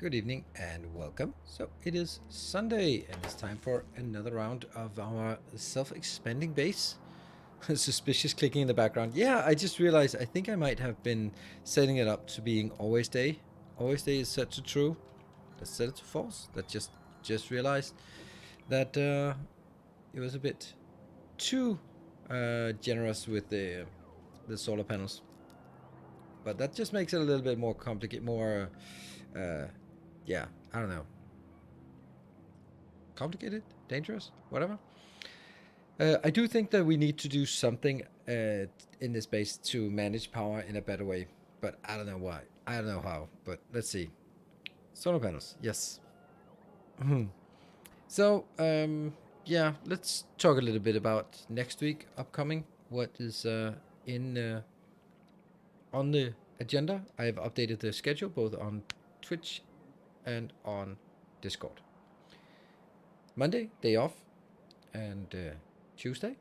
Good evening and welcome. So it is Sunday and it's time for another round of our self-expanding base. Suspicious clicking in the background. Yeah, I just realized I think I might have been setting it up to being always day. Always day is set to true. Let's set it to false. That just realized that it was a bit too generous with the solar panels. But that just makes it a little bit more complicated, more yeah, I don't know. Complicated, dangerous, whatever. I do think that we need to do something in this base to manage power in a better way, but I don't know why. I don't know how, but let's see. Solar panels, yes. So, yeah, let's talk a little bit about next week upcoming. What is in on the agenda? I have updated the schedule both on Twitch and on Discord. Monday, day off, and Tuesday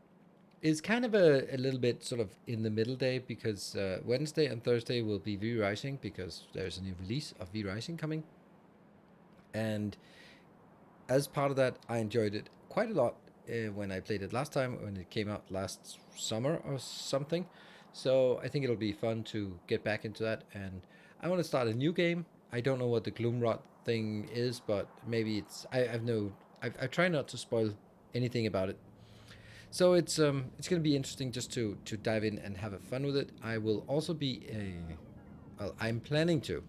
is kind of a little bit sort of in the middle day because Wednesday and Thursday will be V Rising because there's a new release of V Rising coming. And as part of that, I enjoyed it quite a lot when I played it last time, when it came out last summer or something. So I think it'll be fun to get back into that. And I want to start a new game. I don't know what the Gloomrot thing is, but maybe it's. I try not to spoil anything about it. So it's going to be interesting just to dive in and have a fun with it. I will also be well, I'm planning to,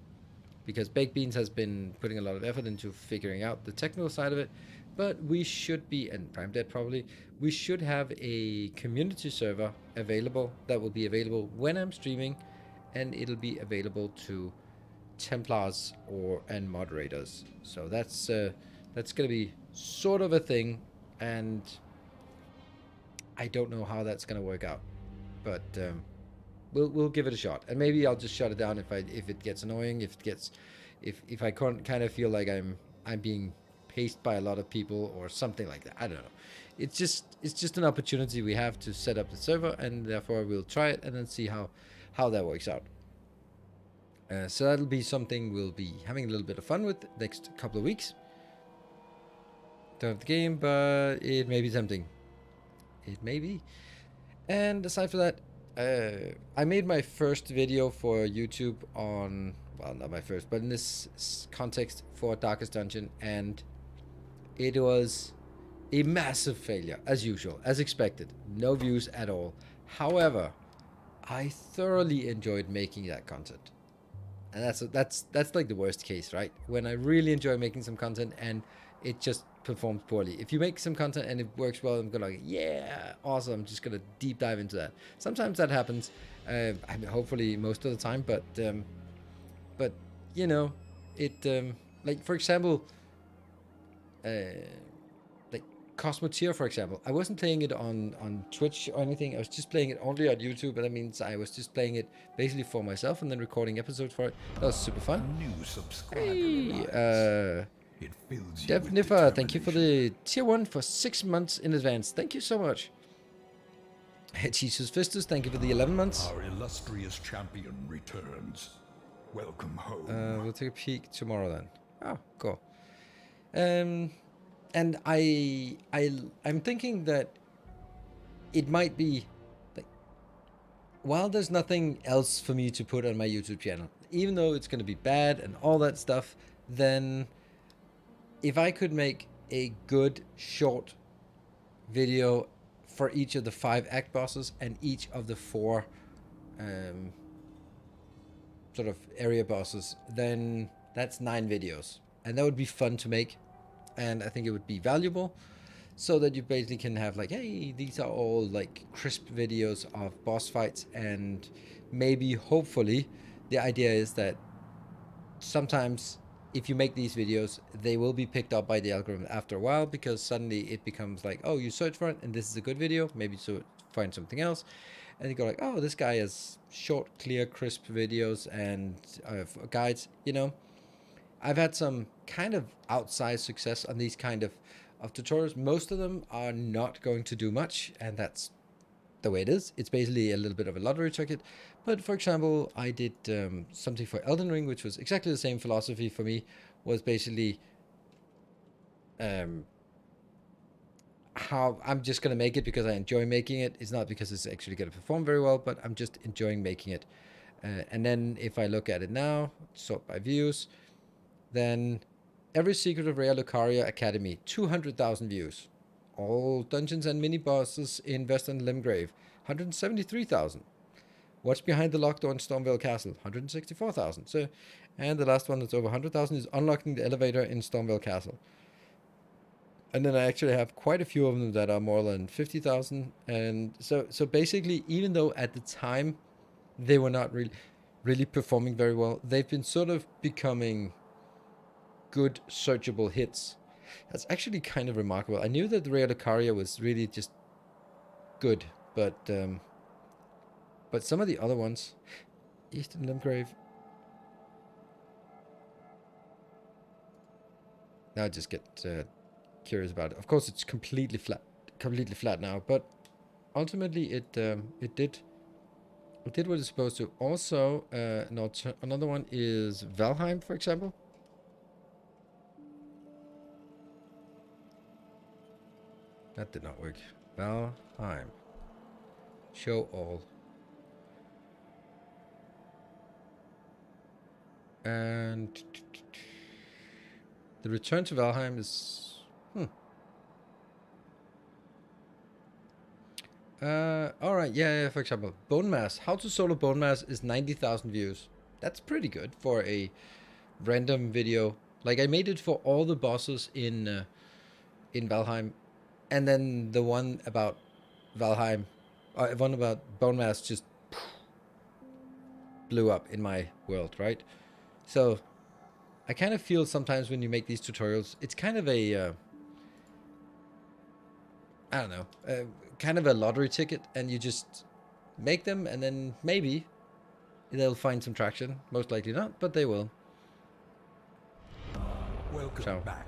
because Baked Beans has been putting a lot of effort into figuring out the technical side of it. But we should be, and Prime Dead probably, we should have a community server available that will be available when I'm streaming, and it'll be available to Templars and moderators. So that's going to be sort of a thing, and I don't know how that's going to work out, but we'll give it a shot. And maybe I'll just shut it down if it gets annoying, if I kind of feel like I'm being paced by a lot of people or something like that. I don't know. It's just an opportunity we have to set up the server, and therefore we'll try it and then see how that works out. So that'll be something we'll be having a little bit of fun with next couple of weeks. Don't have the game, but it may be tempting. It may be. And aside from that, I made my first video for YouTube on, well, not my first, but in this context for Darkest Dungeon, and it was a massive failure, as usual, as expected. No views at all. However, I thoroughly enjoyed making that content. And that's like the worst case, right? When I really enjoy making some content and it just performs poorly. If you make some content and it works well, I'm gonna like, yeah, awesome. I'm just gonna deep dive into that. Sometimes that happens. I mean, hopefully most of the time, but you know, it like for example, uh, like Cosmoteer, for example. I wasn't playing it on Twitch or anything. I was just playing it only on YouTube, and that means I was just playing it basically for myself and then recording episodes for it. That was super fun. New subscriber Hey, it fills you Dev with Niffer, thank you for determination. the tier 1 for 6 months in advance. Thank you so much. Jesus Fistus, thank you for the 11 months. Our illustrious champion returns. Welcome home. We'll take a peek tomorrow then. Oh, cool. And I'm thinking that it might be like, while there's nothing else for me to put on my YouTube channel, even though it's going to be bad and all that stuff, then if I could make a good short video for each of the 5 act bosses and each of the 4 sort of area bosses, then that's 9 videos, and that would be fun to make, and I think it would be valuable, so that you basically can have like, hey, these are all like crisp videos of boss fights, and maybe hopefully the idea is that sometimes if you make these videos, they will be picked up by the algorithm after a while, because suddenly it becomes like, oh, you search for it and this is a good video, maybe so find something else, and you go like, oh, this guy has short, clear, crisp videos and guides. I've had some kind of outsized success on these kind of tutorials. Most of them are not going to do much, and that's the way it is. It's basically a little bit of a lottery ticket. But for example, I did something for Elden Ring, which was exactly the same philosophy for me, was basically how I'm just gonna make it because I enjoy making it. It's not because it's actually gonna perform very well, but I'm just enjoying making it. And then if I look at it now, sort by views, then every Secret of Rare Lucaria Academy, 200,000 views. All dungeons and mini bosses in Western Limgrave, 173,000. What's behind the locked door in Stormvale Castle, 164,000. So, and the last one that's over 100,000 is unlocking the elevator in Stormvale Castle. And then I actually have quite a few of them that are more than 50,000. And so basically, even though at the time they were not really performing very well, they've been sort of becoming good searchable hits. That's actually kind of remarkable. I knew that the Rare Lucaria was really just good, but some of the other ones, Eastern Limgrave. Now I just get curious about it. Of course, it's completely flat now, but ultimately it did what it's supposed to. Also, another one is Valheim, for example. That did not work. Valheim. Show all. And the return to Valheim is... Alright, yeah, for example, Bone Mass. How to solo Bone Mass is 90,000 views. That's pretty good for a random video. Like, I made it for all the bosses in Valheim. And then the one about Valheim, one about Bone Mass just blew up in my world, right? So, I kind of feel sometimes when you make these tutorials, it's kind of a... I don't know, kind of a lottery ticket, and you just make them, and then maybe they'll find some traction. Most likely not, but they will. Welcome back.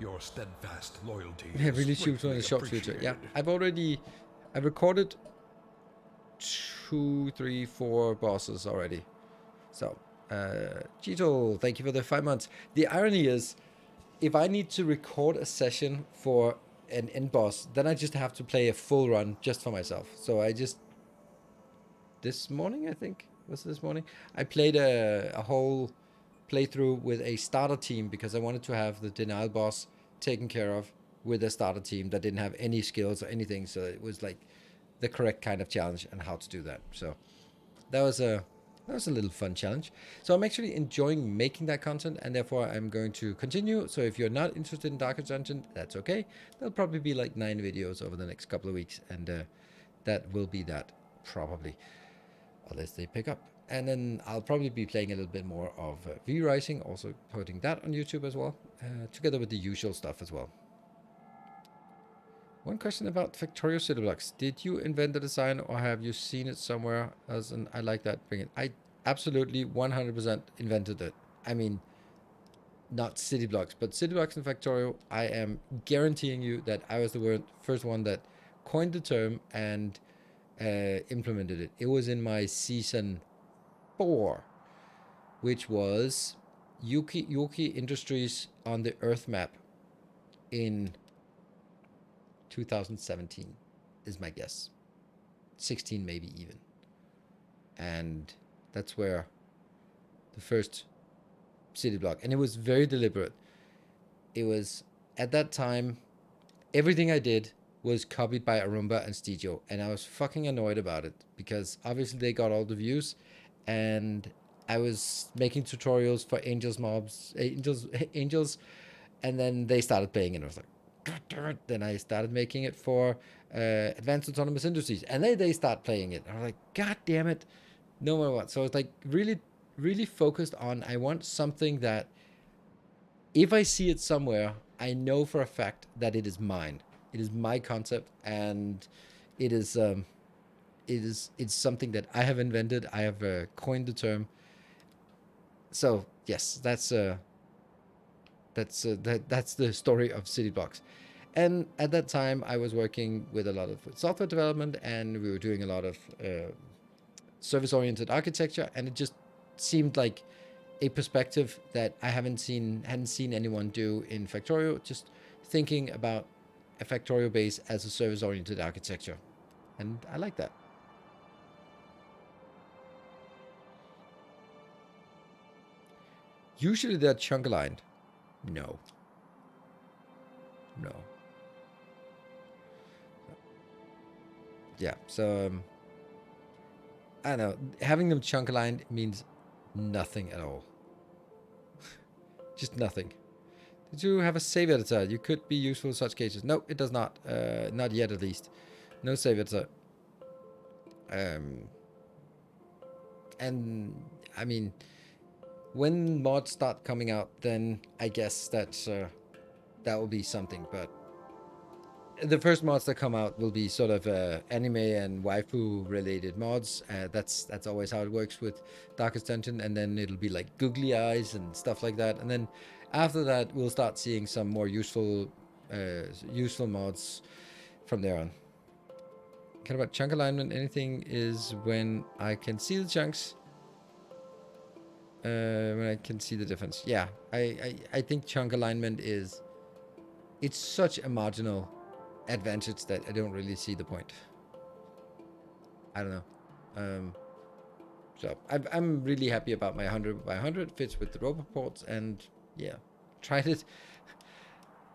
Your steadfast loyalty Yeah, is really shoots in the greatly short future. Yeah, appreciated. I've recorded 2, 3, 4 bosses already. So, Cheeto, thank you for the 5 months. The irony is, if I need to record a session for an end boss, then I just have to play a full run just for myself. So I just, this morning, I think, I played a whole playthrough with a starter team because I wanted to have the denial boss taken care of with a starter team that didn't have any skills or anything. So it was like the correct kind of challenge and how to do that. So that was a little fun challenge. So I'm actually enjoying making that content, and therefore I'm going to continue. So if you're not interested in Darker Dungeon, that's okay. There'll probably be like 9 videos over the next couple of weeks, and that will be that, probably, unless they pick up. And then I'll probably be playing a little bit more of V-Rising, also putting that on YouTube as well, together with the usual stuff as well. One question about Factorio city blocks. Did you invent the design, or have you seen it somewhere else? And I like that. Bring it. I absolutely 100% invented it. I mean, not city blocks, but city blocks in Factorio. I am guaranteeing you that I was the first one that coined the term and implemented it. It was in my season 4, which was Yuki Industries on the Earth map in 2017 is my guess. 16 maybe even. And that's where the first city block, and it was very deliberate. It was, at that time, everything I did was copied by Arumba and Stigio, and I was fucking annoyed about it because obviously they got all the views, and I was making tutorials for angels, and then they started playing it, and I was like, then I started making it for Advanced Autonomous Industries, and they start playing it. I was like, God damn it, no matter what. So it's like really focused on, I want something that if I see it somewhere, I know for a fact that it is mine. It is my concept, and it's something that I have invented. I have coined the term. So yes, that's the story of City Blocks. And at that time, I was working with a lot of software development, and we were doing a lot of service-oriented architecture, and it just seemed like a perspective that I hadn't seen anyone do in Factorio. Just thinking about a Factorio base as a service-oriented architecture, and I like that. Usually they're chunk aligned. No. No. Yeah, so I don't know. Having them chunk aligned means nothing at all. Just nothing. Did you have a save editor? You could be useful in such cases. No, it does not. Not yet, at least. No save editor. And I mean, when mods start coming out, then I guess that will be something. But the first mods that come out will be sort of anime and waifu related mods. That's always how it works with Darkest Dungeon, and then it'll be like googly eyes and stuff like that. And then after that, we'll start seeing some more useful mods from there on. Kind of about chunk alignment. Anything is when I can see the chunks. When I can see the difference. Yeah, I think chunk alignment it's such a marginal advantage that I don't really see the point. I don't know. So I'm really happy about my 100 by 100. Fits with the robot ports, and yeah, tried it.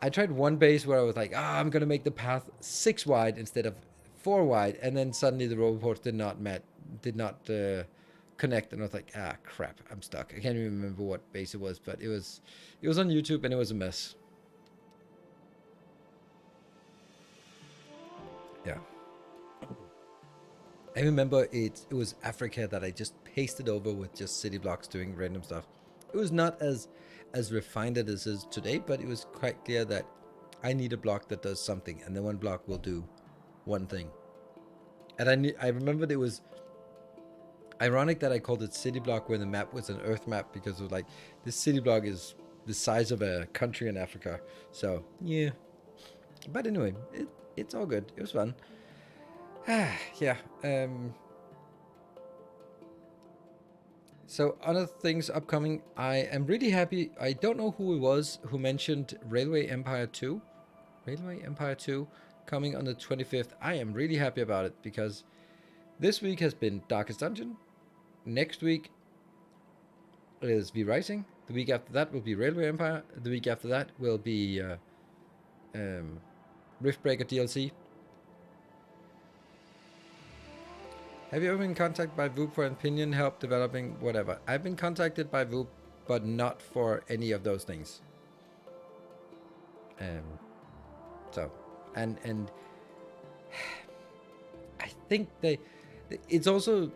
I tried one base where I was like, I'm gonna make the path 6 wide instead of 4 wide, and then suddenly the robot ports did not connect, and I was like, crap, I'm stuck. I can't even remember what base it was, but it was on YouTube, and it was a mess. Yeah. I remember it was Africa that I just pasted over with just city blocks doing random stuff. It was not as refined as it is today, but it was quite clear that I need a block that does something, and then one block will do one thing. And I remembered it was ironic that I called it city block when the map was an Earth map, because it was like, this city block is the size of a country in Africa. So yeah, but anyway, it's all good. It was fun. Yeah. So other things upcoming, I am really happy. I don't know who it was who mentioned Railway Empire 2. Railway Empire 2 coming on the 25th. I am really happy about it, because this week has been Darkest Dungeon. Next week is V Rising. The week after that will be Railway Empire. The week after that will be Riftbreaker DLC. Have you ever been contacted by VOOP for opinion, help developing, whatever? I've been contacted by VOOP, but not for any of those things. So, and I think it's also,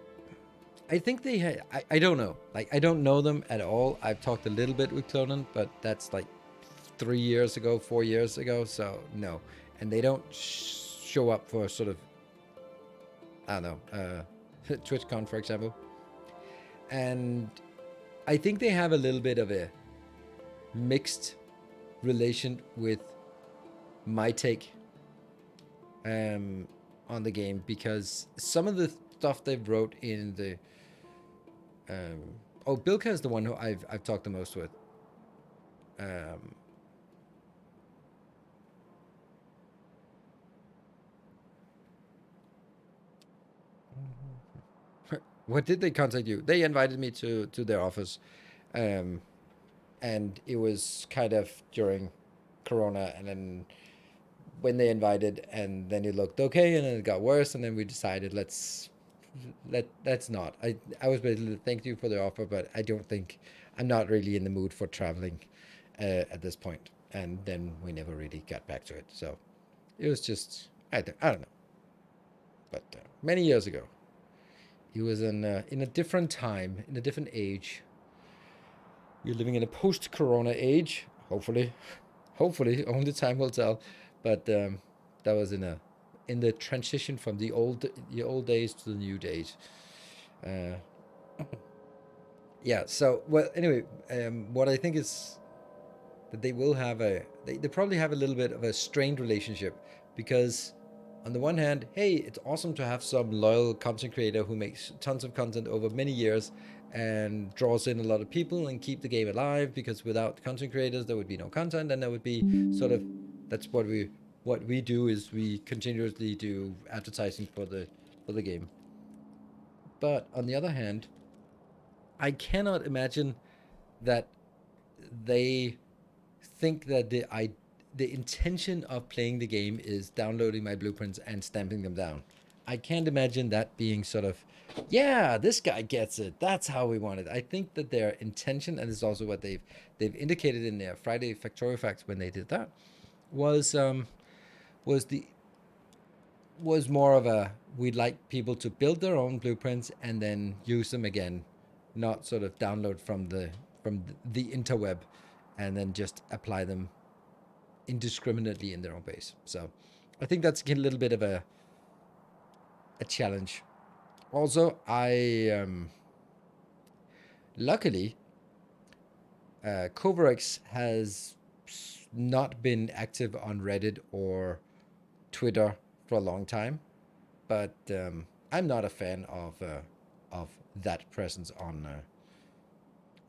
I think they had, I don't know. Like, I don't know them at all. I've talked a little bit with Clonan, but that's like 3 years ago, 4 years ago. So no, and they don't show up for sort of, I don't know, TwitchCon, for example. And I think they have a little bit of a mixed relation with my take on the game, because some of the stuff they wrote in the Bilka is the one who I've talked the most with. What did they contact you? They invited me to their office, and it was kind of during Corona, and then when they invited, and then it looked okay, and then it got worse, and then we decided let's not. I was basically, thank you for the offer, but I don't think, I'm not really in the mood for traveling at this point. And then we never really got back to it. So it was just, I don't know. But many years ago, it was in a different time, in a different age. We're living in a post-Corona age, hopefully. Hopefully, only time will tell. But that was in the transition from the old days to the new days. Yeah. So, well, anyway, what I think is that they will have they probably have a little bit of a strained relationship, because on the one hand, hey, it's awesome to have some loyal content creator who makes tons of content over many years and draws in a lot of people and keep the game alive, because without content creators there would be no content, and there would be sort of, that's what we do, is we continuously do advertising for the game. But on the other hand, I cannot imagine that they think that the intention of playing the game is downloading my blueprints and stamping them down. I can't imagine that being sort of, yeah, this guy gets it. That's how we want it. I think that their intention, and this is also what they've indicated in their Friday Factorio facts when they did that, was was the was more of a, we'd like people to build their own blueprints and then use them again, not sort of download from the interweb and then just apply them indiscriminately in their own base. So I think that's a little bit of a challenge. Also, I luckily Coverx has not been active on Reddit or Twitter for a long time, but I'm not a fan of that presence on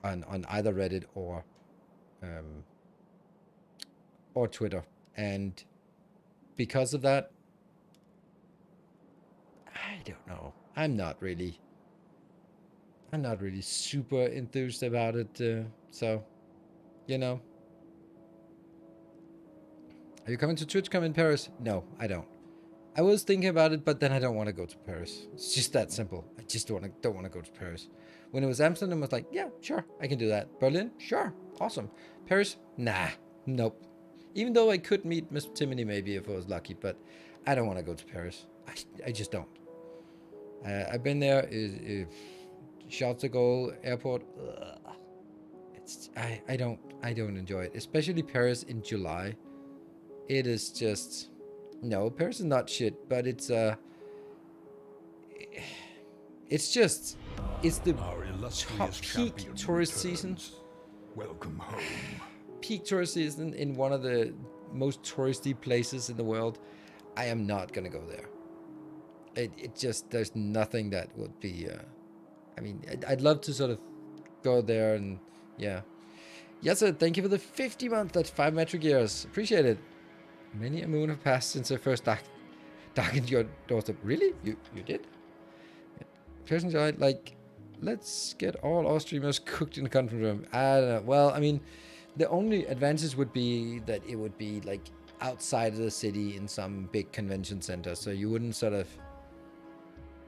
either Reddit or Twitter, and because of that, I don't know. I'm not really super enthused about it. So, you know, are you coming to TwitchCon in Paris? No, I don't. I was thinking about it, but then I don't want to go to Paris. It's just that simple. I just don't want to go to Paris. When it was Amsterdam, I was like, yeah, sure, I can do that. Berlin, sure, awesome. Paris, nah, nope. Even though I could meet Miss Timony maybe if I was lucky, but I don't want to go to Paris. I just don't. I've been there. Charles de Gaulle Airport. Ugh. It's I don't enjoy it, especially Paris in July. It is just, no, Paris is not shit, but it's just, it's the Our illustrious peak champion tourist season. returns. Welcome home. Peak tourist season in one of the most touristy places in the world. I am not gonna go there. It just, there's nothing that would be. I mean, I'd love to sort of go there and yeah. Yes, sir. Thank you for the 50 months. That's 5 metric years. Appreciate it. Many a moon have passed since I first darkened your doorstep. Really? You did? Person like, let's get all our streamers cooked in the conference room. I don't know. Well, I mean, the only advantage would be that it would be like outside of the city in some big convention center, so you wouldn't sort of,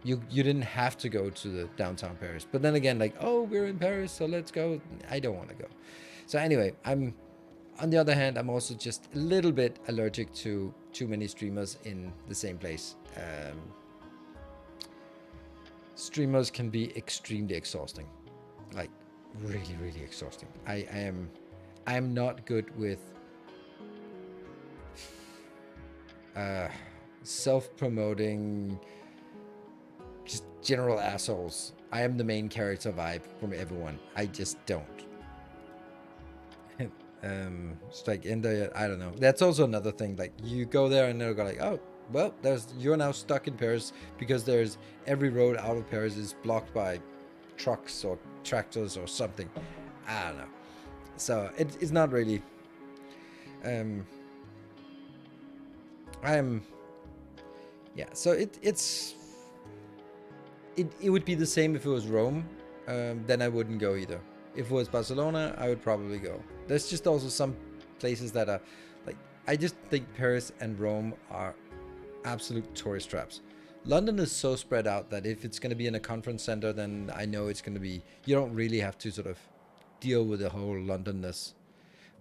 you didn't have to go to the downtown Paris. But then again, like, oh, we're in Paris, so let's go. I don't want to go. So anyway, I'm, on the other hand, I'm also just a little bit allergic to too many streamers in the same place. Streamers can be extremely exhausting, like really, really exhausting. I am not good with self-promoting, just general assholes. I am the main character vibe from everyone. I just don't. It's like in the, I don't know. That's also another thing. Like, you go there and they'll go like, oh, well, you're now stuck in Paris because there's every road out of Paris is blocked by trucks or tractors or something. I don't know. So it's not really. So it would be the same if it was Rome. Then I wouldn't go either. If it was Barcelona, I would probably go. There's just also some places that are like, I just think Paris and Rome are absolute tourist traps. London is so spread out that if it's going to be in a conference center, then I know it's going to be, you don't really have to sort of deal with the whole Londonness.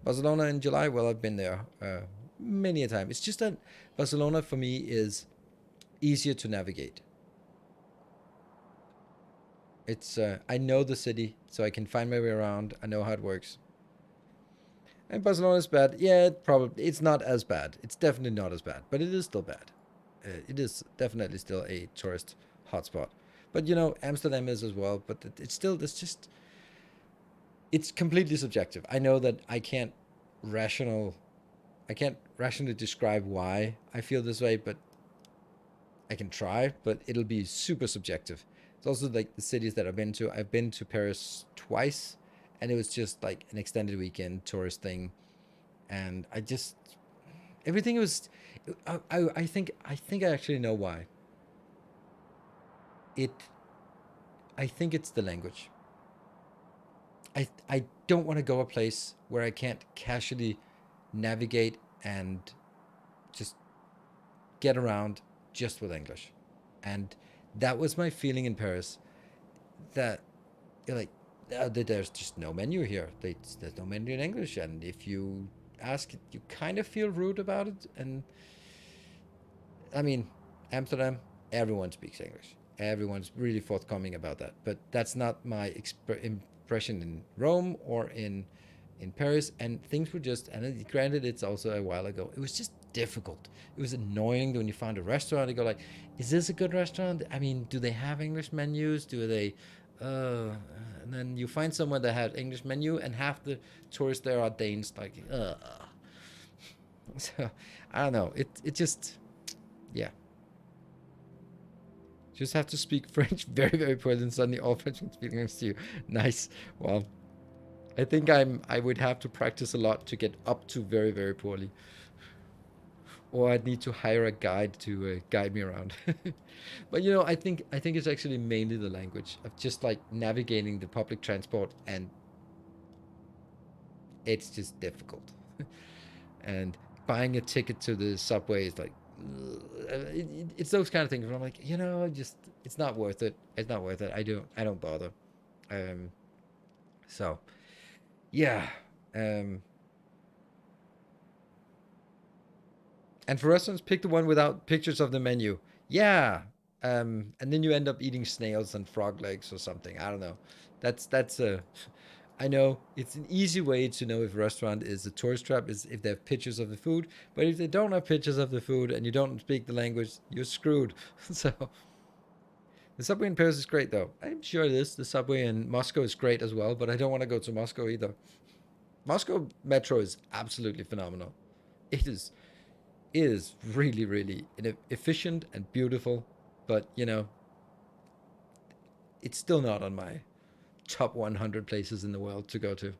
Barcelona in July, well, I've been there many a time. It's just that Barcelona for me is easier to navigate. It's I know the city, so I can find my way around. I know how it works. And Barcelona is bad. Yeah, it's not as bad. It's definitely not as bad, but it is still bad. It is definitely still a tourist hotspot. But you know, Amsterdam is as well. But it's still, it's completely subjective. I know that I can't rationally describe why I feel this way, but I can try, but it'll be super subjective. It's also like the cities that I've been to. I've been to Paris twice, and it was just like an extended weekend tourist thing, and I just everything was. I think I actually know why. It. I think it's the language. I don't want to go a place where I can't casually navigate and just get around just with English. And that was my feeling in Paris. That like there's just no menu here. There's no menu in English, and if you ask, you kind of feel rude about it. And I mean, Amsterdam, everyone speaks English. Everyone's really forthcoming about that. But that's not my impression in Rome or in Paris. And things were just, and granted, it's also a while ago. It was just difficult. It was annoying when you found a restaurant. You go like, is this a good restaurant? I mean, do they have English menus? Do they? And then you find someone that had English menu, and half the tourists there are Danes. Like, so I don't know. It just yeah. Just have to speak French very, very poorly, and suddenly all French can speak English to you. Nice. Well, I think I would have to practice a lot to get up to very, very poorly. Or I'd need to hire a guide to guide me around. But I think it's actually mainly the language of just like navigating the public transport, and it's just difficult. And buying a ticket to the subway is like it's those kind of things where I'm like, just it's not worth it. It's not worth it. I don't bother. Um, so yeah. Um, and for restaurants, pick the one without pictures of the menu. Yeah. And then you end up eating snails and frog legs or something. I don't know. That's I know it's an easy way to know if a restaurant is a tourist trap is if they have pictures of the food. But if they don't have pictures of the food and you don't speak the language, you're screwed. So the subway in Paris is great, though. I'm sure this. The subway in Moscow is great as well, but I don't want to go to Moscow either. Moscow metro is absolutely phenomenal. It is. It is really, really efficient and beautiful, but it's still not on my top 100 places in the world to go to.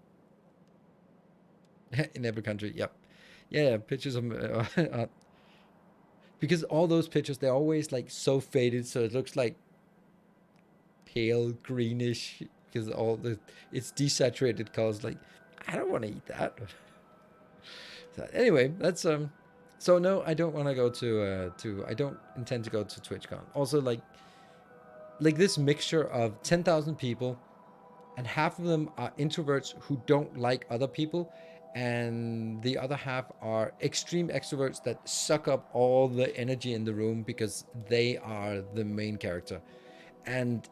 In every country, yep. Yeah, pictures of because all those pictures they're always like so faded, so it looks like pale greenish because all the it's desaturated colors. Like I don't want to eat that. So anyway, that's So no, I don't want to go to. I don't intend to go to TwitchCon. Also, like this mixture of 10,000 people, and half of them are introverts who don't like other people, and the other half are extreme extroverts that suck up all the energy in the room because they are the main character, and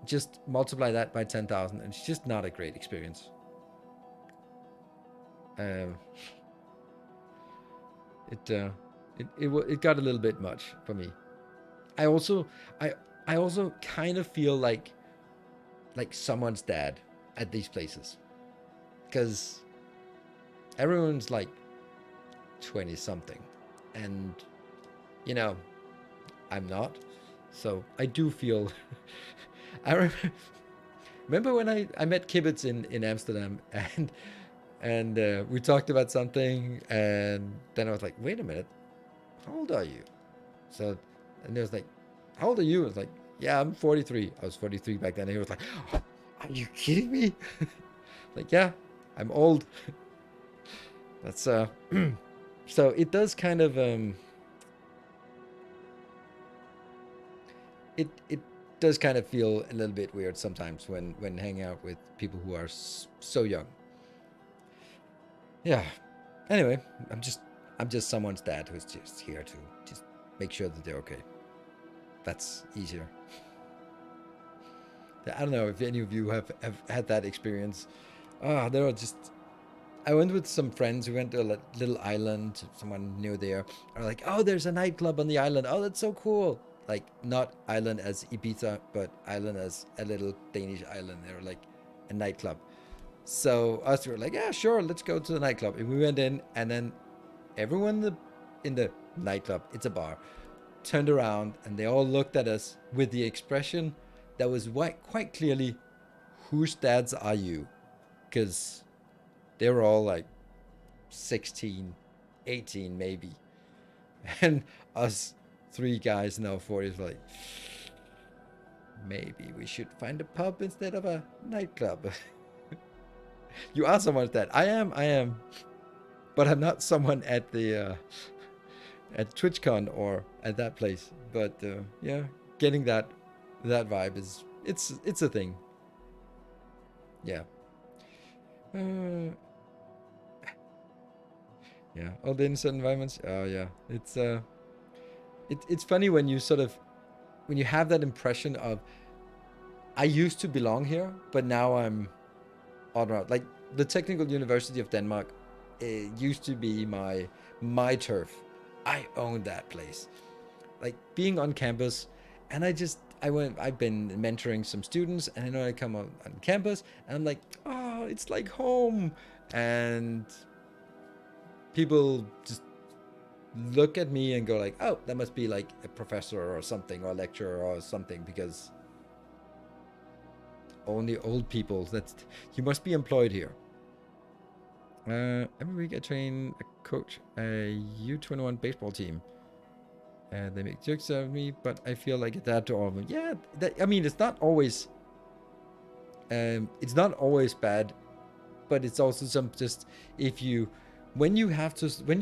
just multiply that by 10,000, and it's just not a great experience. Um, it got a little bit much for me. I also I I also kind of feel like someone's dad at these places because everyone's like 20 something, and you know I'm not, so I do feel. I remember when I met Kibbutz in Amsterdam, and we talked about something, and then I was like, wait a minute, how old are you? So, and he was like, how old are you? I was like, yeah, I'm 43. I was 43 back then. And he was like, oh, are you kidding me? Like, yeah, I'm old. That's so it does kind of it does kind of feel a little bit weird sometimes when hanging out with people who are so young. Yeah. Anyway, I'm just someone's dad who's just here to just make sure that they're okay. That's easier. I don't know if any of you have had that experience. There are just. I went with some friends. We went to a little island. Someone knew there. Are like, oh, there's a nightclub on the island. Oh, that's so cool. Like not island as Ibiza, but island as a little Danish island. They were like a nightclub. So us were like, yeah, sure, let's go to the nightclub. And we went in, and then everyone in the nightclub, it's a bar, turned around and they all looked at us with the expression that was quite clearly, whose dads are you? Because they were all like 16, 18 maybe. And us three guys in our 40s were like, maybe we should find a pub instead of a nightclub. You are someone that I am, but I'm not someone at the at TwitchCon or at that place. But yeah, getting that vibe is it's a thing. Yeah. Yeah. All the innocent environments. Oh yeah. It's funny when you sort of when you have that impression of I used to belong here, but now I'm on route. Like the Technical University of Denmark, it used to be my turf. I owned that place. Like being on campus, and I've been mentoring some students, and I know I come on campus, and I'm like, oh, it's like home, and people just look at me and go like, oh, that must be like a professor or something, or a lecturer or something, because only old people. You must be employed here. Every week I train a coach a U21 baseball team. They make jokes of me, but I feel like a dad to all of them. Yeah, I mean, it's not always bad, but it's also just if you when you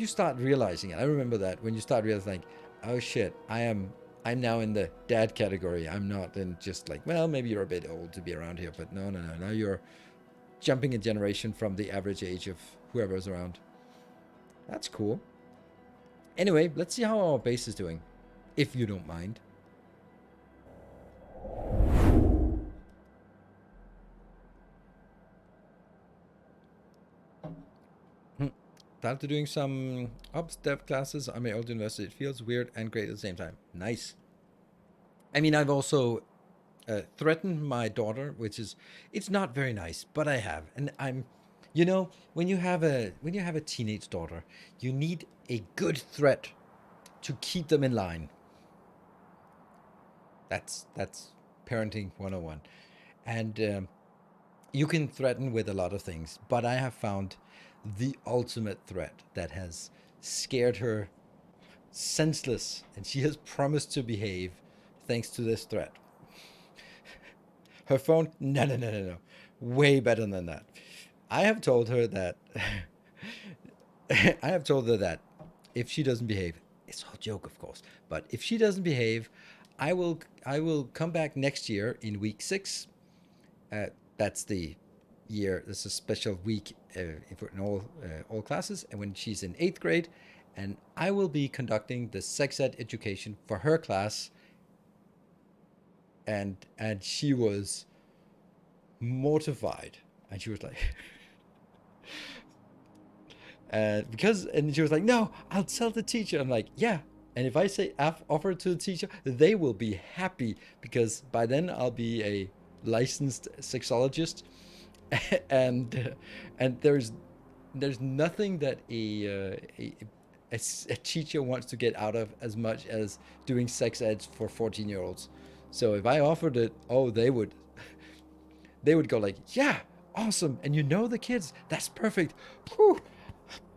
start realizing it. I remember that when you start realizing, like, oh shit, I'm now in the dad category. I'm not in just like, well, maybe you're a bit old to be around here, but no. Now you're jumping a generation from the average age of whoever's around. That's cool. Anyway, let's see how our base is doing, if you don't mind. After doing some ops dev classes on my old university, it feels weird and great at the same time. Nice. I mean, I've also threatened my daughter, which is, it's not very nice, but I have, and when you have a teenage daughter, you need a good threat to keep them in line. That's parenting 101, and you can threaten with a lot of things, but I have found the ultimate threat that has scared her senseless, and she has promised to behave thanks to this threat. Her phone, no. Way better than that. I have told her that if she doesn't behave, it's all joke, of course, but if she doesn't behave, I will come back next year in week 6. That's the year. This is a special week in all classes, and when she's in 8th grade, and I will be conducting the sex ed education for her class. And she was mortified, and she was like, and she was like, no, I'll tell the teacher. I'm like, yeah. And if I say offer it to the teacher, they will be happy, because by then I'll be a licensed sexologist, and there's nothing that a teacher wants to get out of as much as doing sex eds for 14-year-olds. So if I offered it, oh, they would go like, yeah, awesome, and the kids, that's perfect. Whew,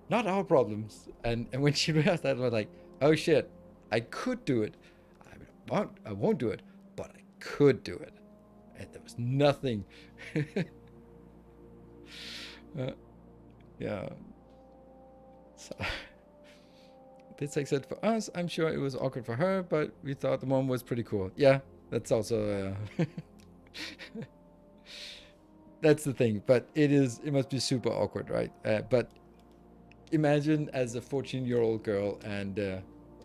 not our problems. And when she realized that, I was like, oh shit, I could do it. I won't do it, but I could do it. And there was nothing. Yeah. So, this sex ed for us, I'm sure it was awkward for her, but we thought the mom was pretty cool. Yeah, that's also that's the thing. But it must be super awkward, right? But imagine as a 14-year-old girl and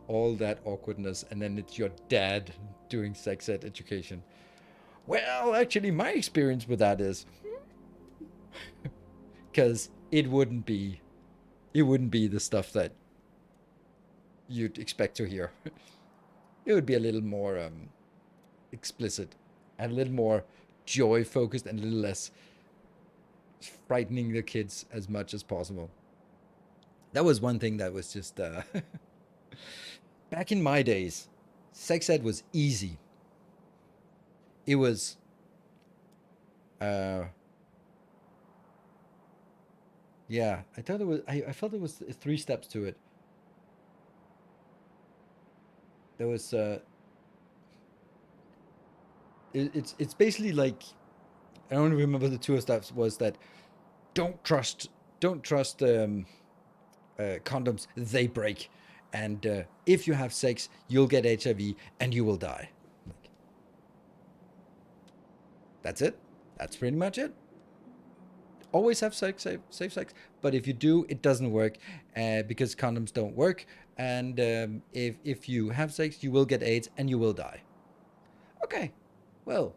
all that awkwardness, and then it's your dad doing sex ed education. Well, actually, my experience with that is, because it wouldn't be the stuff that you'd expect to hear. It would be a little more explicit, and a little more joy focused, and a little less frightening the kids as much as possible. That was one thing that was just back in my days. sex ed was easy. It was, yeah, I thought it was, I felt there was 3 steps to it. There was, it's basically like, I don't remember the 2 steps was that don't trust, condoms, they break. And if you have sex, you'll get HIV and you will die. Like, that's it. That's pretty much it. Always have sex, safe sex. But if you do, it doesn't work because condoms don't work. And if you have sex, you will get AIDS and you will die. Okay, well,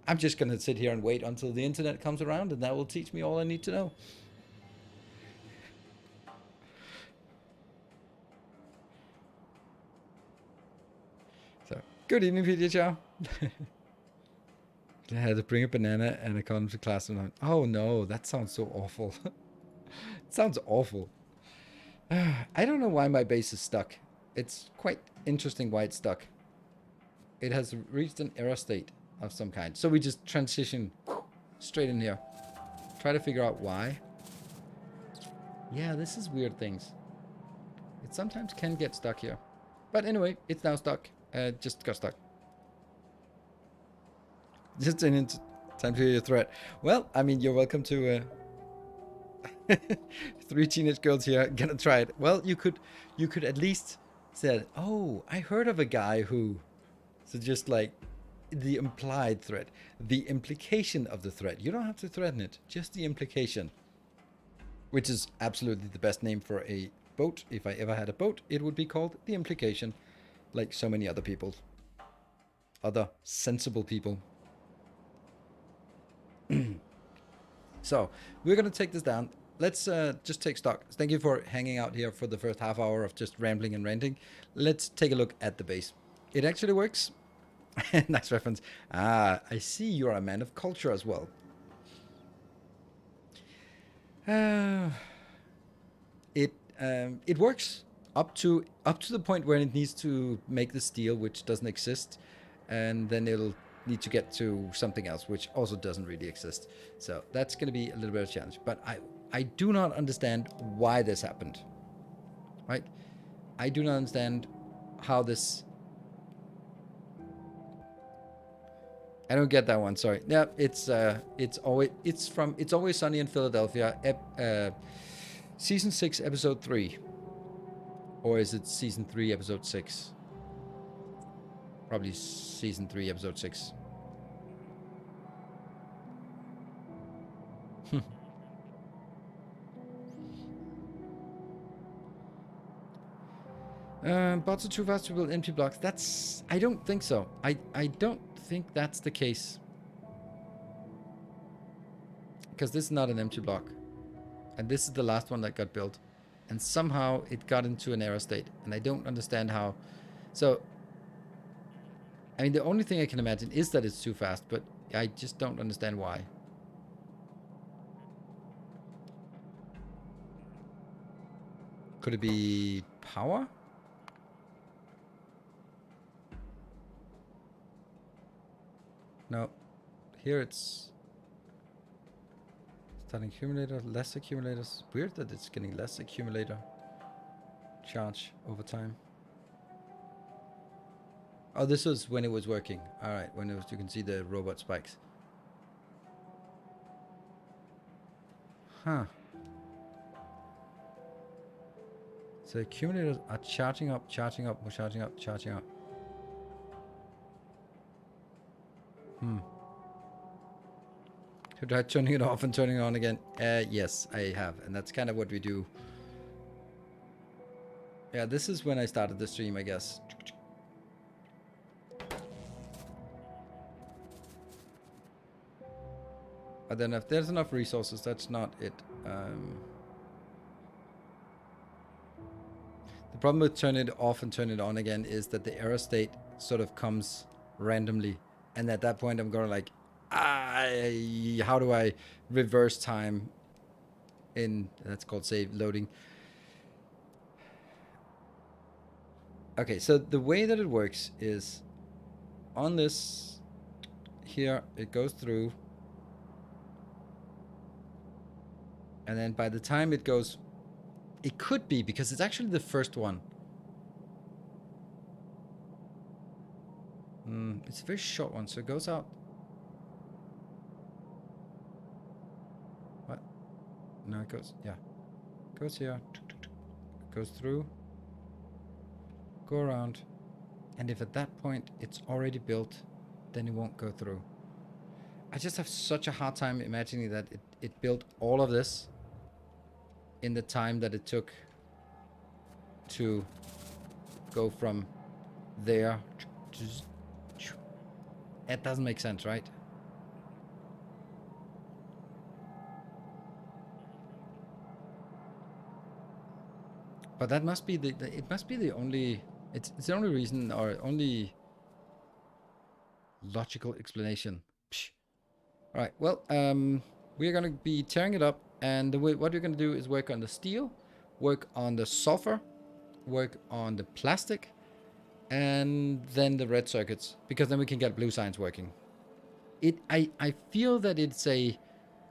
I'm just going to sit here and wait until the internet comes around and that will teach me all I need to know. So, good evening, Peter Chow. I had to bring a banana and a condom to class. And oh no, that sounds so awful. It sounds awful. I don't know why my base is stuck. It's quite interesting why it's stuck. It has reached an error state of some kind. So we just transition straight in here. Try to figure out why. Yeah, this is weird things. It sometimes can get stuck here. But anyway, it's now stuck. Just got stuck. Just in time to hear your threat. Well, I mean, you're welcome to 3 teenage girls here gonna try it. Well, you could at least said, oh, I heard of a guy who. So just like the implied threat, the implication of the threat. You don't have to threaten it, just the implication. Which is absolutely the best name for a boat. If I ever had a boat, it would be called the Implication, like so many other people. Other sensible people. So, we're going to take this down. Let's just take stock. Thank you for hanging out here for the first half hour of just rambling and ranting. Let's take a look at the base. It actually works. Nice reference. Ah, I see you're a man of culture as well. It works up to the point where it needs to make the steel, which doesn't exist, and then it'll need to get to something else, which also doesn't really exist. So that's going to be a little bit of a challenge. But I do not understand why this happened. Right? I do not understand how this. I don't get that one. Sorry. Yeah, it's Always Sunny in Philadelphia. Season 6, episode 3, or is it season 3, episode 6? Probably season 3, episode 6. Bots are too fast to build empty blocks. I don't think so. I don't think that's the case. Because this is not an empty block. And this is the last one that got built. And somehow it got into an error state. And I don't understand how. So, I mean, the only thing I can imagine is that it's too fast. But I just don't understand why. Could it be power? No. Here it's starting accumulator, less accumulators. Weird that it's getting less accumulator charge over time. Oh, this was when it was working. Alright, when it was, you can see the robot spikes. Huh. So accumulators are charging up, charging up, charging up, charging up. Have I tried turning it off and turning it on again? Yes, I have. And that's kind of what we do. Yeah, this is when I started the stream, I guess. But then if there's enough resources, that's not it. The problem with turning it off and turning it on again is that the error state sort of comes randomly. And at that point, I'm going like, how do I reverse time in, that's called save loading. Okay, so the way that it works is on this here, it goes through. And then by the time it goes, it could be, because it's actually the first one. It's a very short one, so it goes out. What? No, it goes, yeah. It goes here, goes through, go around. And if at that point it's already built, then it won't go through. I just have such a hard time imagining that it built all of this in the time that it took to go from there. It doesn't make sense, right? But that must be it must be the only, it's the only reason or only logical explanation. Psh. All right, well, we're gonna be tearing it up, and what we're gonna do is work on the steel, work on the sulfur, work on the plastic, and then the red circuits, because then we can get blue signs working. I feel that it's a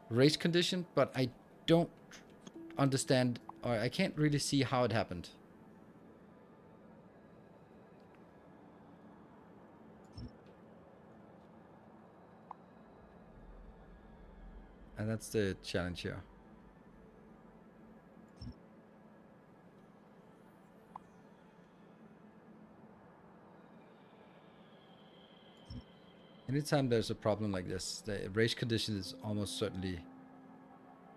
race condition, but I don't understand, or I can't really see how it happened. And that's the challenge here. Anytime there's a problem like this, the race condition is almost certainly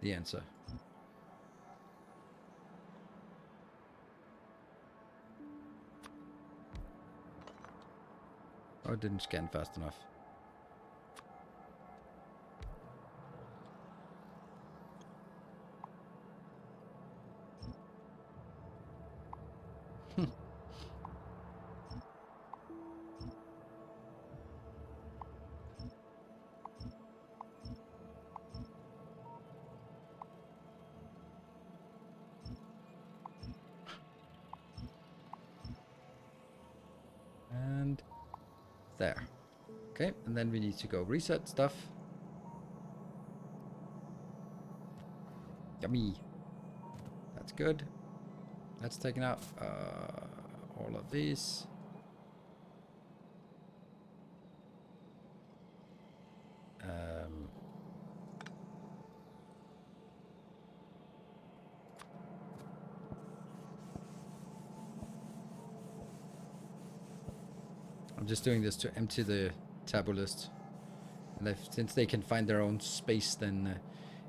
the answer. Oh, it didn't scan fast enough. And there. Okay, and then we need to go reset stuff. Yummy. That's good. That's taken out all of these. I'm just doing this to empty the taboo list. And since they can find their own space, then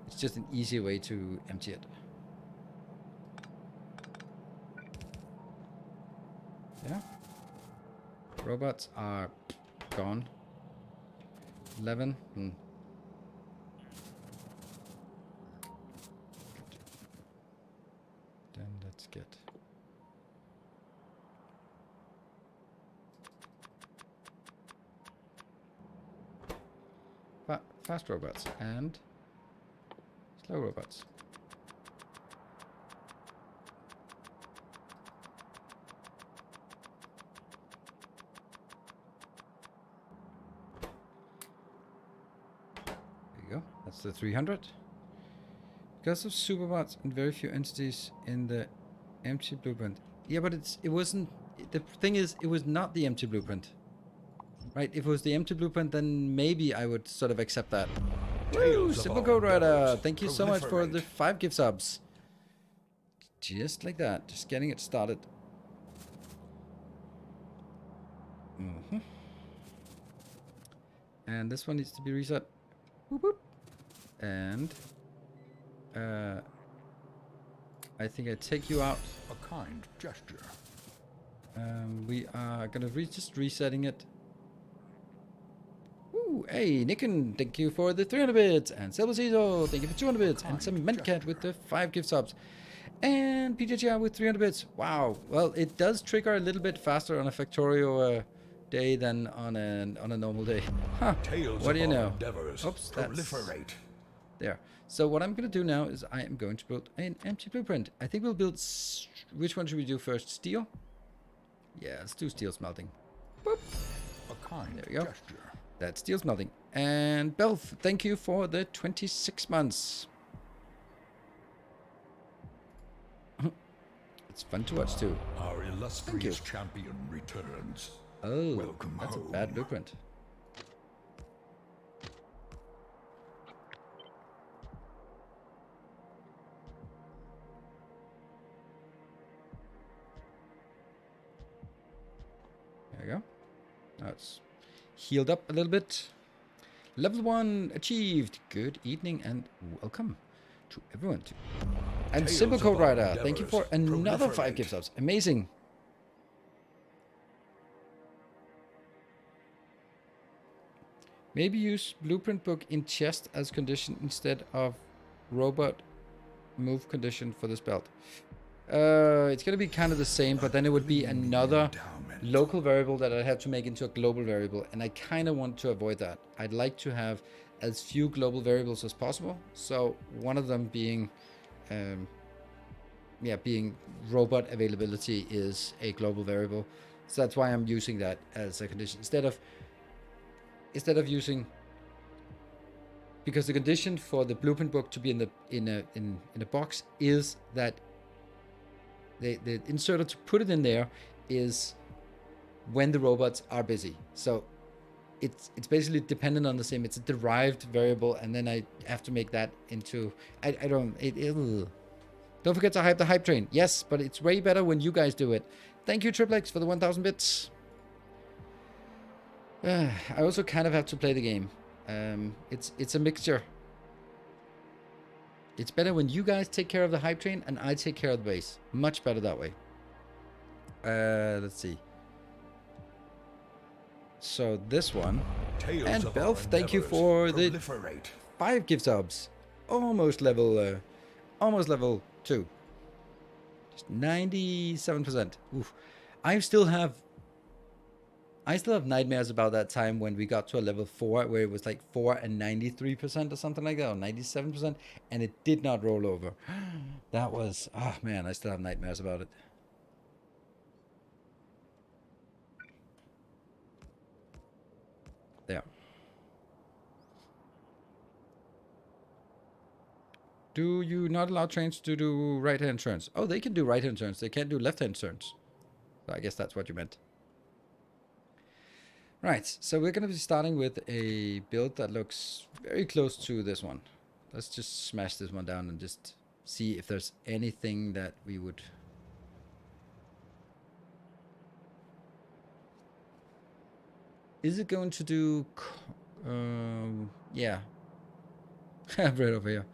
it's just an easy way to empty it. Yeah. Robots are gone. 11. Then let's get... fast robots and slow robots. There you go. That's the 300. Because of superbots and very few entities in the empty blueprint. Yeah, but it wasn't... The thing is, it was not the empty blueprint. Right, if it was the empty blueprint, then maybe I would sort of accept that. Woo! Simple Code Rider, thank you so much for the 5 gift subs. Just like that, just getting it started. And this one needs to be reset. Boop, boop. And I think I take you out. A kind gesture. We are gonna just resetting it. Ooh, hey, Nicken, thank you for the 300 bits. And Silver Caesar, thank you for 200 bits. And some Mentcat with the 5 gift subs. And PJGR with 300 bits. Wow. Well, it does trigger a little bit faster on a Factorio day than on a normal day. Huh. What do you know? Oops, that's... There. So what I'm going to do now is I am going to build an empty blueprint. I think we'll build... Which one should we do first? Steel? Yeah, let's do steel smelting. A kind There we go. gesture. That's steel smelting. And Belf, thank you for the 26 months. It's fun to watch too. Our illustrious champion returns. Oh, Welcome that's home. a bad blueprint. There we go. Now it's healed up a little bit. Level 1 achieved. Good evening and welcome to everyone. And Tales Simple of Code our Rider, thank you for endeavors another 5 proliferate. gift subs. Amazing. Maybe use blueprint book in chest as condition instead of robot move condition for this belt. It's going to be kind of the same, but then it would be another local variable that I'd have to make into a global variable, and I kind of want to avoid that. I'd like to have as few global variables as possible. So one of them being, being robot availability is a global variable. So that's why I'm using that as a condition instead of using, because the condition for the blueprint book to be in a box is that the inserter to put it in there is when the robots are busy. So it's basically dependent on the same. It's a derived variable, and then I have to make that into. Don't forget to hype the hype train. Yes, but it's way better when you guys do it. Thank you, Triplex, for the 1,000 bits. I also kind of have to play the game. It's a mixture. It's better when you guys take care of the hype train and I take care of the base. Much better that way. Let's see. So this one. Tales And of Belf, our thank you endeavors for the proliferate. 5 gift subs. Almost level 2. Just 97%. Oof. I still have nightmares about that time when we got to a level 4 where it was like 4 and 93% or something like that, or 97%, and it did not roll over. That was, oh man, I still have nightmares about it. There. Do you not allow trains to do right-hand turns? Oh, they can do right-hand turns. They can't do left-hand turns. So I guess that's what you meant. Right, so we're going to be starting with a build that looks very close to this one. Let's just smash this one down and just see if there's anything that we would... Is it going to do... yeah. right over here.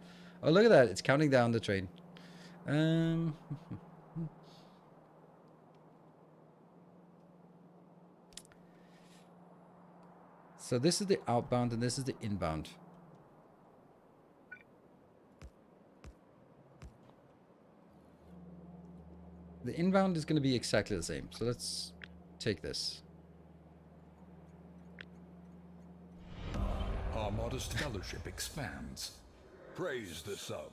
Oh, look at that. It's counting down the train. So this is the outbound and this is the inbound. The inbound is going to be exactly the same. So let's take this. Our modest fellowship expands. Praise the sub.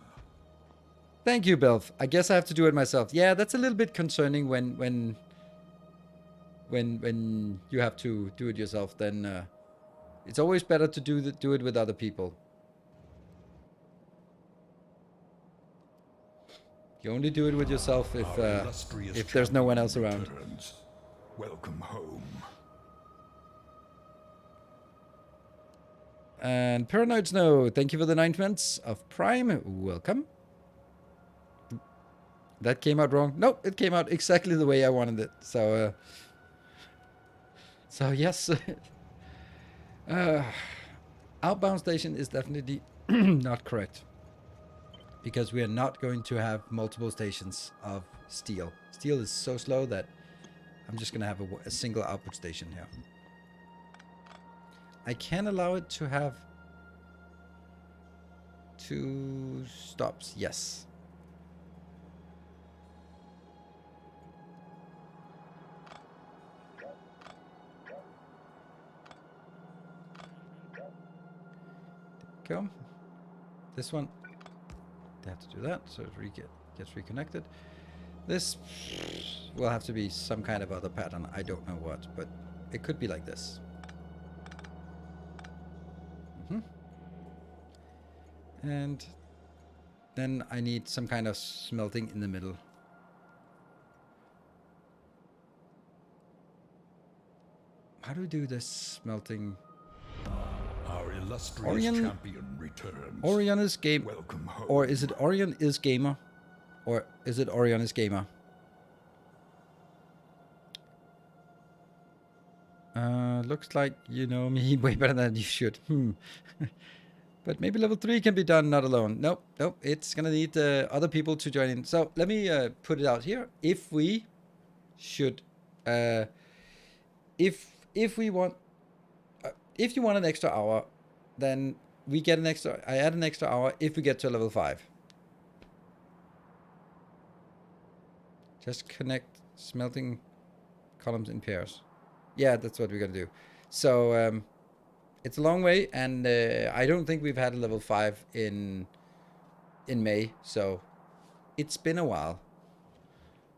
Thank you, Belf. I guess I have to do it myself. Yeah, that's a little bit concerning when you have to do it yourself. Then it's always better to do it with other people. You only do it with yourself if there's no one else around. Returns. Welcome home. And Paranoid Snow, thank you for the 9 months of Prime. Welcome. That came out wrong. Nope, it came out exactly the way I wanted it. So yes. Outbound station is definitely not correct. Because we are not going to have multiple stations of steel. Steel is so slow that I'm just going to have a single output station here. I can allow it to have 2 stops. Yes. Go. This one. They have to do that, so it gets reconnected. This will have to be some kind of other pattern. I don't know what, but it could be like this. And then I need some kind of smelting in the middle. How do we do this smelting? Our illustrious Orion champion returns. Orion is game. Welcome home. Or is it Orion is gamer? Or is it Orion is gamer? Looks like you know me way better than you should. But maybe level 3 can be done not alone. Nope, nope. It's gonna need other people to join in. So let me put it out here. If we should, if we want, if you want an extra hour, then we get an extra. I add an extra hour if we get to level 5. Just connect smelting columns in pairs. Yeah, that's what we're gonna do. So it's a long way, and I don't think we've had a level 5 in May, so it's been a while.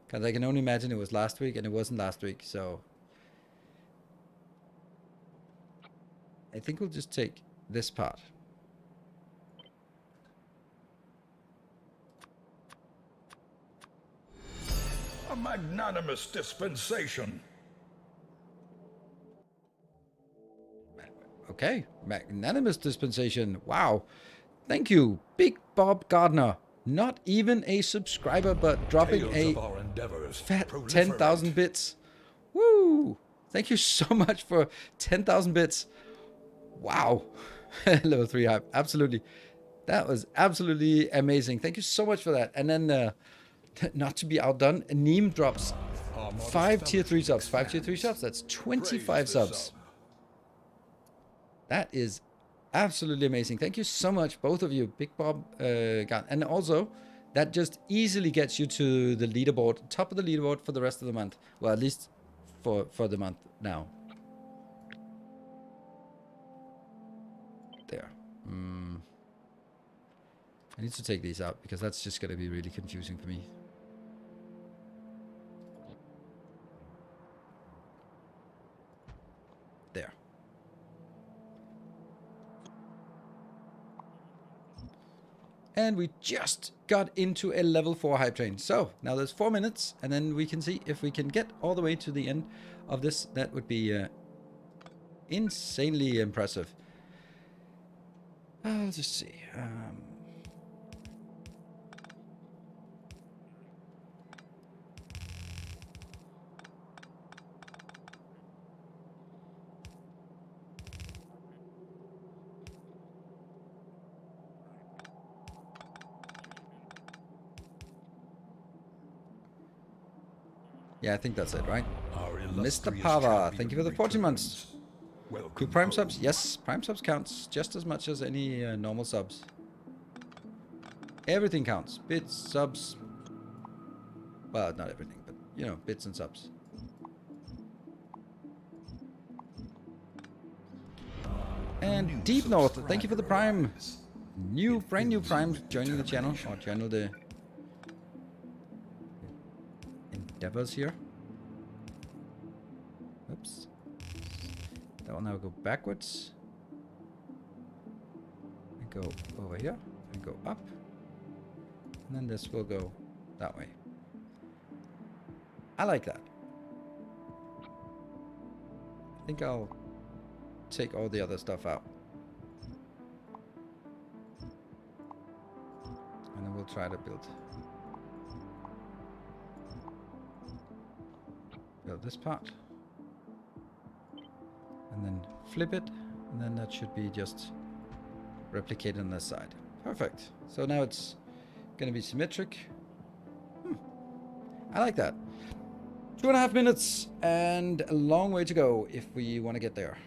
Because I can only imagine it was last week, and it wasn't last week, so I think we'll just take this part. A magnanimous dispensation. Okay, magnanimous dispensation. Wow. Thank you, Big Bob Gardner. Not even a subscriber, but dropping Tales of our endeavors fat proliferate. 10,000 bits. Woo! Thank you so much for 10,000 bits. Wow. Level 3 hype. Absolutely. That was absolutely amazing. Thank you so much for that. And then, not to be outdone, Neem drops 5 tier 3 subs. 5 tier 3 subs. That's 25 subs. That is absolutely amazing. Thank you so much, both of you, Big Bob, and also that just easily gets you to the leaderboard, top of the leaderboard for the rest of the month. Well, at least for the month now. There. I need to take these out because that's just going to be really confusing for me. There. And we just got into a level 4 hype train. So now there's 4 minutes, and then we can see if we can get all the way to the end of this. That would be insanely impressive. I'll just see. Yeah, I think that's it, right? Mr. Pava, thank you for the 14 months. Cool Prime subs? Yes, Prime subs counts just as much as any normal subs. Everything counts. Bits, subs. Well, not everything, but, you know, bits and subs. And Deep North, thank you for the Prime. Brand new Prime joining the channel. Or channel the endeavors here. Oops. That will now go backwards. And go over here. And go up. And then this will go that way. I like that. I think I'll take all the other stuff out. And then we'll try to build this part. And then flip it. And then that should be just replicated on this side. Perfect. So now it's going to be symmetric. I like that. 2.5 minutes and a long way to go if we want to get there.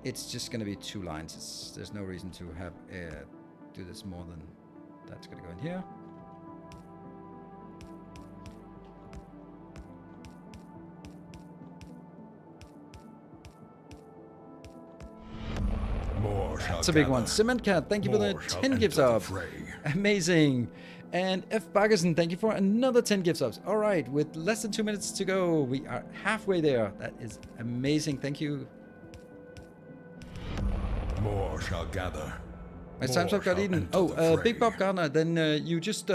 It's just going to be 2 lines. There's no reason to have do this more than that's going to go in here. More That's a big one. Cement Cat, thank you for the 10 gift subs. Amazing. And F. Bagerson, thank you for another 10 gift subs. All right, with less than 2 minutes to go, we are halfway there. That is amazing. Thank you. More shall gather. My time's up got eaten. Oh, Big Bob Gardner, then you just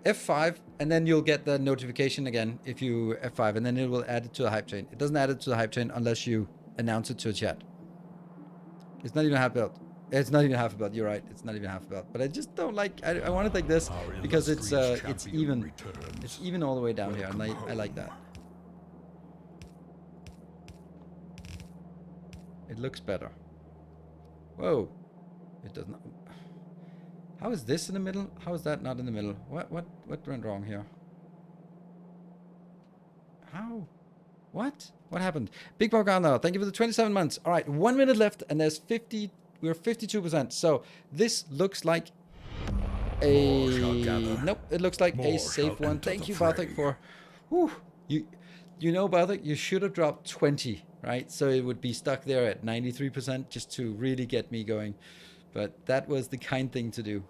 F5, and then you'll get the notification again if you F5, and then it will add it to the hype chain. It doesn't add it to the hype chain unless you announce it to a chat. It's not even half built. It's not even half a belt. You're right. It's not even half a belt. But I just don't like. I want it like this because it's even. Returns. It's even all the way down here, and I like that. It looks better. Whoa! It does not. How is this in the middle? How is that not in the middle? What went wrong here? How? What? What happened? Big Borgana, thank you for the 27 months. All right, 1 minute left, and there's 50. We're 52%. So this looks like a nope. It looks like a safe one. Thank you, Bartek, for. Whew, you know, Bartek, you should have dropped 20, right? So it would be stuck there at 93% just to really get me going. But that was the kind thing to do.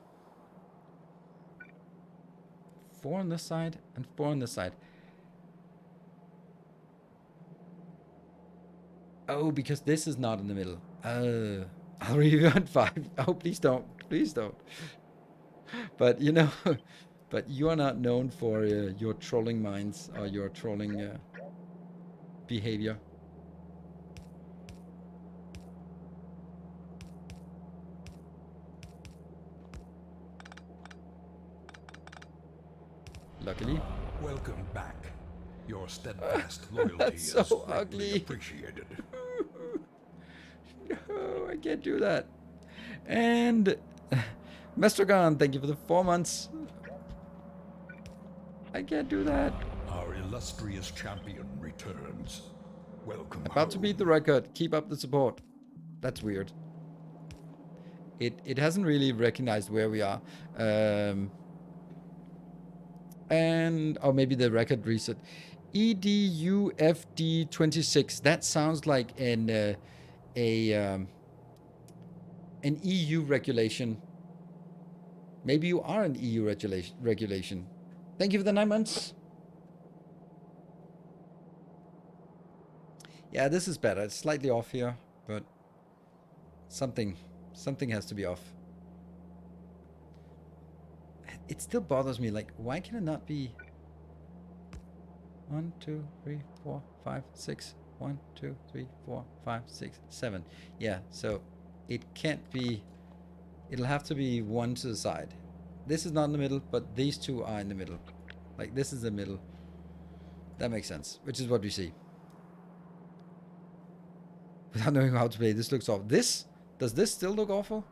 4 on this side and 4 on this side. Oh, because this is not in the middle. I'll review on 5. Oh, please don't. Please don't. But, you know, but you are not known for your trolling minds or your trolling behavior. Luckily. Welcome back. Your steadfast loyalty so is ugly. Appreciated. No, I can't do that. And Mestrogon, thank you for the 4 months. I can't do that. Our illustrious champion returns. Welcome. About to beat the record. Keep up the support. That's weird. It hasn't really recognized where we are. And oh, maybe the record reset. EDUFD26. That sounds like an EU regulation. Maybe you are an EU regulation. Thank you for the 9 months. Yeah, this is better. It's slightly off here, but something has to be off. It still bothers me. Like, why can it not be 1, 2, 3, 4, 5, 6? 1, 2, 3, 4, 5, 6, 7. Yeah, so it can't be. It'll have to be 1 to the side. This is not in the middle, but these 2 are in the middle. Like, this is the middle. That makes sense, which is what we see. Without knowing how to play, this looks awful. Does this still look awful?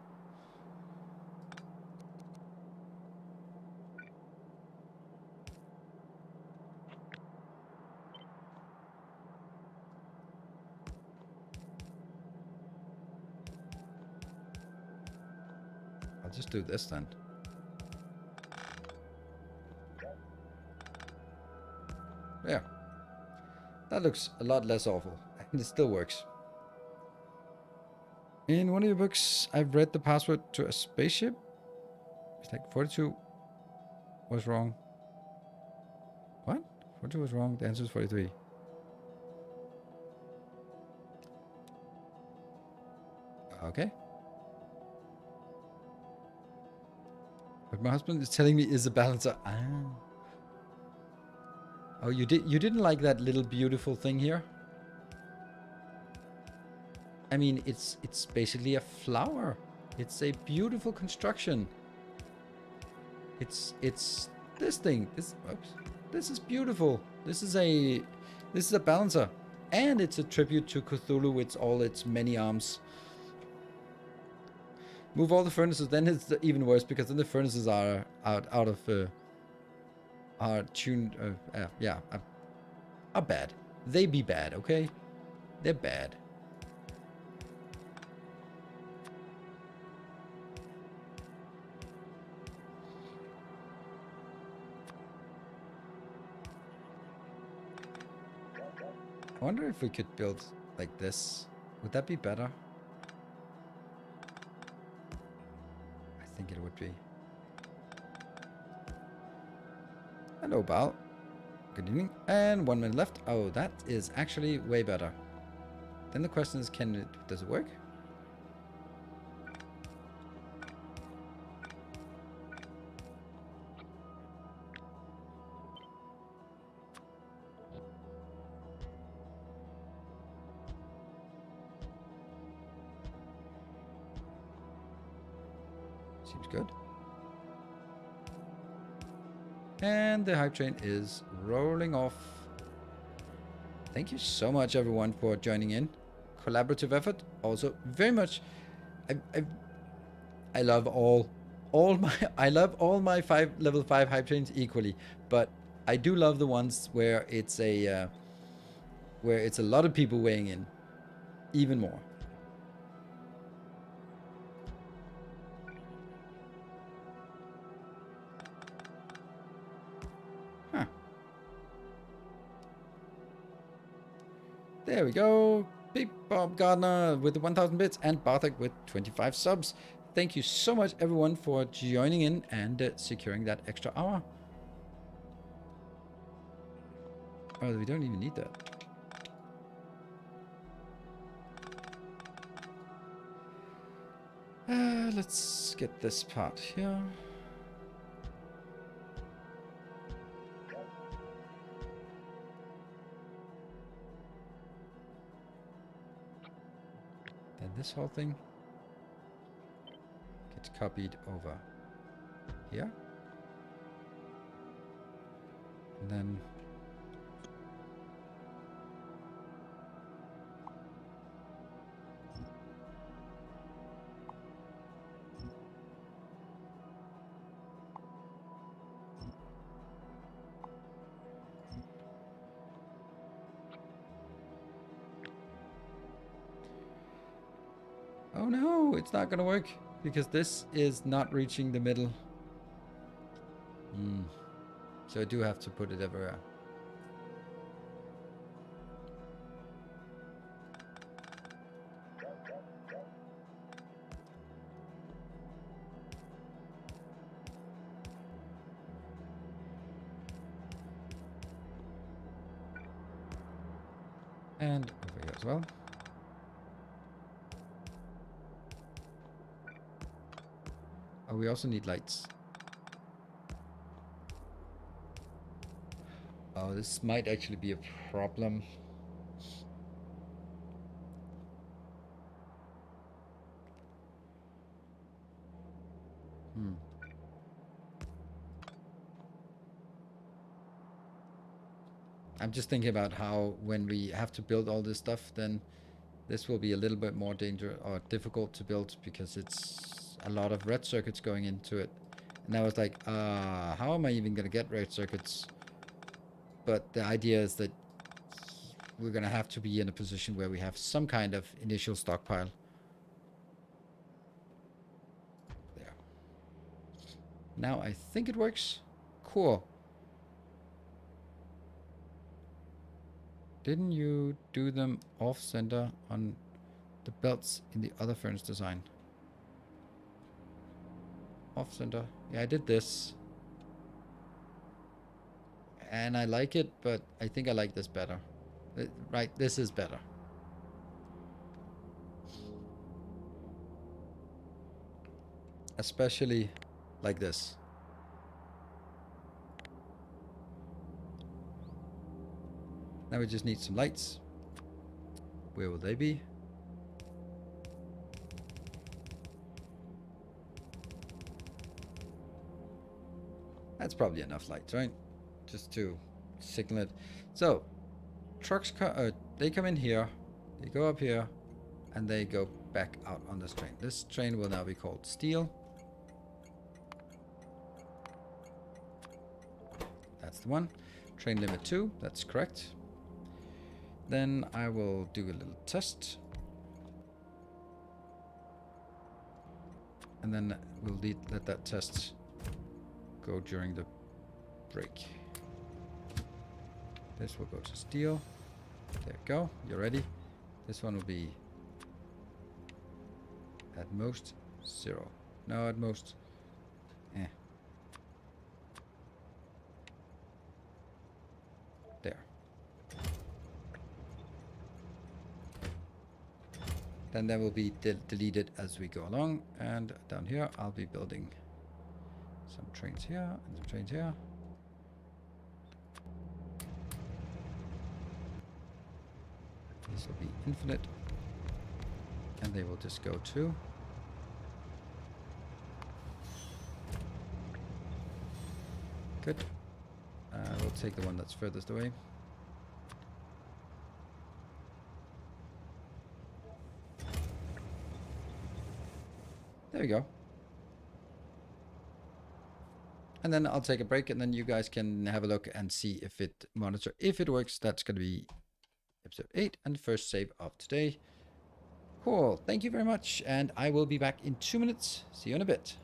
I'll just do this then. Yeah. That looks a lot less awful. And it still works. In one of your books, I've read the password to a spaceship. It's like 42 was wrong. What? 42 was wrong. The answer is 43. Okay. But my husband is telling me is a balancer. Ah. Oh, you didn't like that little beautiful thing here? I mean, it's basically a flower. It's a beautiful construction. It's this thing. This is beautiful. This is a balancer, and it's a tribute to Cthulhu with all its many arms. Move all the furnaces, then it's even worse because then the furnaces are out of are tuned. Yeah, are bad. They be bad, okay? They're bad. I wonder if we could build like this. Would that be better? think it would be. Hello, Bal. Good evening. And 1 minute left. Oh, that is actually way better. Then the question is, does it work? Seems good. And the hype train is rolling off. Thank you so much, everyone, for joining in. Collaborative effort. Also, very much. I love all my I love all my level 5 hype trains equally, but I do love the ones where it's a lot of people weighing in, even more. Huh. There we go. Big Bob Gardner with the 1,000 bits and Bartek with 25 subs. Thank you so much, everyone, for joining in and securing that extra hour. Oh, we don't even need that. Let's get this part here. Then this whole thing gets copied over here. And then oh no, it's not gonna work because this is not reaching the middle. So I do have to put it everywhere. And over here as well. Oh, we also need lights. Oh, this might actually be a problem. I'm just thinking about how when we have to build all this stuff, then this will be a little bit more dangerous or difficult to build because it's a lot of red circuits going into it. And I was like, how am I even going to get red circuits? But the idea is that we're going to have to be in a position where we have some kind of initial stockpile. There. Now I think it works. Cool. Didn't you do them off-center on the belts in the other furnace design? Off-center. Yeah, I did this. And I like it, but I think I like this better. Right, this is better. Especially like this. Now we just need some lights. Where will they be? That's probably enough lights, right? Just to signal it. So, trucks they come in here, they go up here, and they go back out on this train. This train will now be called steel. That's the one. Train limit 2, that's correct. Then I will do a little test. And then we'll let that test go during the break. This will go to steel. There we go. You're ready. This one will be at most 0. No, at most then that will be deleted as we go along. And down here, I'll be building some trains here and some trains here. This will be infinite, and they will just go to. Good. We'll take the one that's furthest away. There we go. And then I'll take a break, and then you guys can have a look and see if it if it works. That's going to be episode 8 and the first save of today. Cool. Thank you very much, and I will be back in 2 minutes. See you in a bit.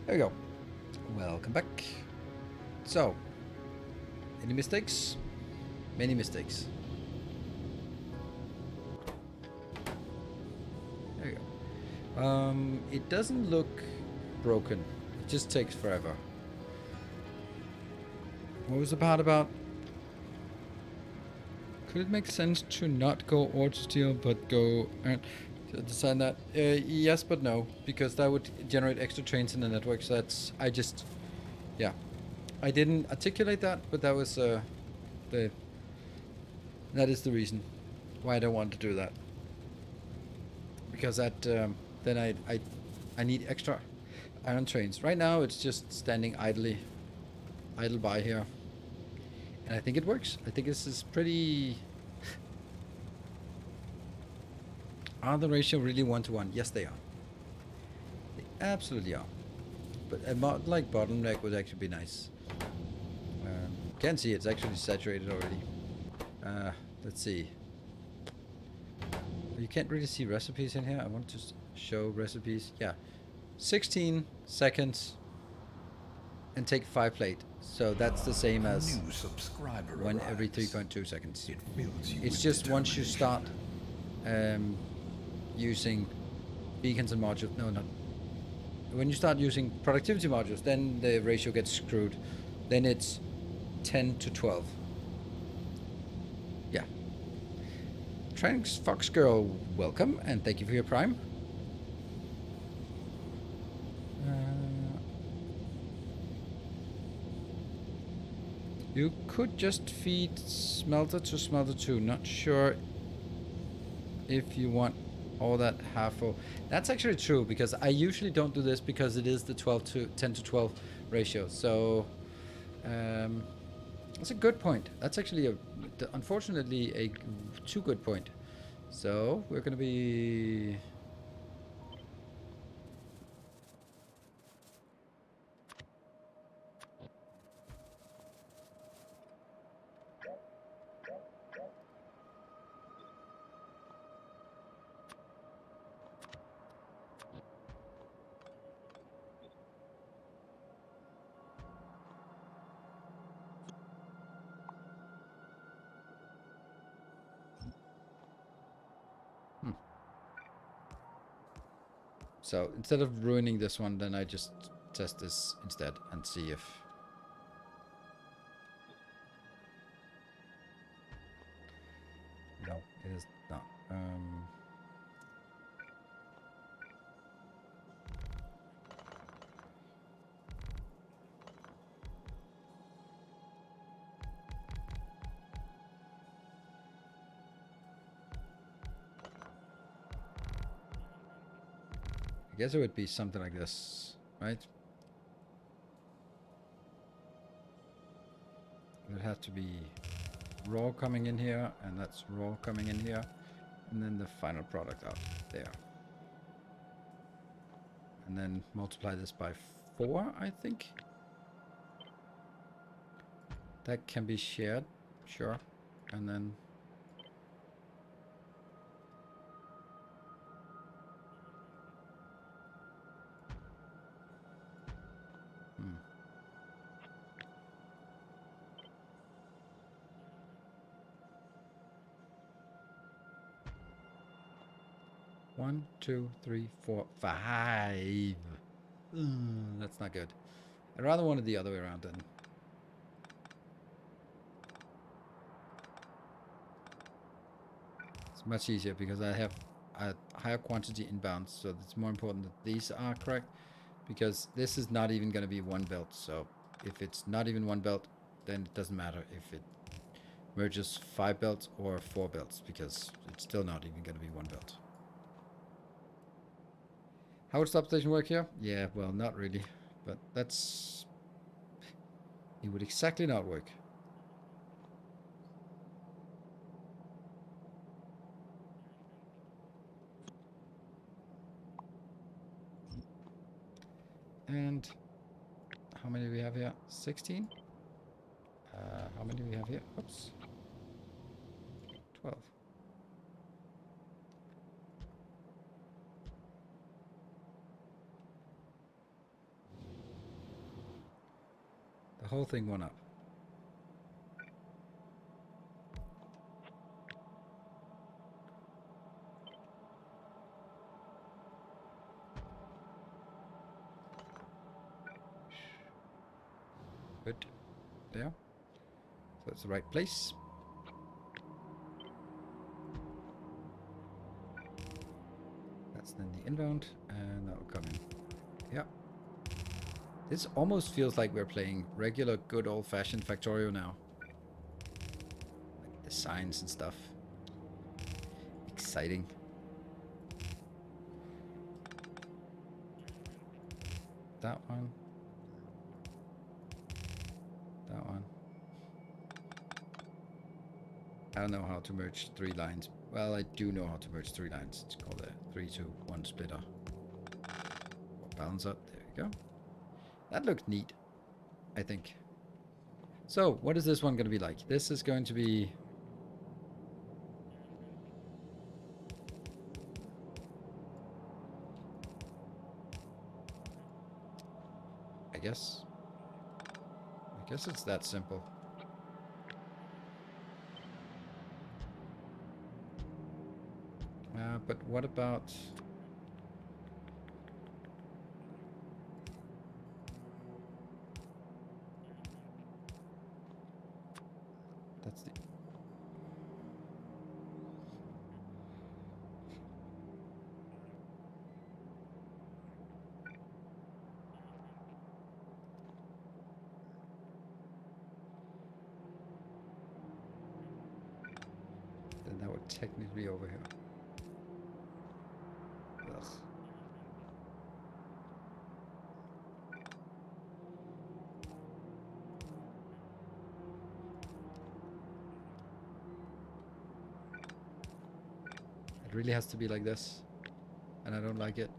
There we go. Welcome back. So, any mistakes? Many mistakes. There you go. It doesn't look broken. It just takes forever. What was the part about? Could it make sense to not go auto steel but go to design that? Yes, but no, because that would generate extra trains in the network. So that's yeah. I didn't articulate that, but that was that is the reason why I don't want to do that. Because that then I need extra iron trains. Right now it's just standing idle by here. And I think it works. I think this is pretty... Are the ratio really 1-to-1? Yes, they are. They absolutely are. But a mod like bottleneck would actually be nice. Can't see it's actually saturated already. Let's see. You can't really see recipes in here. I want to show recipes. Yeah. 16 seconds and take 5 plate. So that's the same as 1 every 3.2 seconds. It's just once you start using beacons and modules. No, not. When you start using productivity modules, then the ratio gets screwed. Then it's 10 to 12. Yeah. Trans Fox Girl, welcome, and thank you for your prime. You could just feed smelter to smelter 2. Not sure if you want all that half full. That's actually true, because I usually don't do this because it is the 10 to 12 ratio. So that's a good point. That's actually unfortunately a too good point. So we're gonna be so instead of ruining this one, then I just test this instead and see if no, it is not. I guess it would be something like this, right? It would have to be raw coming in here, and that's raw coming in here, and then the final product out there. And then multiply this by 4, I think. That can be shared, sure. And then one, two, three, four, 5. That's not good. I'd rather want it the other way around then. It's much easier because I have a higher quantity inbound, so it's more important that these are correct, because this is not even going to be one belt. So if it's not even one belt, then it doesn't matter if it merges 5 belts or 4 belts, because it's still not even going to be one belt. How would stop station work here? Yeah, well, not really, but that's... It would exactly not work. And how many do we have here? 16? How many do we have here? Oops. 12. The whole thing went up. Good. There. So it's the right place. That's then the inbound, and that will come in. Yeah. This almost feels like we're playing regular, good old-fashioned Factorio now. Like the signs and stuff. Exciting. That one. That one. I don't know how to merge 3 lines. Well, I do know how to merge 3 lines. It's called a 3-2-1 splitter. Balance up. There we go. That looked neat, I think. So, what is this one going to be like? This is going to be... I guess it's that simple. But what about... That's the... Then that would technically be over here. Ugh. It really has to be like this, and I don't like it.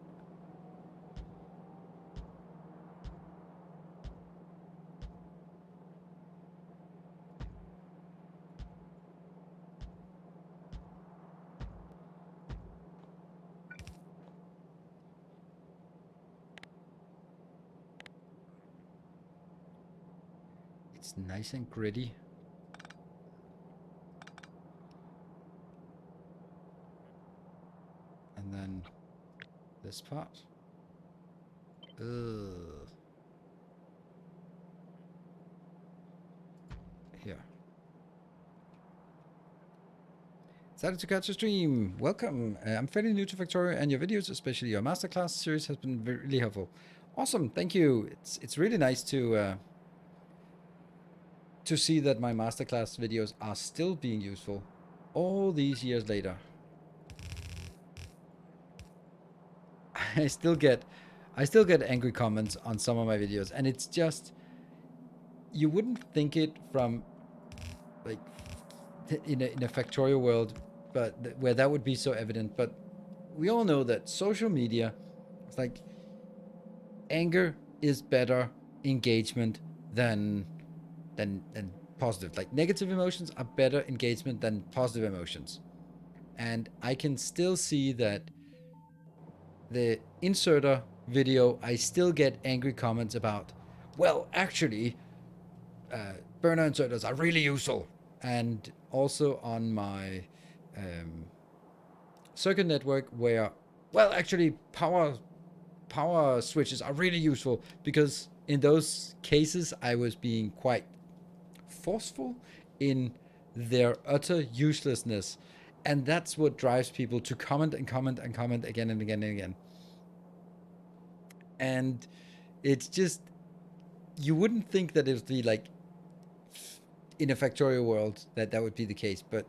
It's nice and gritty. And then this part. Ugh. Here. Excited to catch a stream. Welcome. I'm fairly new to Factorio, and your videos, especially your masterclass series, has been really helpful. Awesome. Thank you. It's really nice to see that my masterclass videos are still being useful all these years later. I still get angry comments on some of my videos, and it's just, you wouldn't think it from like in a Factorio world, but where that would be so evident. But we all know that social media, it's like anger is better engagement than positive. Like negative emotions are better engagement than positive emotions. And I can still see that the inserter video, I still get angry comments about, well, actually, burner inserters are really useful. And also on my circuit network where, well, actually, power switches are really useful, because in those cases I was being quite forceful in their utter uselessness, and that's what drives people to comment and comment and comment again and again and again. And it's just, you wouldn't think that it would be like in a Factorio world that would be the case, but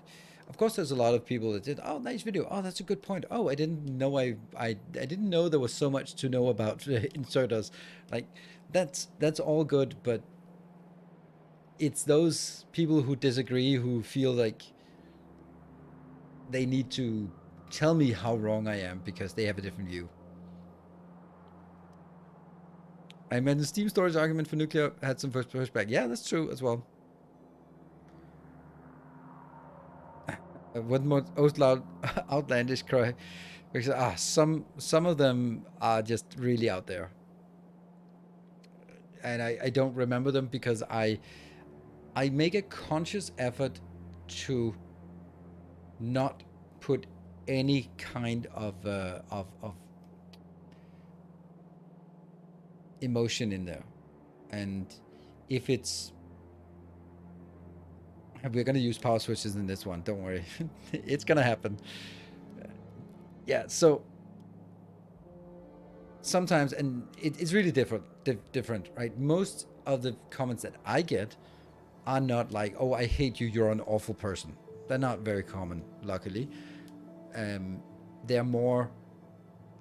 of course there's a lot of people that did, oh, nice video, oh, that's a good point, oh, I didn't know I didn't know there was so much to know about inserters. Like, that's all good, but it's those people who disagree, who feel like they need to tell me how wrong I am because they have a different view. I meant the Steam storage argument for nuclear had some first pushback. Yeah, that's true as well. What more outlandish cry? Because some of them are just really out there, and I don't remember them because I make a conscious effort to not put any kind of emotion in there. And if it's, we're gonna use power switches in this one, don't worry. It's gonna happen. Yeah, so sometimes, and it's really different, right? Most of the comments that I get are not like, oh, I hate you, you're an awful person. They're not very common, luckily. They're more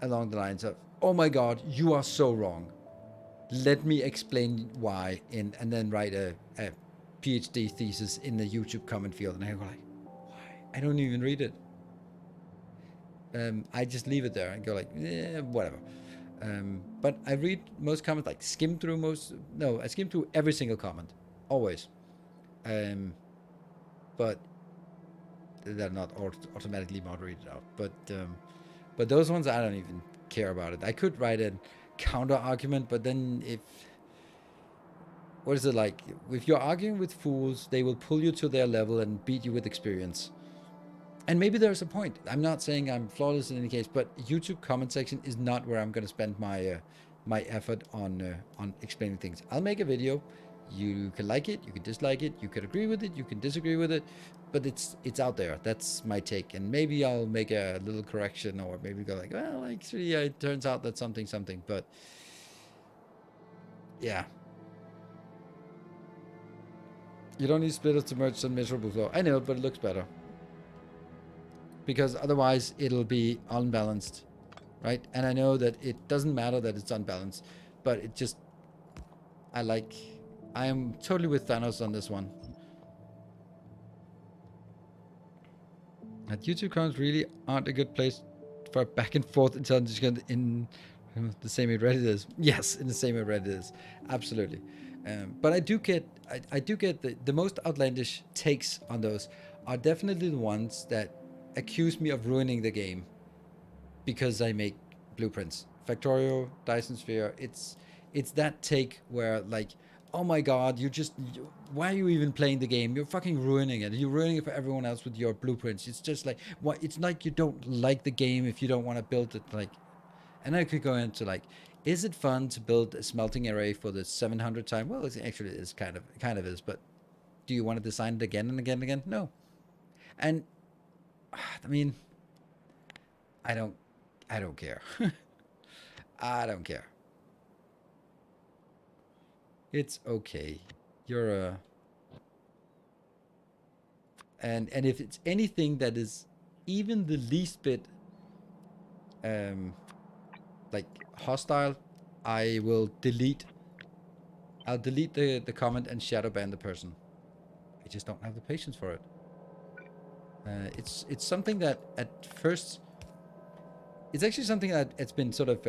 along the lines of, oh my god, you are so wrong, let me explain why, and then write a PhD thesis in the YouTube comment field. And I go like, why? I don't even read it. I just leave it there and go like, whatever. But I read most comments, like I skim through every single comment, always. But they're not automatically moderated out. But those ones, I don't even care about it. I could write a counter argument, but then what is it like? If you're arguing with fools, they will pull you to their level and beat you with experience. And maybe there's a point. I'm not saying I'm flawless in any case, but YouTube comment section is not where I'm going to spend my my effort on explaining things. I'll make a video You can like it, you can dislike it, you can agree with it, you can disagree with it, but it's out there. That's my take, and maybe I'll make a little correction, or maybe go like, well, actually, it turns out that something. But yeah, you don't need splitters to merge some miserable flow. I know, but it looks better because otherwise it'll be unbalanced, right? And I know that it doesn't matter that it's unbalanced, but it just I am totally with Thanos on this one. That YouTube comments really aren't a good place for back and forth intelligence in the same way Reddit is. Yes, in the same way Reddit is. Absolutely. But I do get the most outlandish takes on those are definitely the ones that accuse me of ruining the game because I make blueprints. Factorio, Dyson Sphere, it's that take where like, oh my god, why are you even playing the game? You're fucking ruining it. You're ruining it for everyone else with your blueprints. It's just like, what? It's like you don't like the game if you don't want to build it. Like, and I could go into like, is it fun to build a smelting array for the 700th time? Well, it actually is kind of is, but do you want to design it again and again and again? No. And I mean, I don't care. I don't care. It's okay. You're a and if it's anything that is even the least bit like hostile, I will delete. I'll delete the comment and shadow ban the person. I just don't have the patience for it. It's something that at first, it's actually something that it's been sort of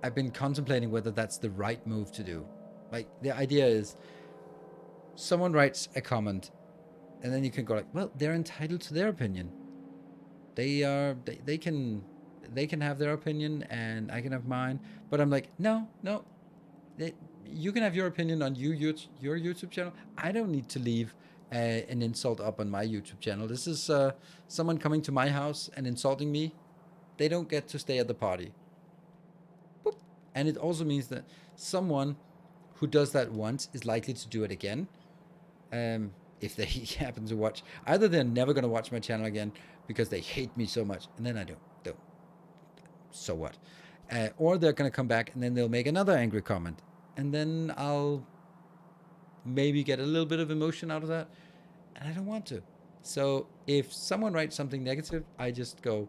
I've been contemplating whether that's the right move to do. Like the idea is, someone writes a comment, and then you can go like, well, they're entitled to their opinion. They can have their opinion, and I can have mine. But I'm like, no, you can have your opinion on your YouTube channel. I don't need to leave an insult up on my YouTube channel. This is someone coming to my house and insulting me. They don't get to stay at the party. Boop. And it also means that someone who does that once is likely to do it again. If they happen to watch, either they're never going to watch my channel again because they hate me so much, and then I don't. So what? Or they're going to come back and then they'll make another angry comment, and then I'll maybe get a little bit of emotion out of that, and I don't want to. So if someone writes something negative, I just go,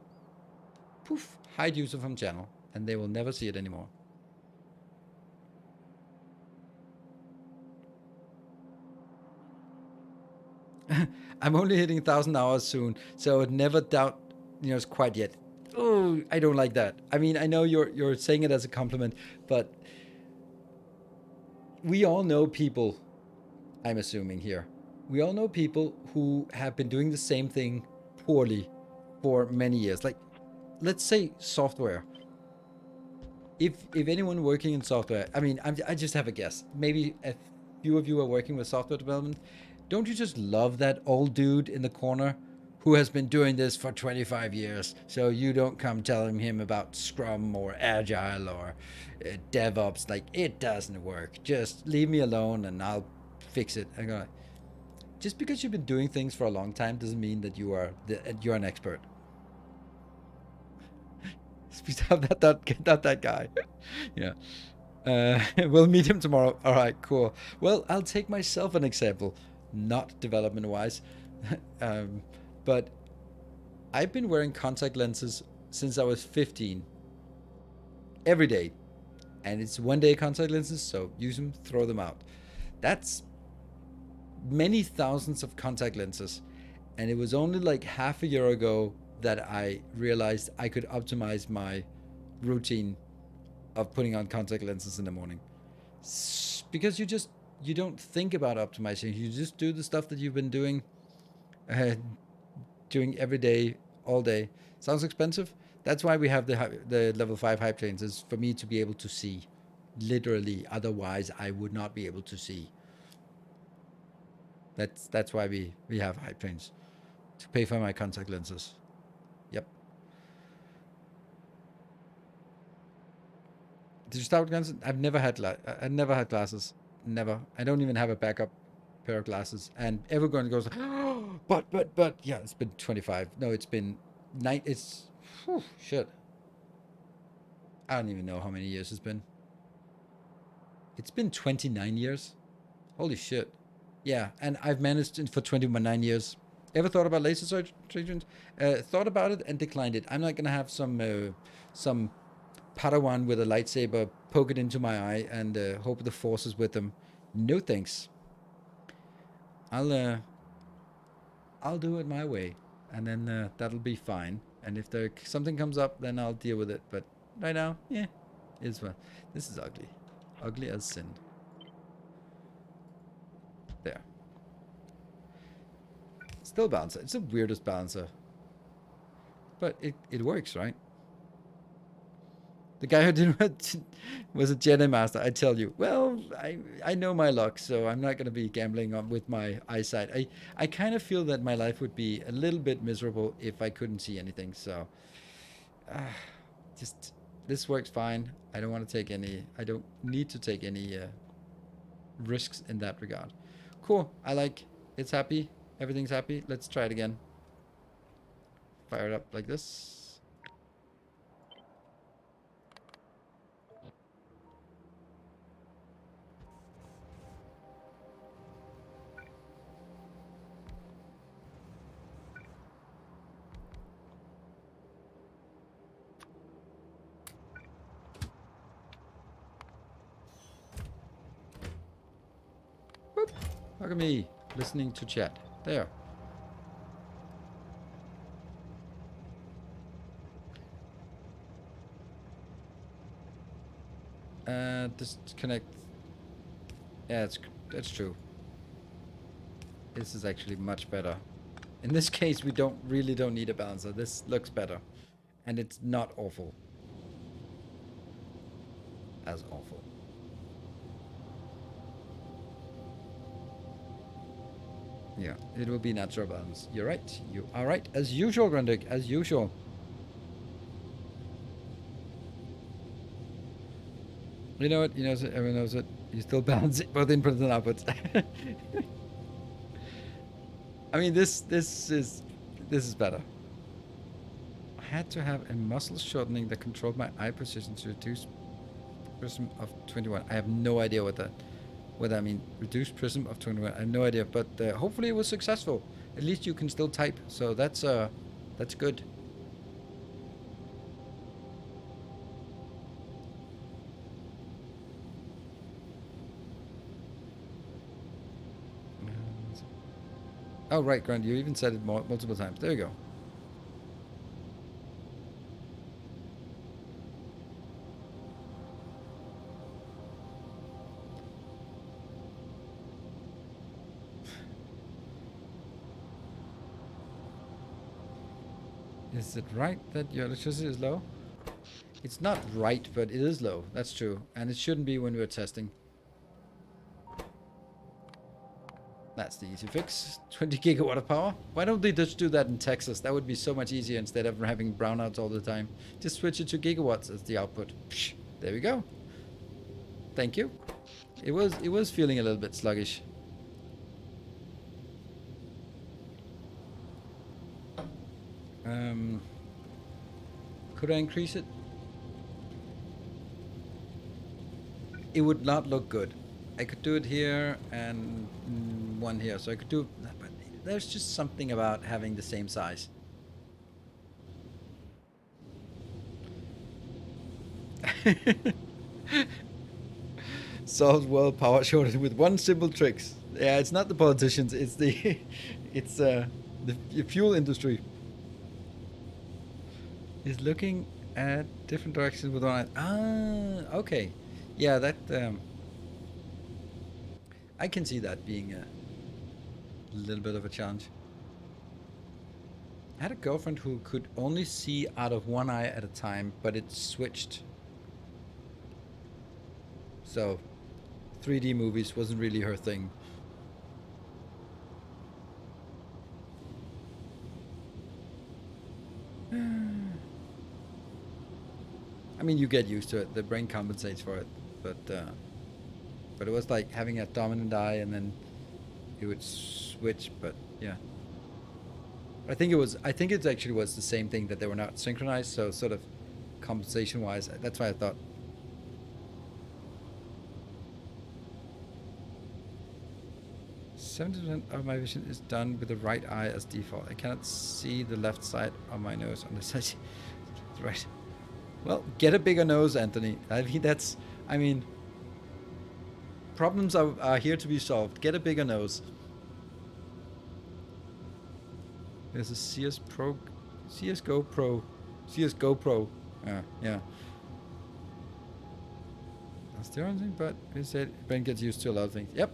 poof, hide user from channel, and they will never see it anymore. I'm only hitting 1,000 hours soon, so I'd never doubt, it's quite yet. Oh, I don't like that. I mean, I know you're saying it as a compliment, but we all know people, I'm assuming here, we all know people who have been doing the same thing poorly for many years. Like, let's say software. If anyone working in software, I mean, I just have a guess. Maybe a few of you are working with software development. Don't you just love that old dude in the corner who has been doing this for 25 years? So you don't come telling him about Scrum or Agile or DevOps. Like, it doesn't work. Just leave me alone and I'll fix it. I go, just because you've been doing things for a long time doesn't mean that you're an expert. Not that guy. Yeah. We'll meet him tomorrow. All right, cool. Well, I'll take myself an example, not development-wise, but I've been wearing contact lenses since I was 15, every day, and it's one-day contact lenses, so use them, throw them out. That's many thousands of contact lenses, and it was only like half a year ago that I realized I could optimize my routine of putting on contact lenses in the morning, because you don't think about optimizing. You just do the stuff that you've been doing every day, all day. Sounds expensive. That's why we have the level 5 hype trains, is for me to be able to see, literally. Otherwise I would not be able to see. That's why we have hype trains, to pay for my contact lenses. Yep. Did you start with glasses? I've never had glasses. Never. I don't even have a backup pair of glasses. And everyone goes, oh, but, yeah, it's been 25. No, it's been it's, whew, shit. I don't even know how many years it's been. It's been 29 years. Holy shit. Yeah, and I've managed it for 29 years. Ever thought about laser surgeons? Thought about it and declined it. I'm not gonna have some Padawan with a lightsaber poke it into my eye and hope the force is with them. No thanks. I'll do it my way, and then that'll be fine. And if something comes up, then I'll deal with it. But right now, yeah, it's fine. This is ugly, ugly as sin. There. Still balancer. It's the weirdest balancer. But it works, right? The guy who did was a Jedi Master, I tell you. Well, I know my luck, so I'm not going to be gambling on with my eyesight. I kind of feel that my life would be a little bit miserable if I couldn't see anything. So, just this works fine. I don't want to take any. I don't need to take any risks in that regard. Cool. I like. It's happy. Everything's happy. Let's try it again. Fire it up like this. Whoop. Look at me listening to chat. There. Disconnect. Yeah, that's true. This is actually much better. In this case, we don't need a balancer. This looks better, and it's not awful. As awful. Yeah, it will be natural balance. You're right. You are right. As usual, Grundig. As usual. You know what? You know, everyone knows it. You still balance it, both inputs and outputs. I mean, this is better. I had to have a muscle shortening that controlled my eye position to reduce prism of 21. I have no idea what that means. Reduced prism of 21. I have no idea, but hopefully it was successful. At least you can still type, so that's good. Oh, right, Grant, you even said it multiple times. There you go. Is it right that your electricity is low? It's not right, but it is low. That's true. And it shouldn't be when we're testing. That's the easy fix. 20 gigawatt of power. Why don't they just do that in Texas? That would be so much easier instead of having brownouts all the time. Just switch it to gigawatts as the output. Psh, there we go. Thank you. It was feeling a little bit sluggish. Could I increase it? It would not look good. I could do it here and one here, so I could do. But there's just something about having the same size. Solves world power shortage with one simple tricks. Yeah, it's not the politicians. It's the the fuel industry. Is looking at different directions with one eye. Ah, okay. Yeah, that I can see that being a little bit of a challenge. I had a girlfriend who could only see out of one eye at a time, but it switched. So 3D movies wasn't really her thing. I mean, you get used to it. The brain compensates for it, but But it was like having a dominant eye and then it would switch, but yeah. I think it actually was the same thing, that they were not synchronized, so sort of compensation wise, that's why I thought. 70% of my vision is done with the right eye as default. I cannot see the left side of my nose on the side. Right. Well, get a bigger nose, Anthony. I mean, problems are here to be solved. Get a bigger nose. There's a CSGO Pro. Yeah. That's the only thing, but he said Ben gets used to a lot of things. Yep.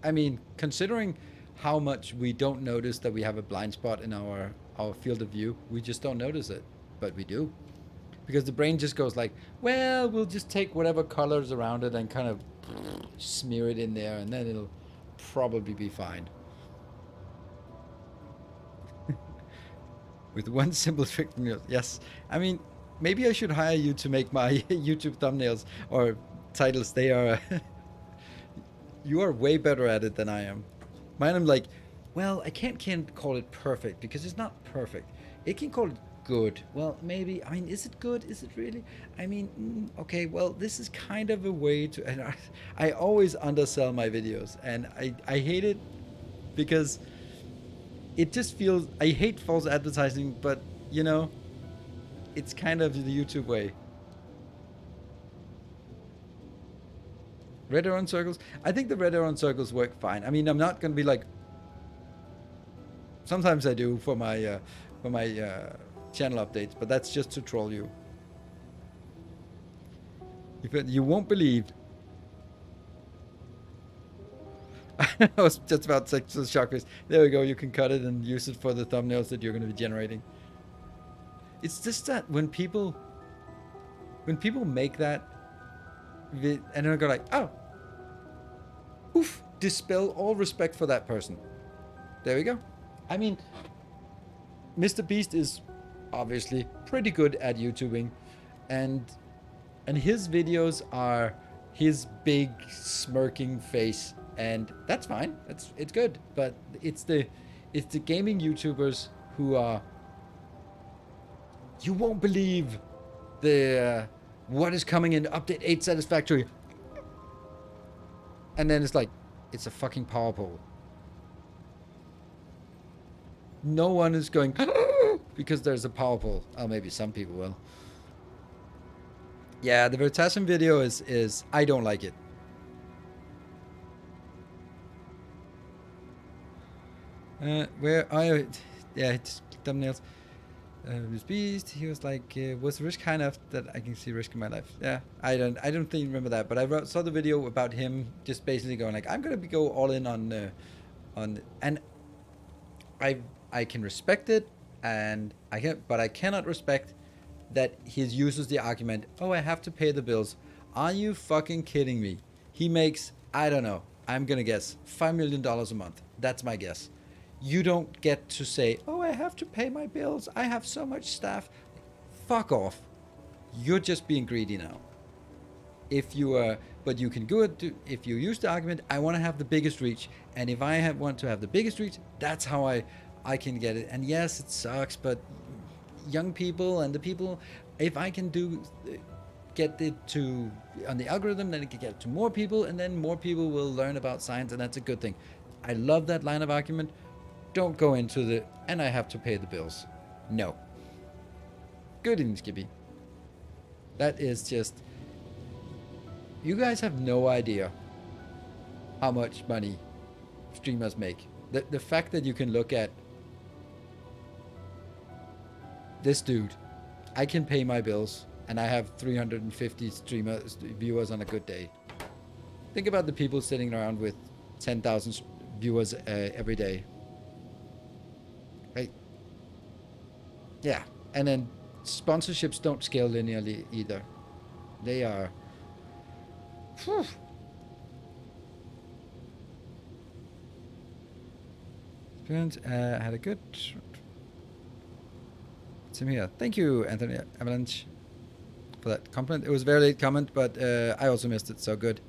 I mean, considering how much we don't notice that we have a blind spot in our field of view, we just don't notice it, but we do. Because the brain just goes like, well, we'll just take whatever colors around it and kind of smear it in there, and then it'll probably be fine. With one simple trick. Yes. I mean, maybe I should hire you to make my YouTube thumbnails or titles. They are... You are way better at it than I am. Mine, I'm like, well, I can't call it perfect because it's not perfect. It can call it good. Well, maybe. I mean, is it good? Is it really? I mean, okay, well, this is kind of a way to... And I always undersell my videos, and I hate it because it just feels... I hate false advertising, but, you know, it's kind of the YouTube way. Red arrow circles. I think the red arrow circles work fine. I mean, I'm not going to be like... Sometimes I do for my channel updates, but that's just to troll you. You won't believe. I was just about to say shock face. There we go. You can cut it and use it for the thumbnails that you're going to be generating. It's just that when people make that, and then go like, oh, oof, dispel all respect for that person. There we go. I mean, Mr. Beast is obviously pretty good at YouTubing, and his videos are his big smirking face, and that's fine. It's good, but it's the gaming YouTubers who are... You won't believe the what is coming in update 8 satisfactory. And then it's like, it's a fucking power pole. No one is going because there's a power pole. Oh, maybe some people will. Yeah, the Vertasen video is I don't like it. Where are you? Yeah, it's thumbnails. This Beast, he was like, was risk high enough that I can see risk in my life? Yeah, I don't think remember that, but I saw the video about him just basically going like, I'm gonna go all in on, and I can respect it, and but I cannot respect that he uses the argument, oh, I have to pay the bills. Are you fucking kidding me? He makes, I don't know, I'm gonna guess $5 million a month. That's my guess. You don't get to say, oh, I have to pay my bills. I have so much staff. Fuck off. You're just being greedy now. If you but you can go to, if you use the argument, I want to have the biggest reach. And if I want to have the biggest reach, that's how I can get it. And yes, it sucks, but young people and the people, if I can get it to on the algorithm, then it can get it to more people, and then more people will learn about science, and that's a good thing. I love that line of argument. Don't go into the, and I have to pay the bills. No. Good evening, Skippy. That is just, you guys have no idea how much money streamers make. The fact that you can look at this dude, I can pay my bills, and I have 350 viewers on a good day. Think about the people sitting around with 10,000 viewers every day. Right? Yeah, and then sponsorships don't scale linearly either. They are... Whew. Had a good... Same here. Thank you, Anthony Avalanche, for that compliment. It was a very late comment, but I also missed it, so good.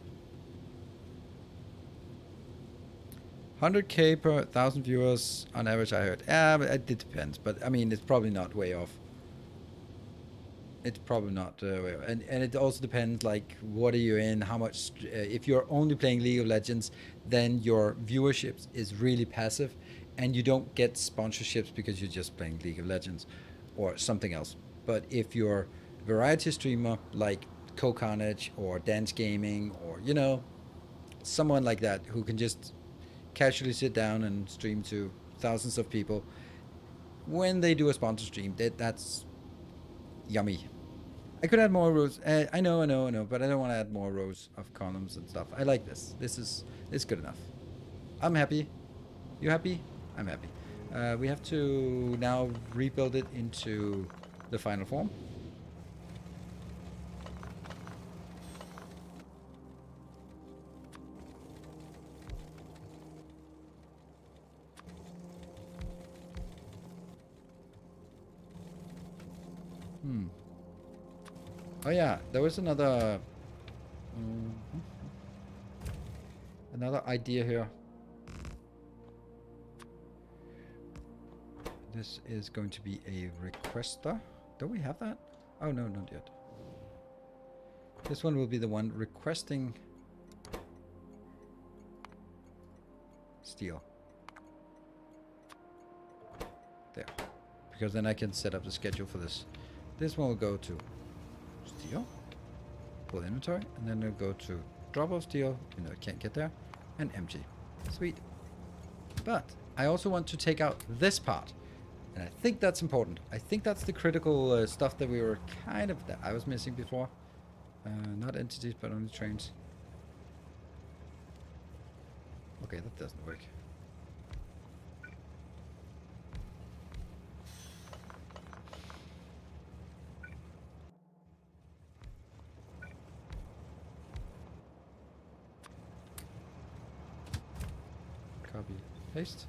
100K per 1,000 viewers on average, I heard. But it depends. But I mean, it's probably not way off. It's probably not way off. And it also depends, like, what are you in? How much? If you're only playing League of Legends, then your viewership is really passive, and you don't get sponsorships because you're just playing League of Legends, or something else. But if you're a variety streamer like Co-Carnage or Dance Gaming, or someone like that who can just casually sit down and stream to thousands of people, when they do a sponsor stream, that's yummy. I could add more rows. I know, but I don't want to add more rows of columns and stuff. I like this. This is good enough. I'm happy. You happy? I'm happy. We have to now rebuild it into the final form. Oh yeah, there was another idea here. This is going to be a requester. Do we have that? Oh no, not yet. This one will be the one requesting steel. There. Because then I can set up the schedule for this. This one will go to steel, full inventory, and then it'll go to drop off steel, I can't get there, and empty. Sweet. But I also want to take out this part, and I think that's important. I think that's the critical stuff that we were that I was missing before. Not entities, but only trains. Okay, that doesn't work. Copy, paste.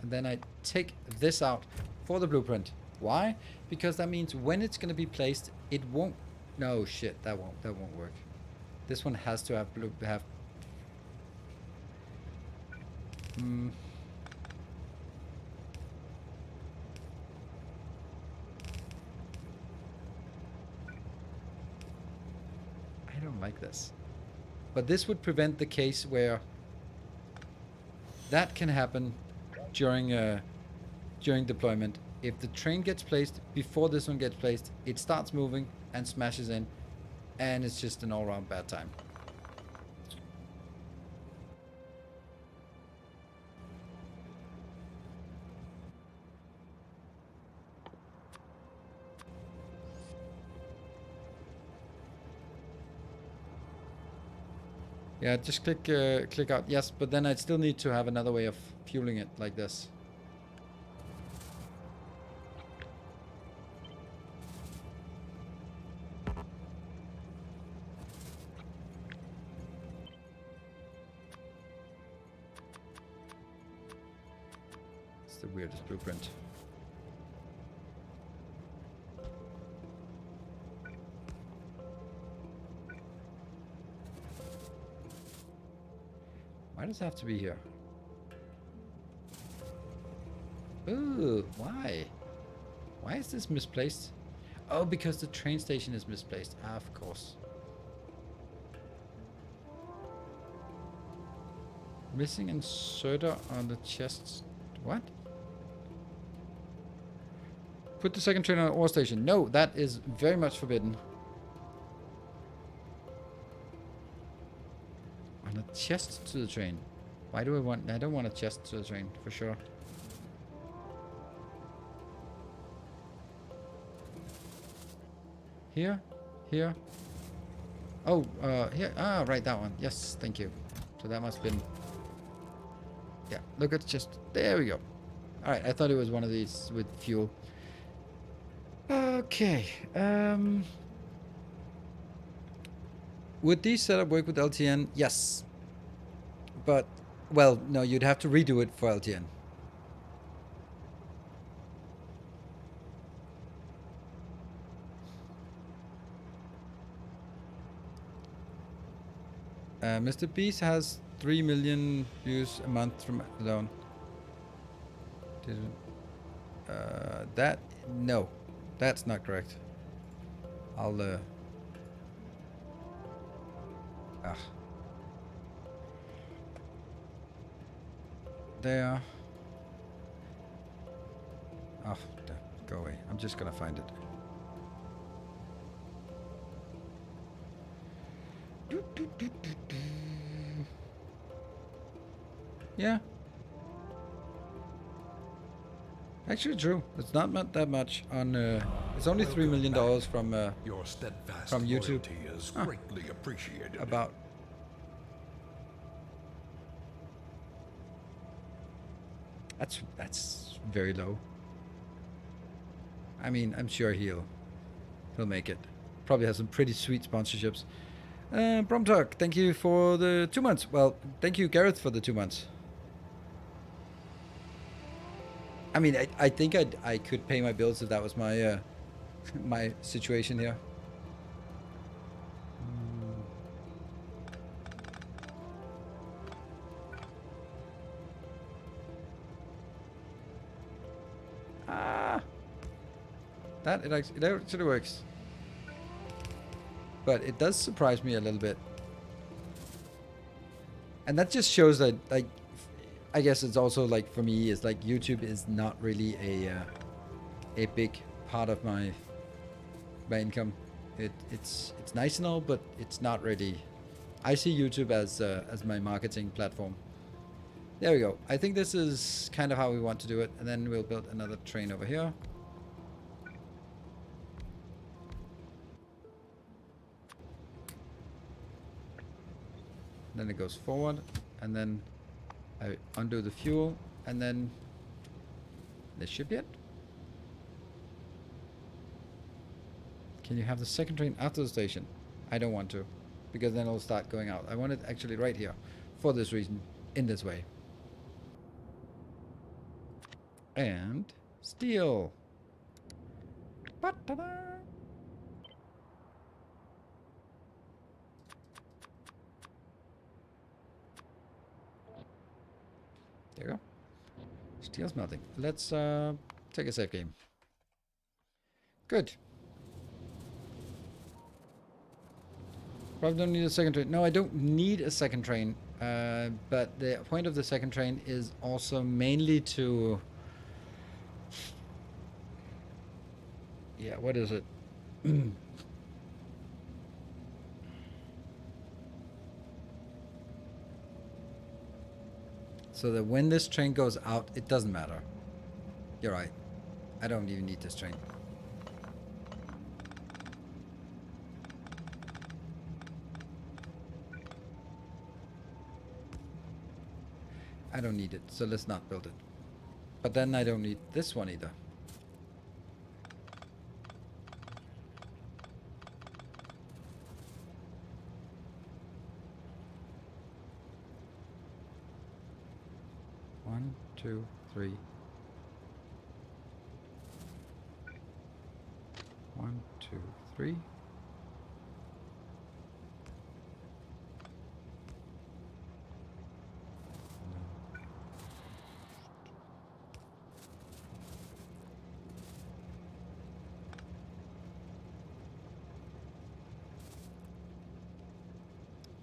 And then I take this out for the blueprint. Why? Because that means when it's going to be placed, it won't. No shit, that won't work. This one has to have I don't like this. But this would prevent the case where that can happen during deployment. If the train gets placed before this one gets placed, it starts moving and smashes in, and it's just an all-around bad time. Yeah, just click out. Yes, but then I'd still need to have another way of fueling it like this. It's the weirdest blueprint. Why does it have to be here? Ooh, why? Why is this misplaced? Oh, because the train station is misplaced. Ah, of course. Missing inserter on the chest. What? Put the second train on the ore station. No, that is very much forbidden. On a chest to the train. Why do I want... I don't want a chest to the train, for sure. Here? Here? Oh, here. Ah, right, that one. Yes, thank you. So that must have been... Yeah, look at just... There we go. Alright, I thought it was one of these with fuel. Okay. Would these setup work with LTN? Yes. But, well, no, you'd have to redo it for LTN. Mr. Beast has 3 million views a month from alone. That no, that's not correct. I'll there. Oh, go away. I'm just gonna find it. Yeah. Actually, true. It's not that much on. It's only $3 million from Your steadfast from YouTube. loyalty is greatly appreciated. About. That's very low. I mean, I'm sure he'll make it. Probably has some pretty sweet sponsorships. Bromtalk, thank you for the 2 months. Well, thank you, Gareth, for the 2 months. I mean, I think I could pay my bills if that was my my situation here. That it actually works, but it does surprise me a little bit, and that just shows that, like, I guess it's also like for me, it's like YouTube is not really a big part of my income. It's nice and all, but it's not really. I see YouTube as my marketing platform. There we go. I think this is kind of how we want to do it, and then we'll build another train over here. Then it goes forward, and then I undo the fuel, and then this should be it. Can you have the second train after the station? I don't want to, because then it'll start going out. I want it actually right here, for this reason, in this way. And steel. Ba-da-da. There you go. Steel smelting. Let's take a save game. Good. Probably don't need a second train. No, I don't need a second train. But the point of the second train is also mainly to... Yeah, what is it? So that when this train goes out, it doesn't matter. You're right. I don't even need this train. I don't need it, so let's not build it. But then I don't need this one either. One, two, three. 1, 2, 3.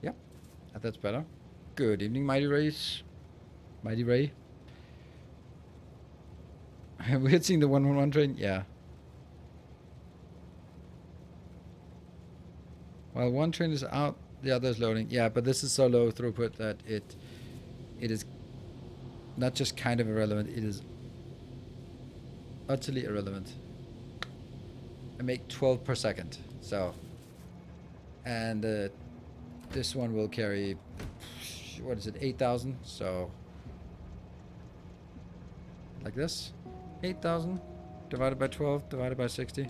Yep, that's better. Good evening, Mighty Rays. Mighty Ray. We had seen the 111 train? Yeah. While one train is out, the other is loading. Yeah, but this is so low throughput that it is not just kind of irrelevant, it is utterly irrelevant. I make 12 per second, so. And this one will carry, what is it, 8,000? So, like this. 8,000 divided by 12 divided by 60.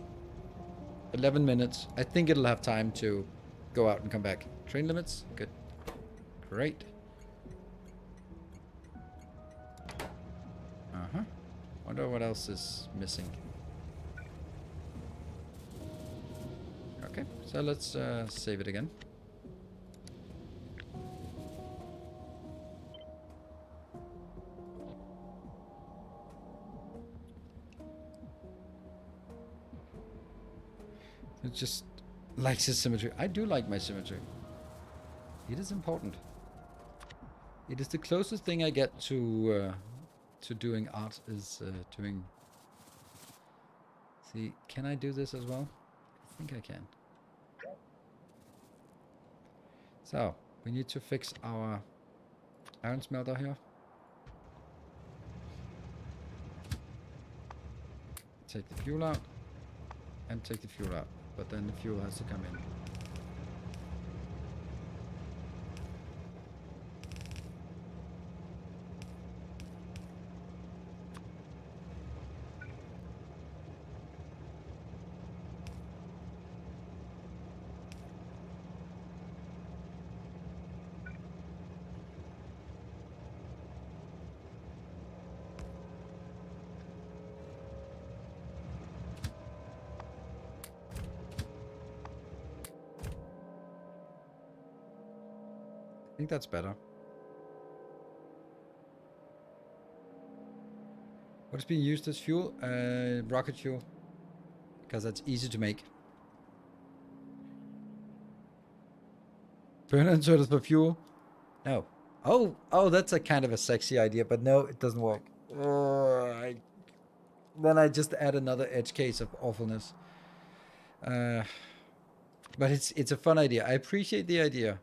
11 minutes. I think it'll have time to go out and come back. Train limits? Good. Great. Uh-huh. Wonder what else is missing. Okay, so let's save it again. It just likes his symmetry. I do like my symmetry. It is important. It is the closest thing I get to doing art is doing. See, can I do this as well? I think I can. So we need to fix our iron smelter here. Take the fuel out and take the fuel out, but then the fuel has to come in. I think that's better. What's being used as fuel? Rocket fuel. Because that's easy to make. Burner inserters for fuel? No. Oh, that's a kind of a sexy idea, but no, it doesn't work. Then I just add another edge case of awfulness. But it's a fun idea. I appreciate the idea.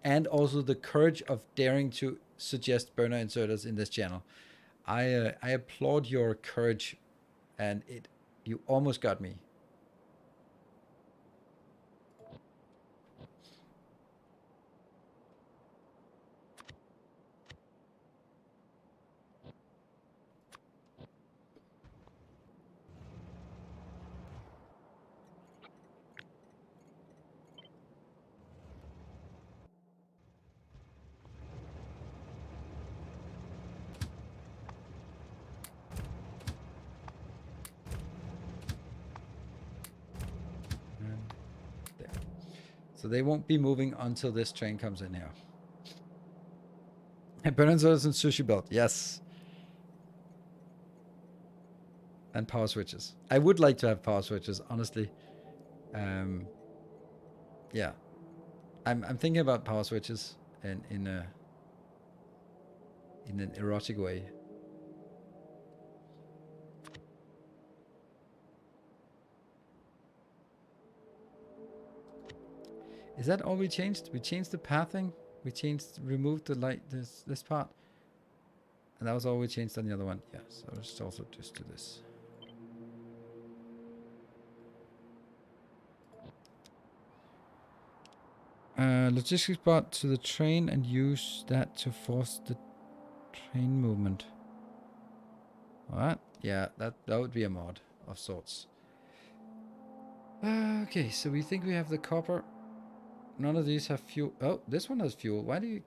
And also the courage of daring to suggest burner inserters in this channel. I applaud your courage, and you almost got me. There. So they won't be moving until this train comes in here. And burner inserters and sushi belt, yes. And power switches. I would like to have power switches, honestly. Yeah, I'm thinking about power switches in an erotic way. Is that all we changed? We changed the pathing. We removed the light, this part, and that was all we changed on the other one. Yeah, so let's also just do this. Logistics bot to the train and use that to force the train movement. What? Yeah, that would be a mod of sorts. Okay, so we think we have the copper. None of these have fuel. Oh, this one has fuel. Why do you...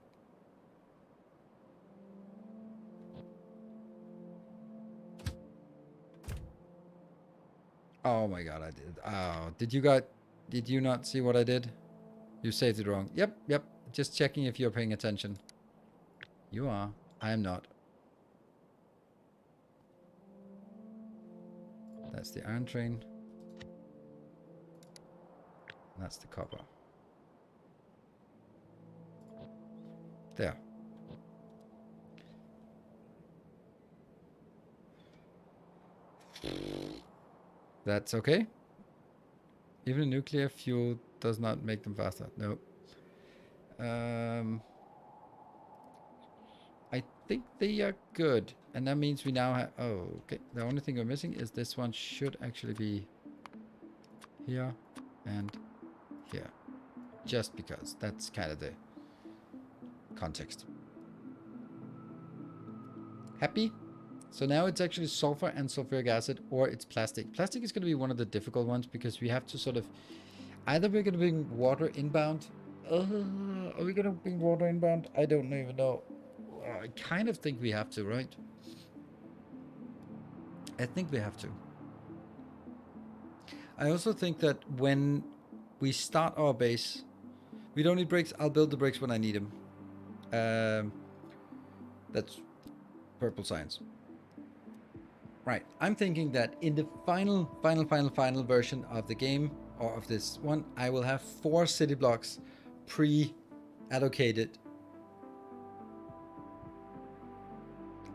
Oh my god, I did. Oh, did you not see what I did? You saved it wrong. Yep. Just checking if you're paying attention. You are. I am not. That's the iron train. That's the copper. There. That's okay. Even nuclear fuel does not make them faster. No. I think they are good. And that means we now have... Oh, okay. The only thing we're missing is this one should actually be here and here. Just because. That's kind of the context. Happy? So now it's actually sulfur and sulfuric acid, or it's plastic. Plastic is going to be one of the difficult ones because we have to sort of... Either we're going to bring water inbound. Are we going to bring water inbound? I don't even know. I kind of think we have to, right? I think we have to. I also think that when we start our base, we don't need brakes. I'll build the brakes when I need them. That's purple science. Right. I'm thinking that in the final version of the game, or of this one, I will have 4 city blocks pre-allocated,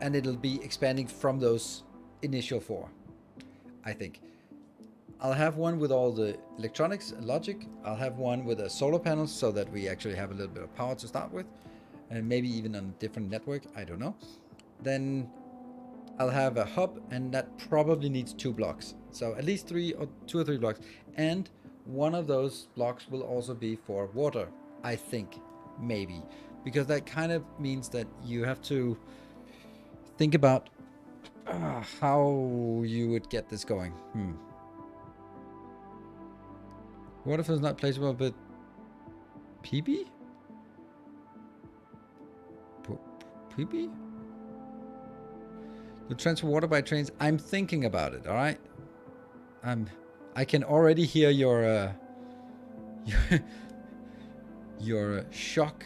and it'll be expanding from those initial 4, I think. I'll have one with all the electronics and logic. I'll have one with a solar panel so that we actually have a little bit of power to start with, and maybe even on a different network, I don't know. Then I'll have a hub, and that probably needs 2 blocks. So at least 2 or 3 blocks. And one of those blocks will also be for water, I think, maybe. Because that kind of means that you have to think about how you would get this going. Waterfill is not placeable, but PB? PB? To transfer water by trains. I'm thinking about it, alright? I can already hear your your shock.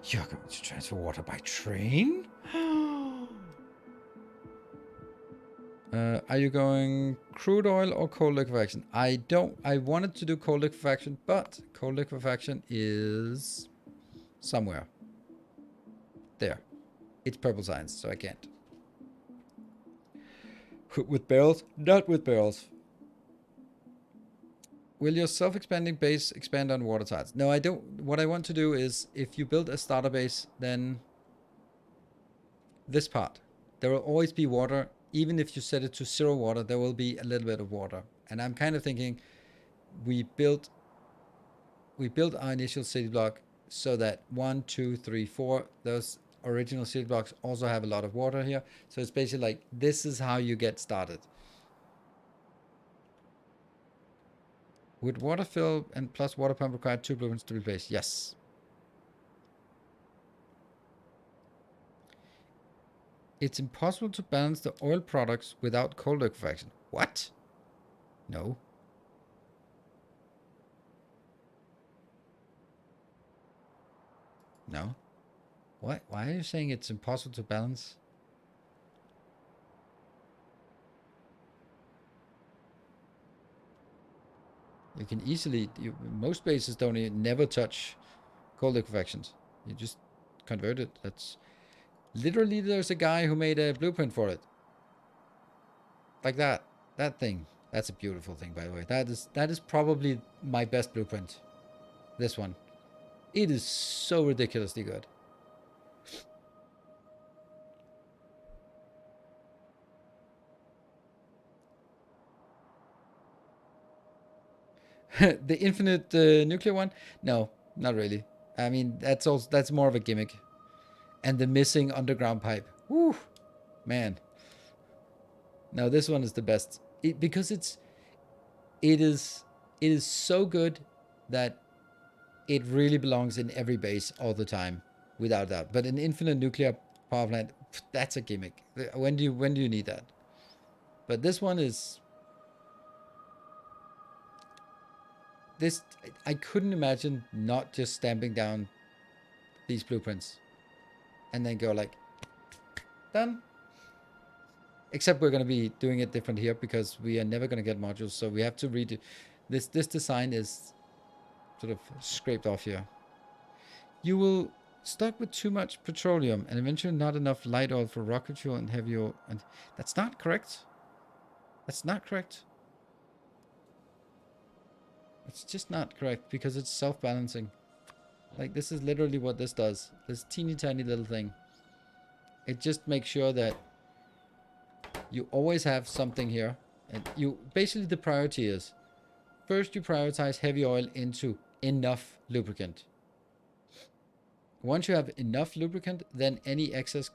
You're going to transfer water by train? Are you going crude oil or cold liquefaction? I wanted to do cold liquefaction, but cold liquefaction is somewhere. There. It's purple science, so I can't. With barrels? Not with barrels. Will your self-expanding base expand on water tides? No, I don't. What I want to do is, if you build a starter base, then this part, there will always be water. Even if you set it to 0 water, there will be a little bit of water. And I'm kind of thinking we built our initial city block so that 1, 2, 3, 4, those original city blocks also have a lot of water here. So it's basically like, this is how you get started. Would water fill and plus water pump require 2 blueprints to be placed? Yes. It's impossible to balance the oil products without cold liquefaction. What? No. No. What? Why are you saying it's impossible to balance? You can easily, most bases don't never touch cold liquefactions. You just convert it. That's literally, there's a guy who made a blueprint for it. Like that. That thing. That's a beautiful thing, by the way. That is probably my best blueprint. This one. It is so ridiculously good. The infinite nuclear one? No, not really. I mean, that's more of a gimmick. And the missing underground pipe. Woo, man. No, this one is the best. Because it is so good that it really belongs in every base all the time, without doubt. But an infinite nuclear power plant, that's a gimmick. When do you need that? But this one is this. I couldn't imagine not just stamping down these blueprints and then go like, done. Except we're going to be doing it different here because we are never going to get modules, so we have to redo this. This design is sort of scraped off here. You will stuck with too much petroleum and eventually not enough light oil for rocket fuel and heavy oil. And that's not correct. That's not correct. It's just not correct because it's self-balancing. Like, this is literally what this does. This teeny tiny little thing. It just makes sure that you always have something here. And you basically, the priority is, first you prioritize heavy oil into enough lubricant. Once you have enough lubricant, then any excess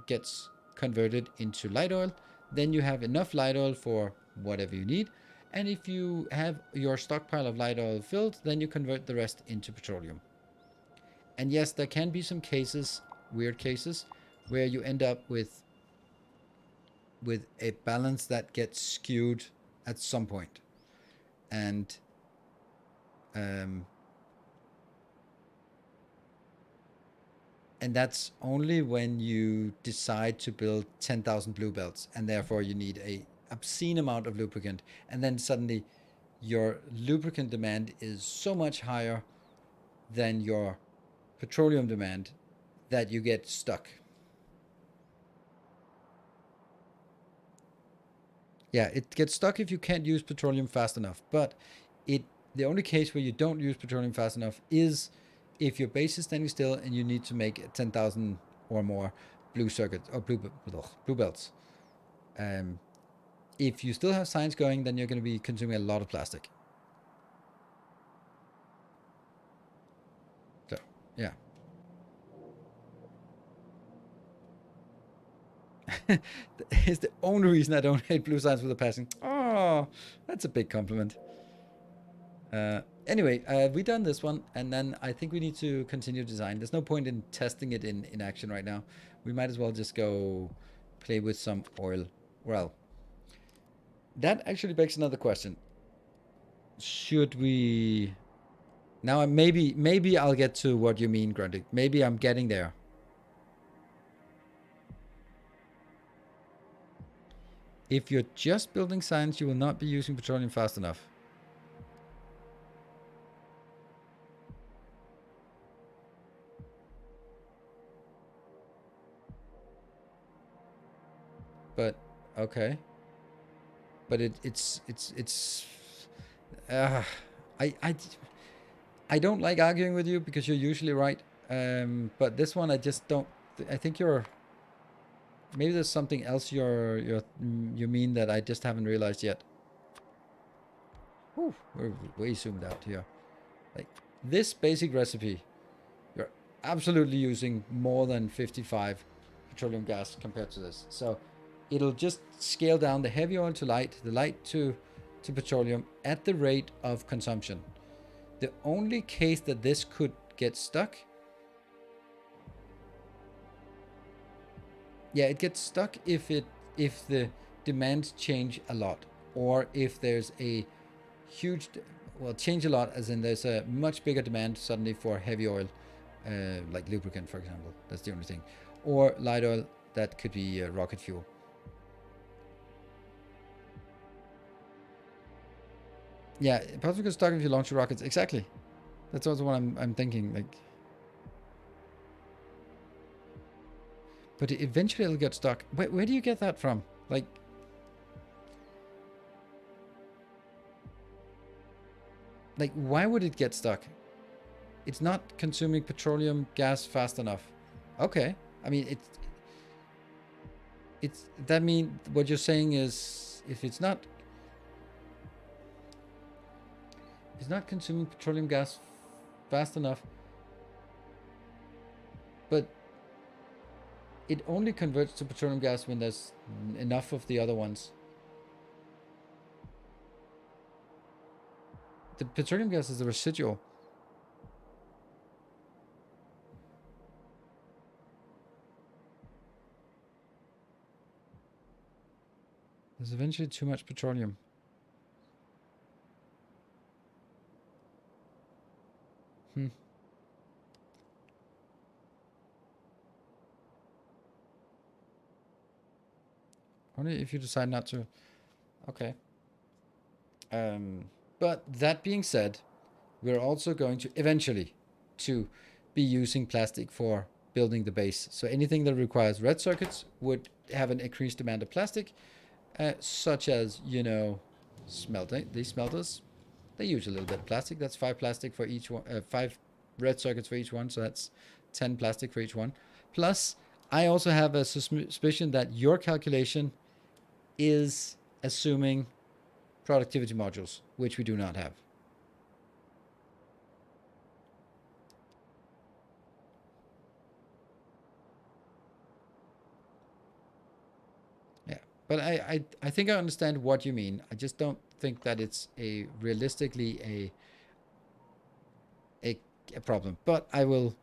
gets converted into light oil. Then you have enough light oil for whatever you need. And if you have your stockpile of light oil filled, then you convert the rest into petroleum. And yes, there can be some cases, weird cases, where you end up with a balance that gets skewed at some point. And that's only when you decide to build 10,000 blue belts, and therefore you need a obscene amount of lubricant, and then suddenly your lubricant demand is so much higher than your petroleum demand that you get stuck. Yeah, it gets stuck if you can't use petroleum fast enough. But the only case where you don't use petroleum fast enough is if your base is standing still and you need to make 10,000 or more blue circuits or blue belts. If you still have science going, then you're going to be consuming a lot of plastic. So, yeah. It's the only reason I don't hate blue science with a passion. Oh, that's a big compliment. Anyway, we done this one, and then I think we need to continue design. There's no point in testing it in action right now. We might as well just go play with some oil. Well, that actually begs another question. Should we... Now, maybe I'll get to what you mean, Grundig. Maybe I'm getting there. If you're just building science, you will not be using petroleum fast enough. But okay. But it's I I I don't like arguing with you because you're usually right. But this one I just don't. I think you're... Maybe there's something else you mean that I just haven't realized yet. Whew, we're way zoomed out here. Like this basic recipe, you're absolutely using more than 55 petroleum gas compared to this. So it'll just scale down the heavy oil to light, the light to petroleum at the rate of consumption. The only case that this could get stuck... Yeah, it gets stuck if the demands change a lot, or if there's a huge... Well, change a lot as in there's a much bigger demand suddenly for heavy oil, like lubricant, for example. That's the only thing. Or light oil, that could be rocket fuel. Yeah, possibly gets stuck if you launch your rockets. Exactly. That's also what I'm thinking. Like, but eventually it'll get stuck. Where do you get that from? Like, why would it get stuck? It's not consuming petroleum gas fast enough. Okay. I mean, it's that mean what you're saying is if it's not consuming petroleum gas fast enough, but it only converts to petroleum gas when there's enough of the other ones. The petroleum gas is the residual. There's eventually too much petroleum. Only if you decide not to. Okay. But that being said, we're also going to eventually to be using plastic for building the base. So anything that requires red circuits would have an increased demand of plastic, such as, smelting. These smelters, they use a little bit of plastic. That's 5 plastic for each one, 5 red circuits for each one. So that's 10 plastic for each one. Plus, I also have a suspicion that your calculation is assuming productivity modules, which we do not have. Yeah, but I think I understand what you mean. I just don't think that it's realistically a problem. But I'll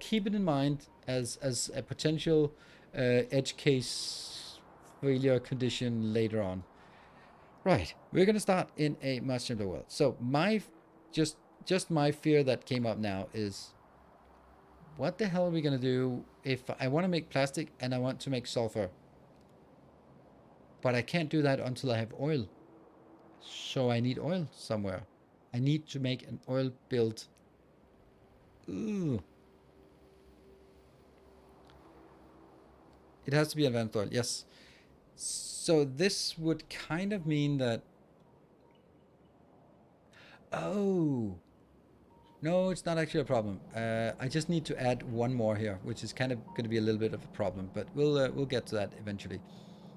keep it in mind as a potential edge case failure condition later on. Right, we're gonna start in a much simpler world. So my just my fear that came up now is, what the hell are we gonna do if I want to make plastic and I want to make sulfur, but I can't do that until I have oil? So I need oil somewhere. I need to make an oil build. Ooh. It has to be advanced oil, yes. So this would kind of mean that... Oh. No, it's not actually a problem. I just need to add one more here, which is kind of going to be a little bit of a problem, but we'll get to that eventually.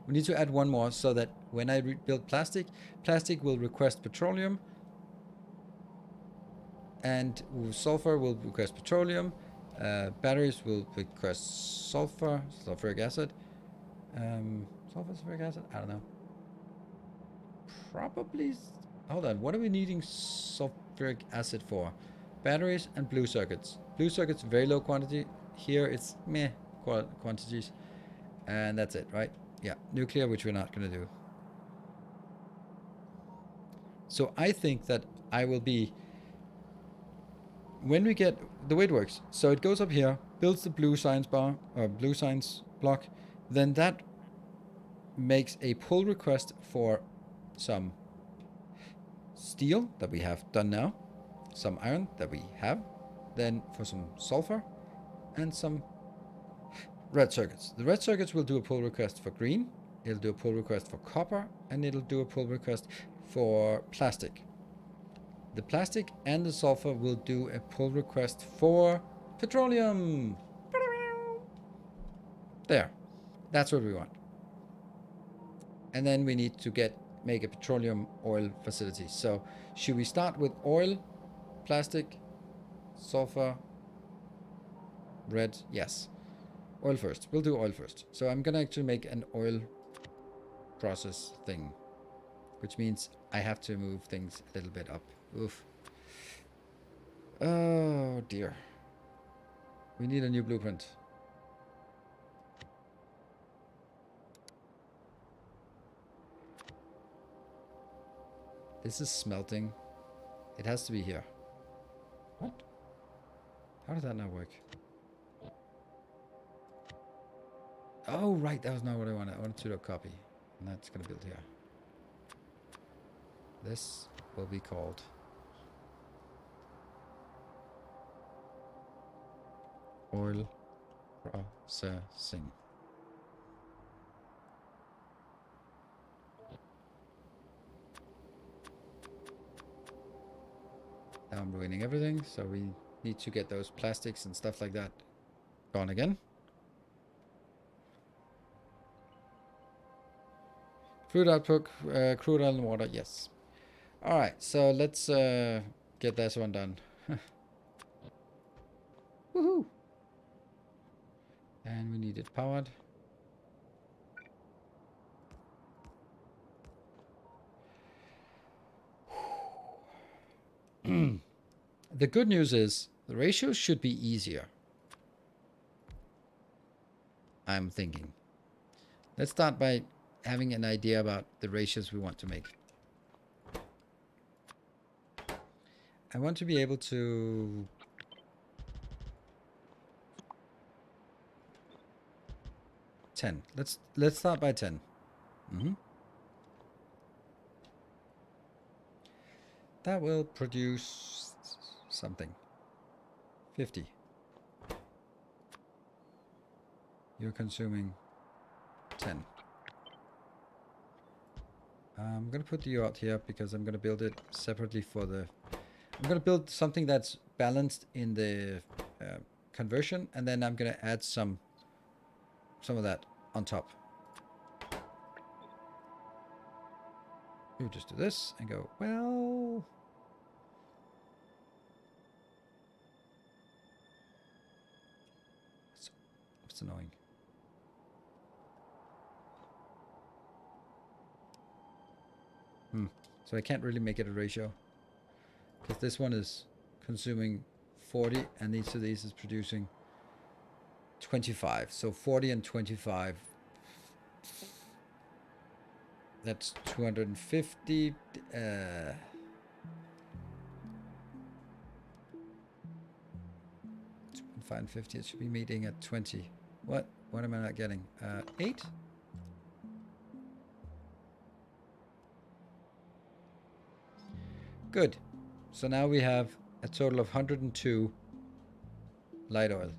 We need to add one more so that when I build plastic, plastic will request petroleum, and sulfur will request petroleum. Batteries will request sulfuric acid. Sulfuric acid? I don't know. Probably. Hold on. What are we needing sulfuric acid for? Batteries and blue circuits. Blue circuits, very low quantity. Here it's meh quantities. And that's it, right? Yeah. Nuclear, which we're not going to do. So I think that I will be... When we get... The way it works. So it goes up here, builds the blue science bar, or blue science block. Then that makes a pull request for some steel that we have done now, some iron that we have, then for some sulfur, and some red circuits. The red circuits will do a pull request for green, it'll do a pull request for copper, and it'll do a pull request for plastic. The plastic and the sulfur will do a pull request for petroleum. There. That's what we want. And then we need to make a petroleum oil facility. So should we start with oil, plastic, sulfur, red? Yes. Oil first. We'll do oil first. So I'm gonna actually make an oil process thing, which means I have to move things a little bit up. Oof. Oh dear. We need a new blueprint. This is smelting. It has to be here. What? How does that not work? Oh, right. That was not what I wanted. I wanted to do a copy. And that's going to build here. This will be called oil processing. Now I'm ruining everything, so we need to get those plastics and stuff like that gone again. Crude output, crude oil and water, yes. Alright, so let's get this one done. Woohoo! And we need it powered. The good news is the ratios should be easier. I'm thinking. Let's start by having an idea about the ratios we want to make. I want to be able to... $10. Let's start by 10. That will produce something. 50. You're consuming 10. I'm going to put you out here because I'm going to build it separately for the... I'm going to build something that's balanced in the conversion, and then I'm going to add some of that on top. You just do this and go, well... It's annoying. So I can't really make it a ratio. Because this one is consuming 40 and each of these is producing 25. So 40 and 25. That's 250. 2.5 and 50. It should be meeting at 20. What? What am I not getting? 8? Good. So now we have a total of 102 light oil.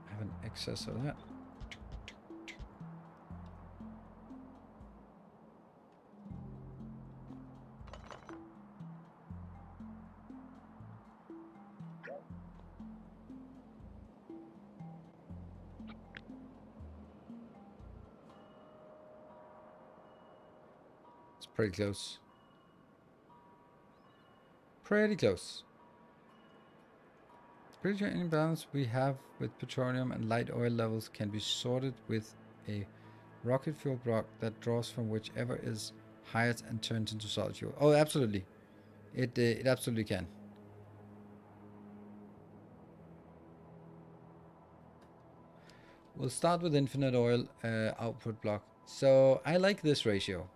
I have an excess of that. It's pretty close. Pretty close. Pretty sure any balance we have with petroleum and light oil levels can be sorted with a rocket fuel block that draws from whichever is highest and turns into solid fuel. Oh, absolutely. It absolutely can. We'll start with infinite oil output block. So I like this ratio.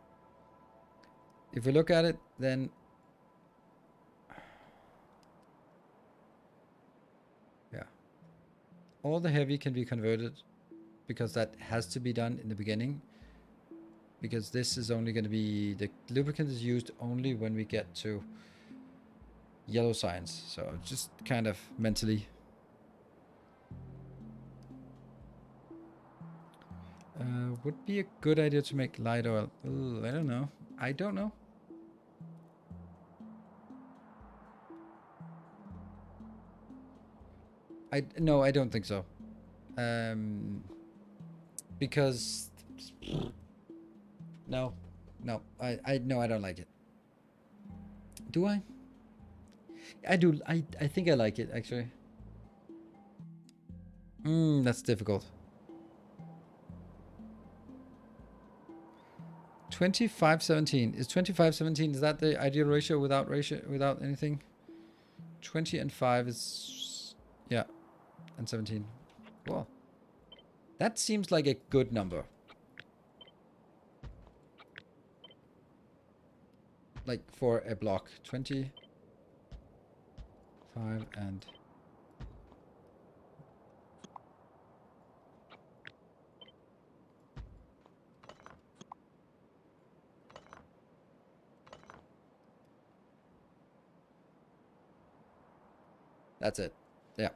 If we look at it, then yeah, all the heavy can be converted because that has to be done in the beginning. Because this is only going to be, the lubricant is used only when we get to yellow signs. So just kind of mentally. Would be a good idea to make light oil. Ooh, I don't know. I don't know. No, I don't think so. Because no, no, I don't like it. Do I? I do. I think I like it actually. That's difficult. 2517 is 2517. Is that the ideal ratio without anything? 20 and 5 is, yeah, and 17. Well, that seems like a good number. Like for a block, 25 and that's it. Yeah.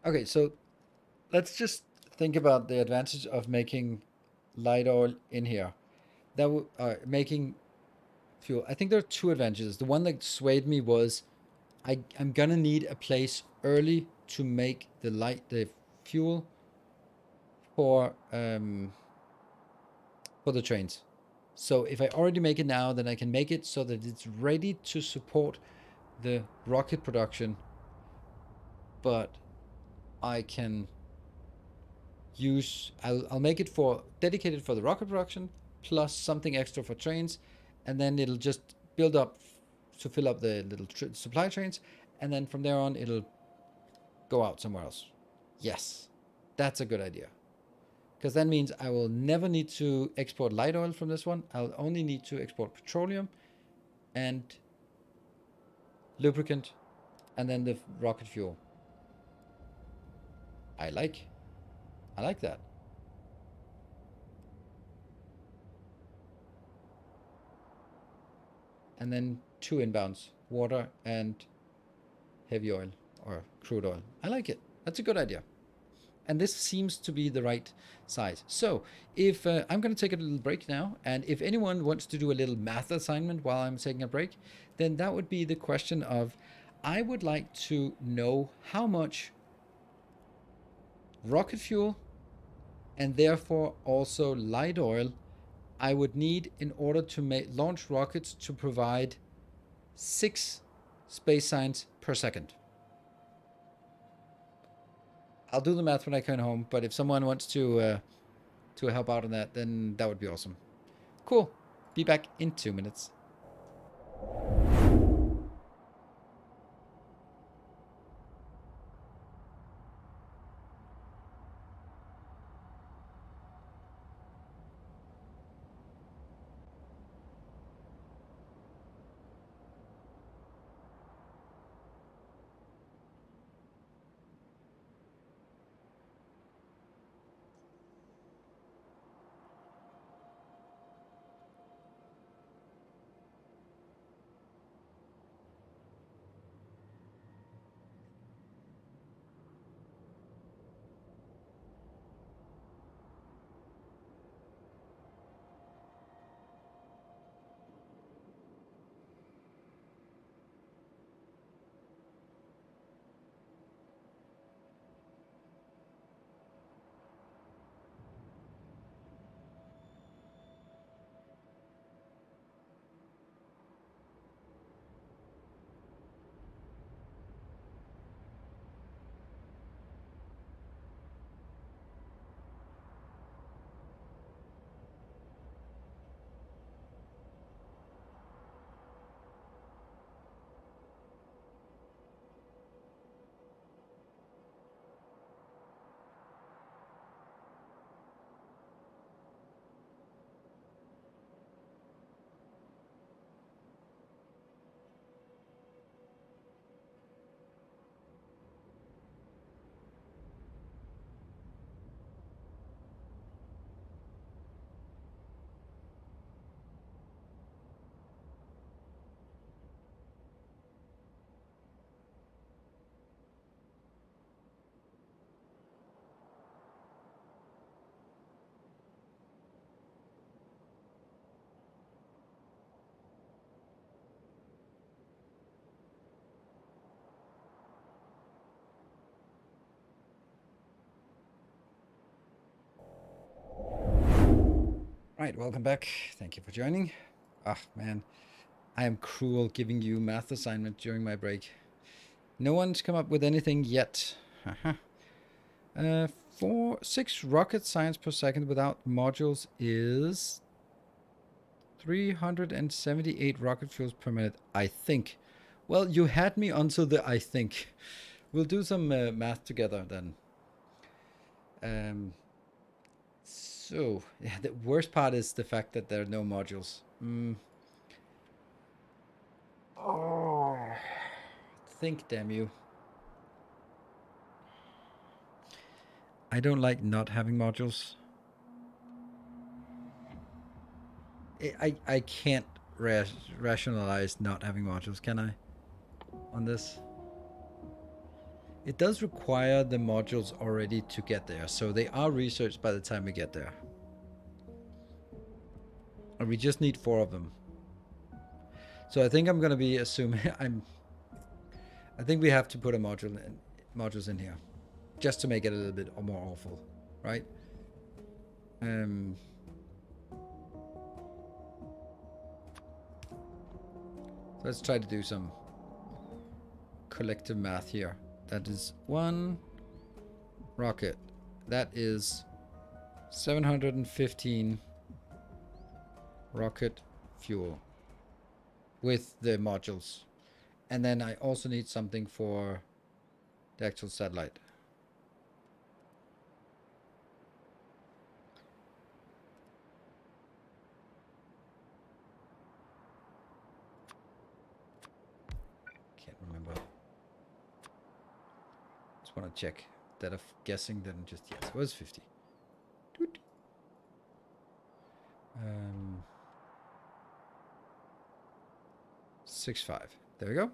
Okay, so let's just think about the advantage of making light oil in here. That would making fuel. I think there are two advantages. The one that swayed me was I'm gonna need a place early to make the fuel for the trains. So if I already make it now, then I can make it so that it's ready to support the rocket production, but I can use, I'll make it for dedicated for the rocket production plus something extra for trains, and then it'll just build up to fill up the little supply trains, and then from there on it'll go out somewhere else. Yes, that's a good idea, because that means I will never need to export light oil from this one. I'll only need to export petroleum and lubricant, and then the rocket fuel. I like that. And then two inbounds, water and heavy oil or crude oil. I like it. That's a good idea. And this seems to be the right size. So if I'm going to take a little break now, and if anyone wants to do a little math assignment while I'm taking a break, then that would be the question of, I would like to know how much rocket fuel and therefore also light oil I would need in order to launch rockets to provide 6 space signs per second. I'll do the math when I come home, but if someone wants to help out on that, then that would be awesome. Cool. Be back in 2 minutes. Right, welcome back. Thank you for joining. Ah, man, I am cruel giving you math assignment during my break. No one's come up with anything yet. Haha. 6 rocket science per second without modules is 378 rocket fuels per minute, I think. Well, you had me until the I think. We'll do some math together then. So, yeah, the worst part is the fact that there are no modules. Oh, think, damn you. I don't like not having modules. I can't rationalize not having modules, can I? On this. It does require the modules already to get there, so they are researched by the time we get there. And we just need 4 of them. So I think I'm gonna be assuming I think we have to put a modules in here, just to make it a little bit more awful, right? Let's try to do some collective math here. That is 1 rocket. That is 715 rocket fuel with the modules. And then I also need something for the actual satellite. Can't remember. Just want to check that of guessing, then just yes, it was 50. Doot. 6.5. There we go.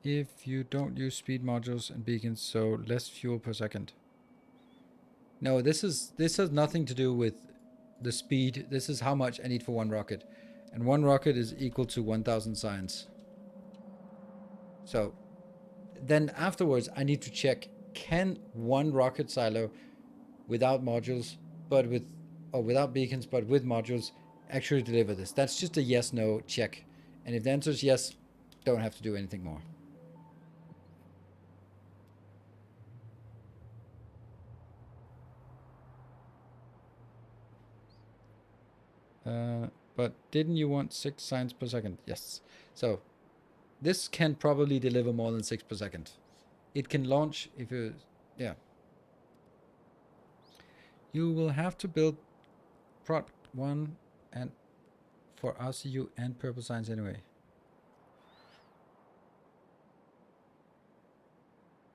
If you don't use speed modules and beacons, so less fuel per second. No, this has nothing to do with the speed. This is how much I need for 1 rocket. And 1 rocket is equal to 1,000 science. So then afterwards, I need to check, can 1 rocket silo without modules, but without beacons, but with modules, actually deliver this? That's just a yes, no check. And if the answer is yes, don't have to do anything more. But didn't you want 6 science per second? Yes. So this can probably deliver more than 6 per second. It can launch if you, yeah. You will have to build prod 1 and for RCU and purple science anyway.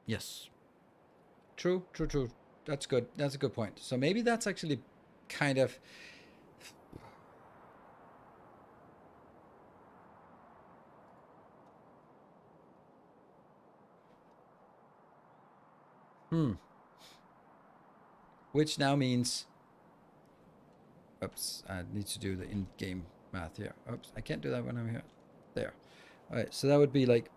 Yes. True. That's good. That's a good point. So maybe that's actually kind of which now means, oops, I need to do the in-game math here. Oops, I can't do that when I'm here. There. All right, so that would be like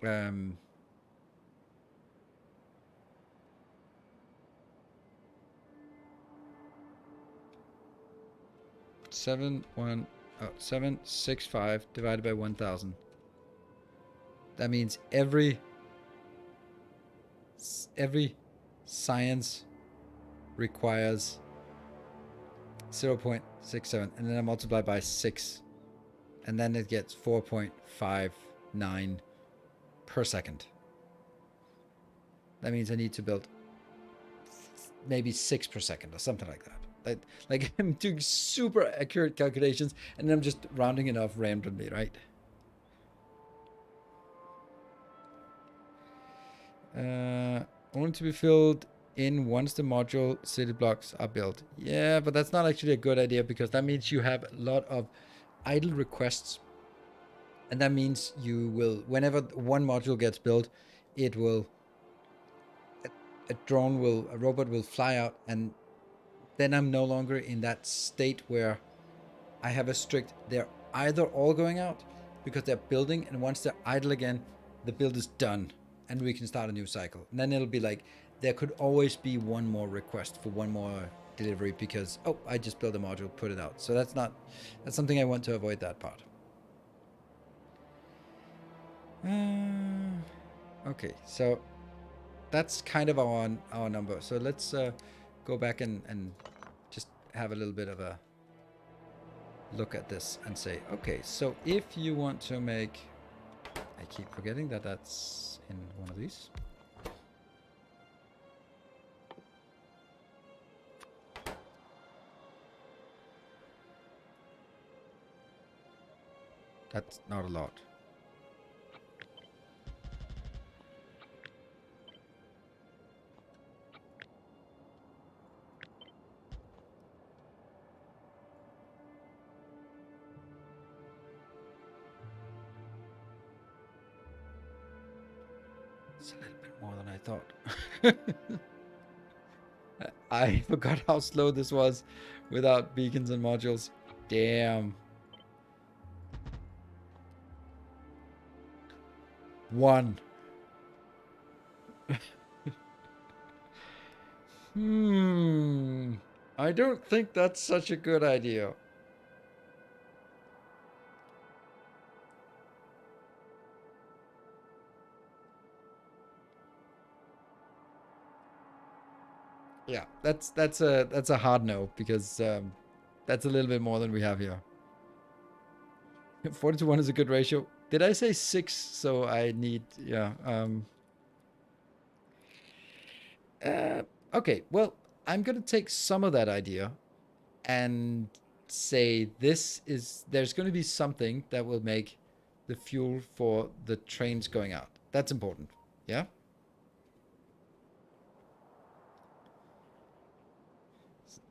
765 divided by 1,000. That means every science requires 0.67, and then I multiply by 6, and then it gets 4.59 per second. That means I need to build maybe 6 per second or something like that. Like I'm doing super accurate calculations, and then I'm just rounding it off randomly, right? Only to be filled in once the module city blocks are built. Yeah, but that's not actually a good idea, because that means you have a lot of idle requests, and that means you will, whenever 1 module gets built, it will, a robot will fly out, and then I'm no longer in that state where I have a strict, they're either all going out because they're building, and once they're idle again, the build is done, and we can start a new cycle. And then it'll be like, there could always be one more request for one more delivery because, oh, I just built a module, put it out. So that's something I want to avoid, that part. Okay, so that's kind of our number. So let's go back and just have a little bit of a look at this and say, okay, so if you want to make, I keep forgetting that that's in one of these. That's not a lot. It's a little bit more than I thought. I forgot how slow this was without beacons and modules. Damn. 1. I don't think that's such a good idea. Yeah, that's a hard no, because that's a little bit more than we have here. 40 to 1 is a good ratio. Did I say 6? So I need, yeah. Okay, well, I'm going to take some of that idea and say there's going to be something that will make the fuel for the trains going out. That's important. Yeah?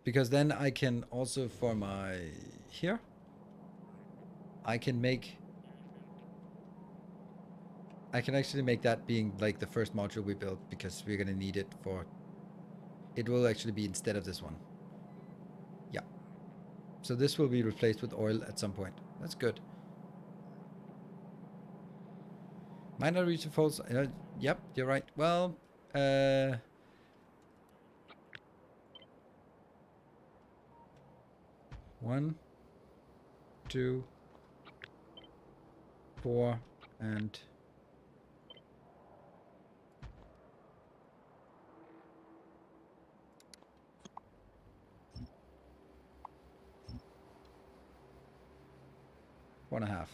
Because then I can also, for my here, I can actually make that being like the first module we build, because we're going to need it for, it will actually be instead of this one. Yeah. So this will be replaced with oil at some point. That's good. Minor reach falls. Yep, you're right. Well, 1, 2, 4, and 1.5.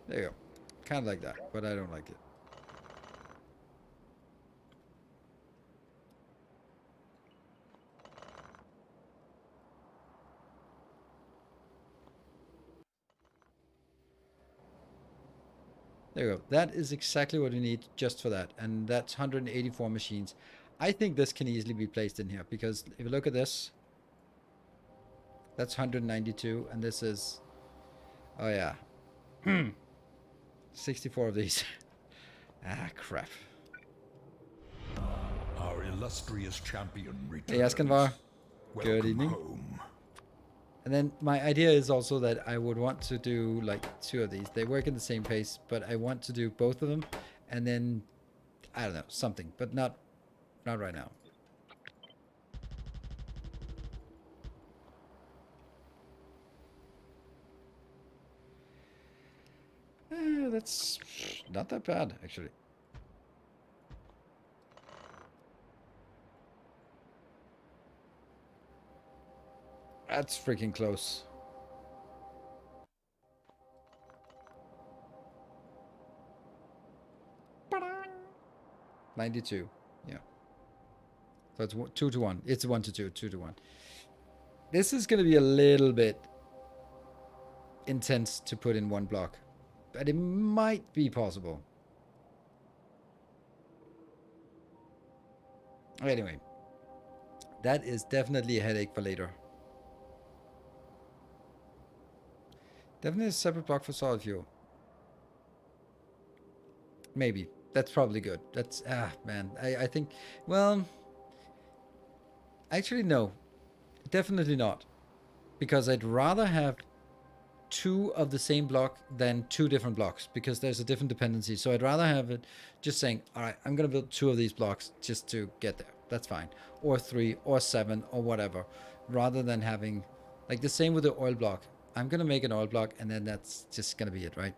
There you go. Kind of like that, but I don't like it. There you go. That is exactly what we need just for that. And that's 184 machines. I think this can easily be placed in here, because if you look at this, that's 192, and this is, oh yeah, 64 of these. Ah, crap. Our illustrious champion returns. Hey, Askenvar. Good Welcome evening. home. And then my idea is also that I would want to do like 2 of these. They work in the same pace, but I want to do both of them, and then, I don't know, something, but not right now. That's not that bad, actually. That's freaking close. Ta-da! 92. Yeah. So it's 2 to 1. It's 1 to 2, 2 to 1. This is going to be a little bit intense to put in one block, but it might be possible. Anyway, that is definitely a headache for later. Definitely a separate block for solid fuel. Maybe. That's probably good. That's man. I think. Well, actually no, definitely not, because I'd rather have two of the same block than two different blocks, because there's a different dependency. So I'd rather have it just saying, all right, I'm gonna build two of these blocks just to get there. That's fine, or three, or seven, or whatever, rather than having like the same with the oil block. I'm gonna make an oil block, and then that's just gonna be it, right?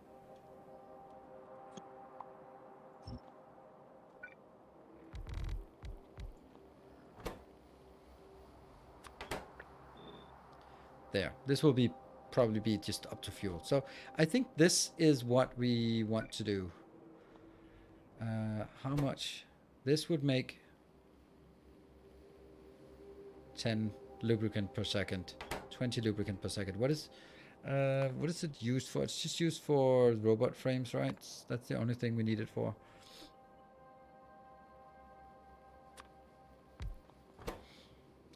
There. This will be probably be just up to fuel. So I think this is what we want to do. How much? This would make 10 lubricant per second, 20 lubricant per second. What is it used for? It's just used for robot frames, right? That's the only thing we need it for.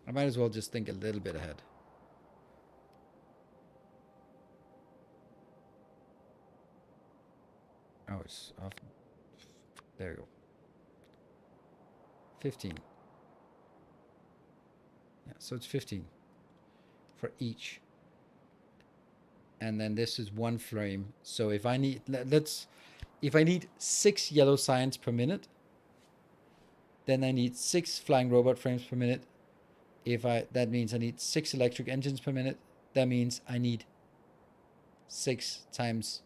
I might as well just think a little bit ahead. Oh, it's off. There you go. 15. Yeah, so it's 15 for each. And then this is one frame. So if I need, if I need 6 yellow cyands per minute, then I need 6 flying robot frames per minute. That means I need 6 electric engines per minute. That means I need 6 times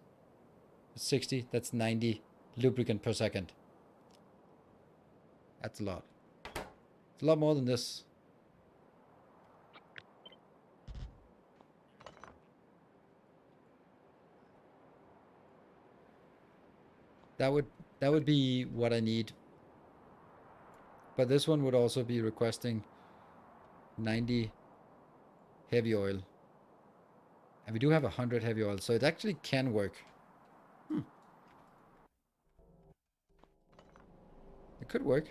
60, that's 90 lubricant per second. That's a lot. It's a lot more than this. That would be what I need. But this one would also be requesting 90 heavy oil. And we do have 100 heavy oil, so it actually can work. It could work.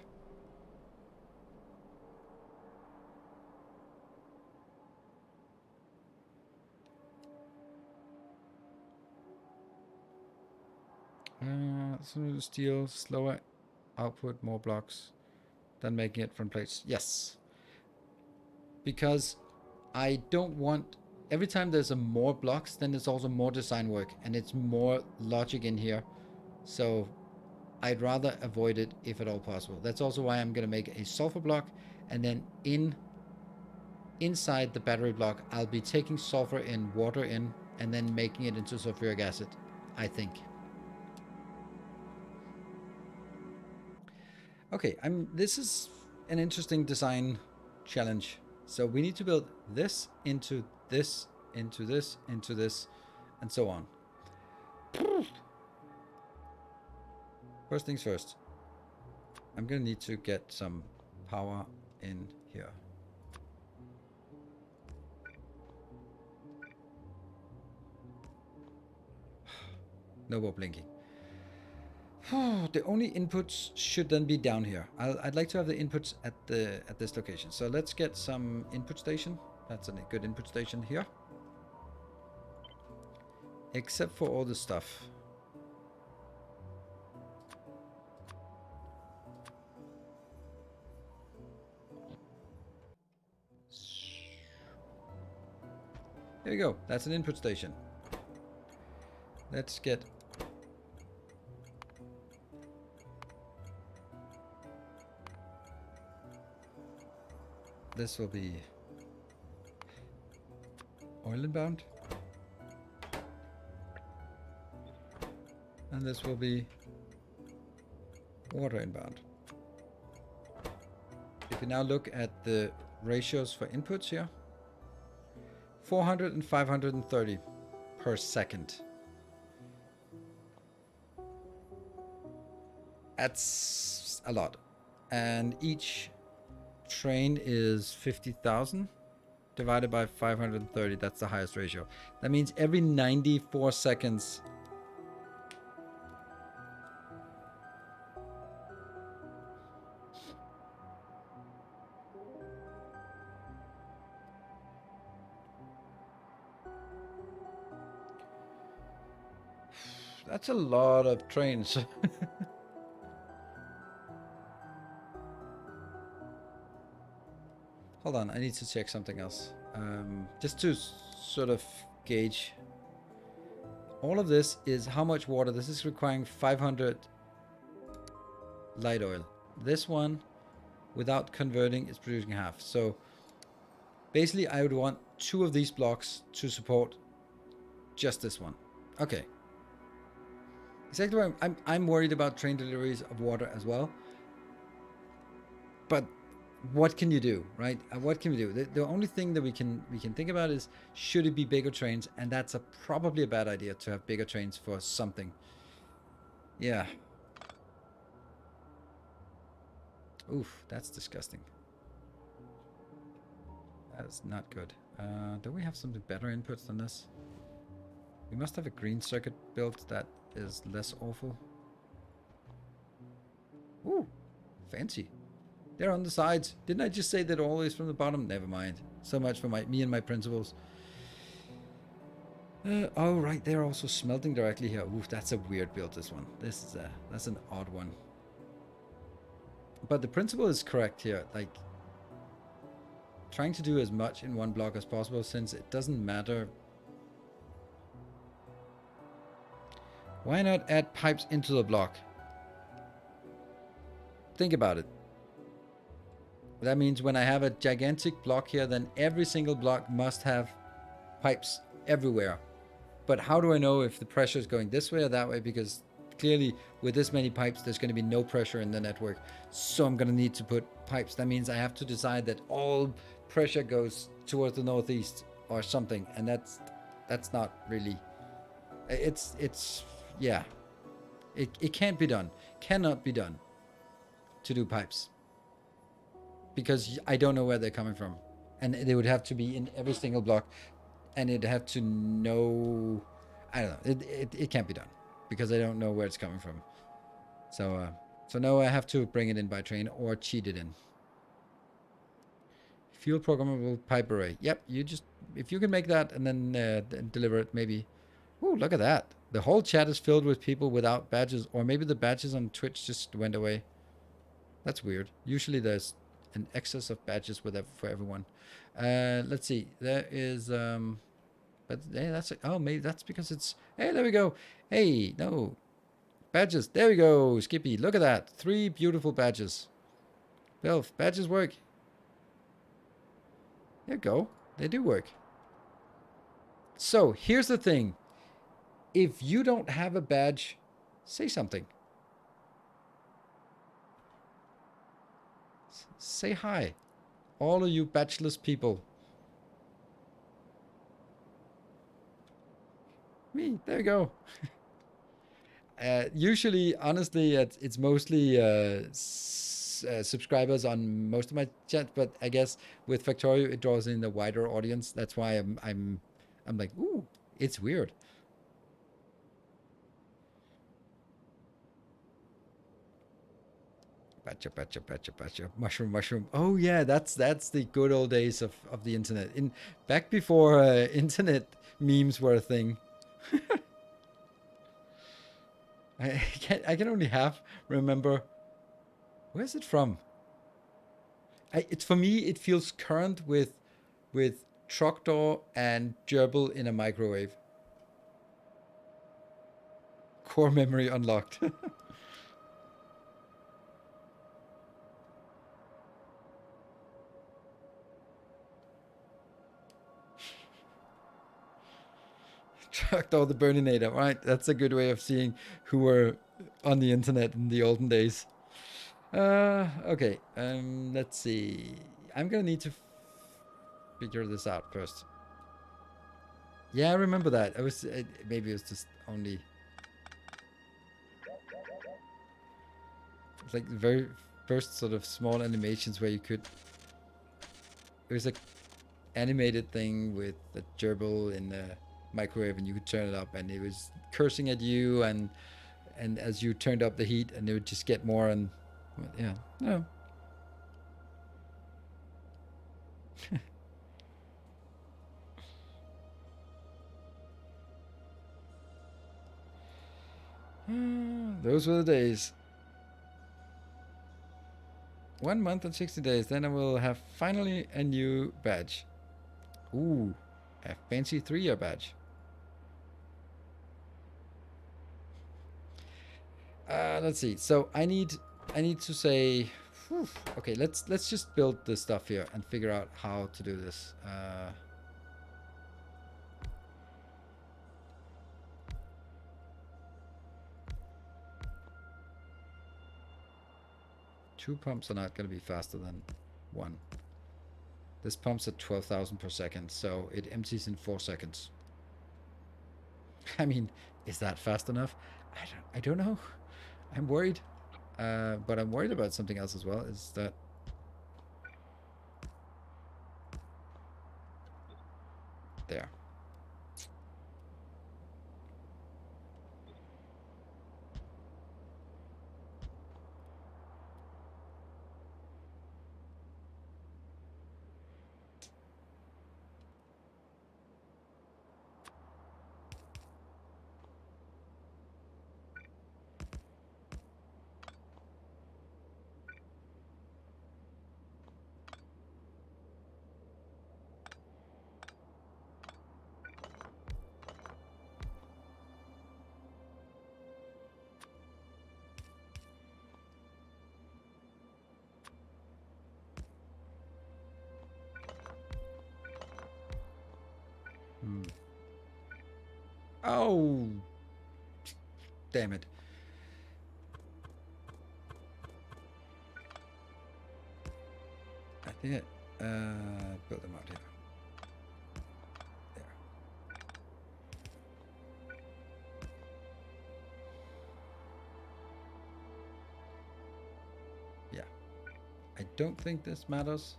Steel, slower output, more blocks than making it from plates. Yes. Because I don't want, every time there's a more blocks, then there's also more design work, and it's more logic in here. So I'd rather avoid it if at all possible. That's also why I'm going to make a sulfur block, and then inside the battery block, I'll be taking sulfur in, water in, and then making it into sulfuric acid, I think. Okay, this is an interesting design challenge. So we need to build this into this, into this, into this, and so on. First things first. I'm gonna need to get some power in here. No more blinking. The only inputs should then be down here. I'd like to have the inputs at this location. So let's get some input station. That's a good input station here. Except for all the stuff. There you go. That's an input station. Let's get... This will be oil inbound. And this will be water inbound. If you now look at the ratios for inputs here, 400 and 530 per second. That's a lot. And each train is 50,000 divided by 530. That's the highest ratio. That means every 94 seconds that's a lot of trains. Hold on, I need to check something else. Just to sort of gauge. All of this is how much water. This is requiring 500 light oil. This one, without converting, is producing half. So basically, I would want 2 of these blocks to support just this one. Okay. Exactly why I'm worried about train deliveries of water as well. But what can you do, right? What can we do? The only thing that we can think about is, should it be bigger trains? And that's probably a bad idea to have bigger trains for something. Yeah. Oof, that's disgusting. That's not good. Do we have something better inputs than this? We must have a green circuit built that is less awful. Ooh, fancy. They're on the sides. Didn't I just say that always from the bottom? Never mind. So much for me and my principles. Oh, right. They're also smelting directly here. Oof, that's a weird build, this one. That's an odd one. But the principle is correct here. Like, trying to do as much in one block as possible, since it doesn't matter. Why not add pipes into the block? Think about it. That means when I have a gigantic block here, then every single block must have pipes everywhere. But how do I know if the pressure is going this way or that way? Because clearly with this many pipes, there's going to be no pressure in the network. So I'm going to need to put pipes. That means I have to decide that all pressure goes towards the northeast or something. And that's not really, yeah, it can't be done. Cannot be done to do pipes. Because I don't know where they're coming from. And they would have to be in every single block. And it'd have to know, I don't know, it can't be done. Because I don't know where it's coming from. So no, I have to bring it in by train or cheat it in. Fuel programmable pipe array. Yep, if you can make that and then deliver it, maybe. Ooh, look at that. The whole chat is filled with people without badges. Or maybe the badges on Twitch just went away. That's weird. Usually there's an excess of badges for everyone. Let's see. There is but hey, maybe that's because it's, hey, there we go. Hey, no. Badges. There we go, Skippy. Look at that. 3 beautiful badges. Belf, badges work. There you go. They do work. So here's the thing. If you don't have a badge, say something. Say hi. All of you badgeless people. Me, there you go. Usually, honestly, it's mostly subscribers on most of my chat, but I guess with Factorio it draws in a wider audience. That's why I'm like, ooh, it's weird. Patcha. Mushroom. Oh yeah, that's the good old days of the internet. Back before internet memes were a thing. I can only remember. Where's it from? It's for me. It feels current with Trogdor and gerbil in a microwave. Core memory unlocked. Trogdor the Burninator, right? That's a good way of seeing who were on the internet in the olden days. Okay. Let's see. I'm gonna need to figure this out first. Yeah, I remember that. Maybe it was just only. It's like the very first sort of small animations where you could. It was like animated thing with the gerbil in the microwave, and you could turn it up, and it was cursing at you, and as you turned up the heat, and it would just get more, and yeah, no. Those were the days. 1 month and 60 days. Then I will have finally a new badge. Ooh, a fancy 3-year badge. Let's see. So I need to say, whew, okay, let's just build this stuff here and figure out how to do this. 2 pumps are not going to be faster than 1. This pump's at 12,000 per second, so it empties in 4 seconds. I mean, is that fast enough? I don't know. I'm worried. But I'm worried about something else as well, is that there. Oh, damn it. I think I built them out here. There. Yeah. I don't think this matters.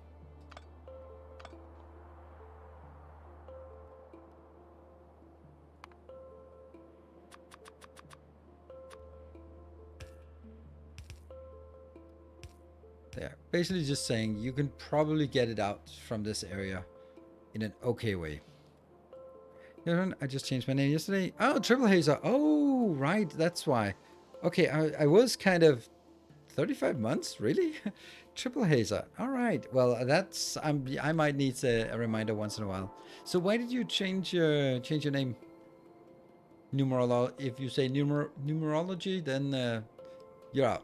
There. Basically just saying you can probably get it out from this area in an okay way. I just changed my name yesterday. Oh, Triple Hazer. Oh, right. That's why. Okay, I was kind of 35 months, really? Triple Hazer. All right. Well, that's I might need a reminder once in a while. So why did you change your name? If you say numerology, then you're out.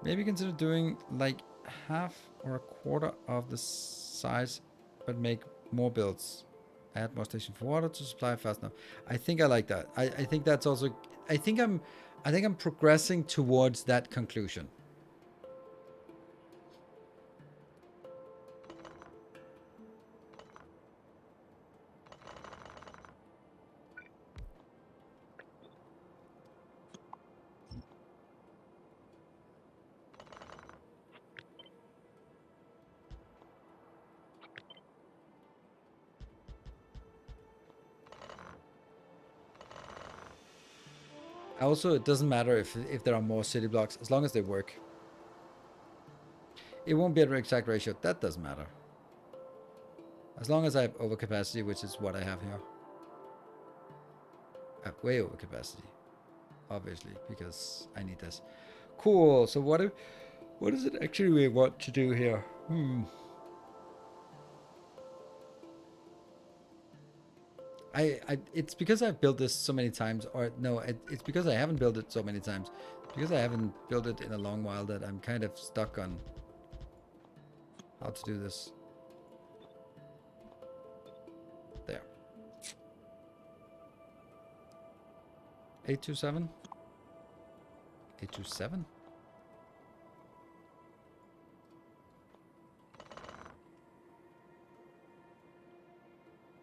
Maybe consider doing like half or a quarter of the size, but make more builds. Add more station for water to supply fast enough. I think I like that. I think that's also. I think I'm progressing towards that conclusion. Also, it doesn't matter if there are more city blocks, as long as they work. It won't be an exact ratio. That doesn't matter. As long as I have overcapacity, which is what I have here. I have way overcapacity, obviously, because I need this. Cool. So what is it actually we want to do here? It's because I've built this so many times, or no, it's because I haven't built it so many times. It's because I haven't built it in a long while that I'm kind of stuck on how to do this. There. 827? 827?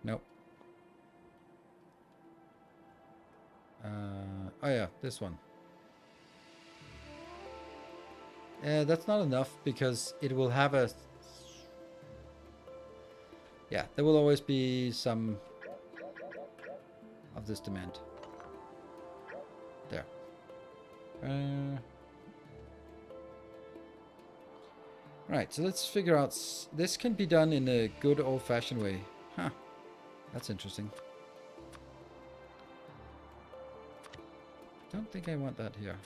Nope. Oh yeah, this one. That's not enough because it will have a... Yeah, there will always be some of this demand. There. Right, so let's figure out... This can be done in a good old-fashioned way. Huh. That's interesting. Don't think I want that here.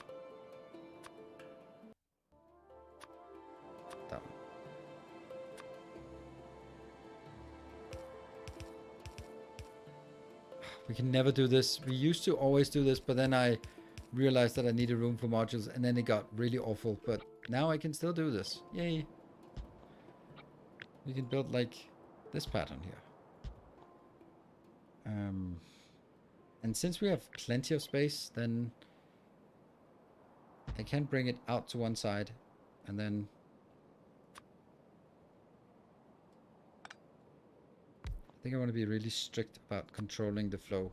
We can never do this. We used to always do this, but then I realized that I needed room for modules, and then it got really awful. But now I can still do this. Yay. We can build like this pattern here. And since we have plenty of space, then I can bring it out to one side, and then I think I want to be really strict about controlling the flow.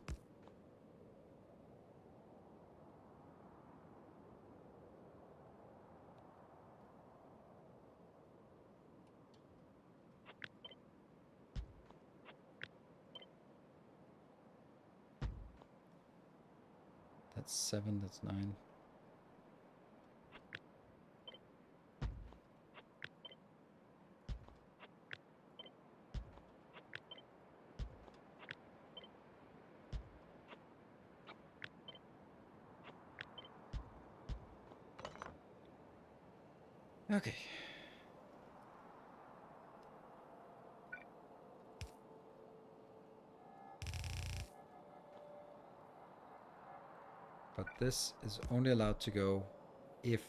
That's 7, that's 9. Okay. But this is only allowed to go if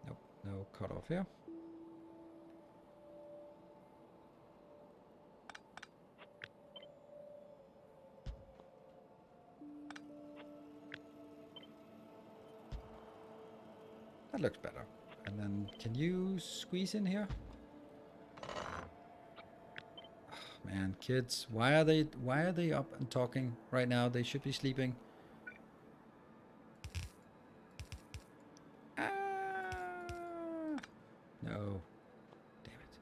nope, no cutoff here. That looks better. And then can you squeeze in here? Oh, man, kids, why are they up and talking right now? They should be sleeping. Ah, no. Damn it.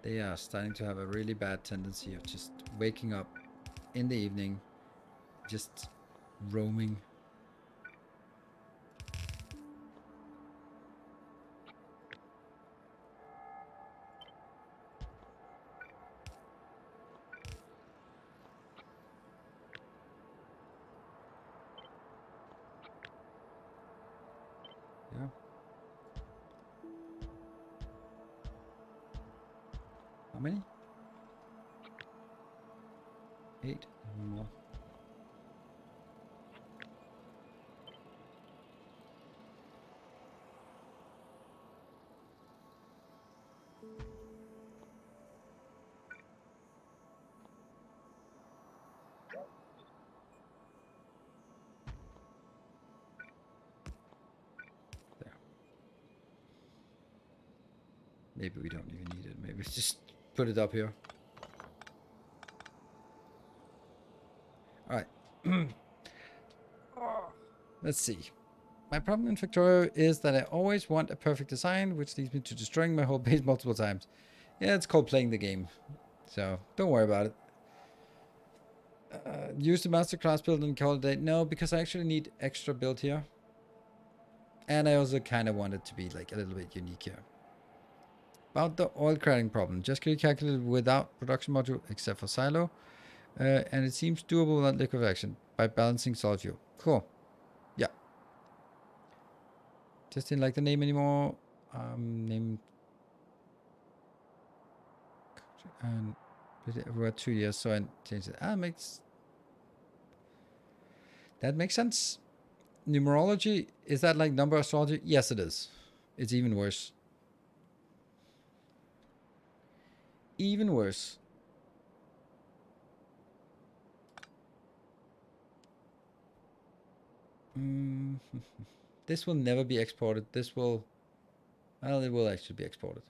They are starting to have a really bad tendency of just waking up in the evening, just roaming. Yeah. How many? 8. One more. There. Maybe we don't even need it. Maybe just put it up here. All right. Let's see. My problem in Factorio is that I always want a perfect design, which leads me to destroying my whole base multiple times. Yeah, it's called playing the game. So, don't worry about it. Use the masterclass build and call it a day. No, because I actually need extra build here. And I also kind of want it to be like a little bit unique here. About the oil cracking problem. Just get it calculated without production module, except for silo. And it seems doable without liquefaction by balancing solid fuel. Cool. Yeah. Just didn't like the name anymore. Name. And we're 2 years, so I changed it. That makes sense. Numerology, is that like number astrology? Yes, it is. It's even worse. Even worse. This will never be exported. This will, well, it will actually be exported.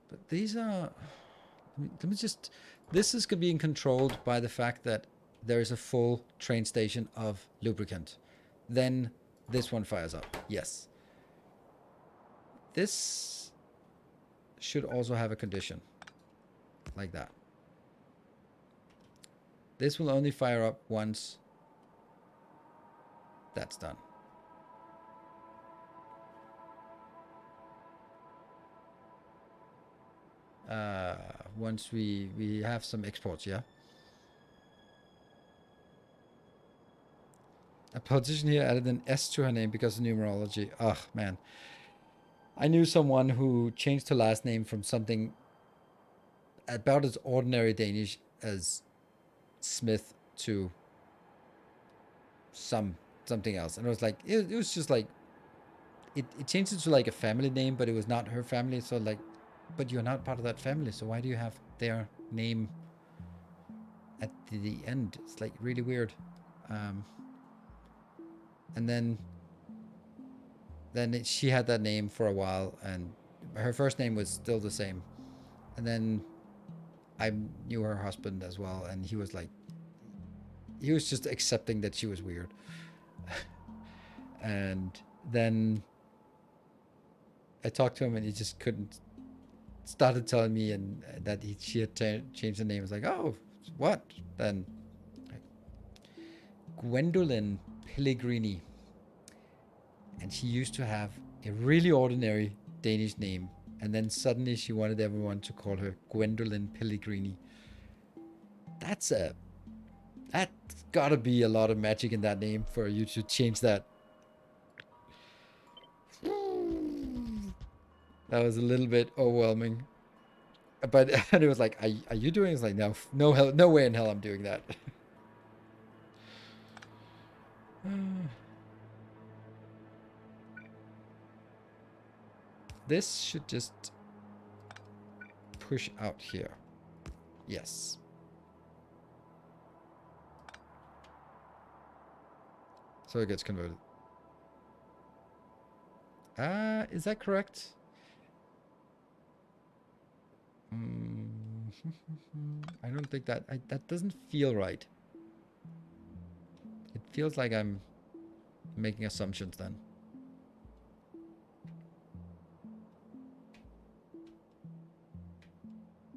But these are, let me just, this is being controlled by the fact that there is a full train station of lubricant. Then this one fires up. Yes. This should also have a condition like that. This will only fire up once that's done. once we have some exports, yeah. A politician here added an S to her name because of numerology. Ugh, man. I knew someone who changed her last name from something about as ordinary Danish as Smith to something else. And it was like, it was just like, it changed it to like a family name, but it was not her family. So like, but you're not part of that family. So why do you have their name at the end? It's like really weird. And then she had that name for a while, and her first name was still the same. And then I knew her husband as well, and he was like, he was just accepting that she was weird. And then I talked to him, and he just couldn't. Started telling me and that she had changed the name. I was like, oh, what? Then Gwendolyn Pellegrini, and she used to have a really ordinary Danish name, and then suddenly she wanted everyone to call her Gwendolyn Pellegrini. That's gotta be a lot of magic in that name for you to change that. That was a little bit overwhelming, but and it was like, are you doing? It's like, no hell, no way in hell I'm doing that. This should just push out here. Yes. So it gets converted. Is that correct? I don't think that that doesn't feel right. It feels like I'm making assumptions then.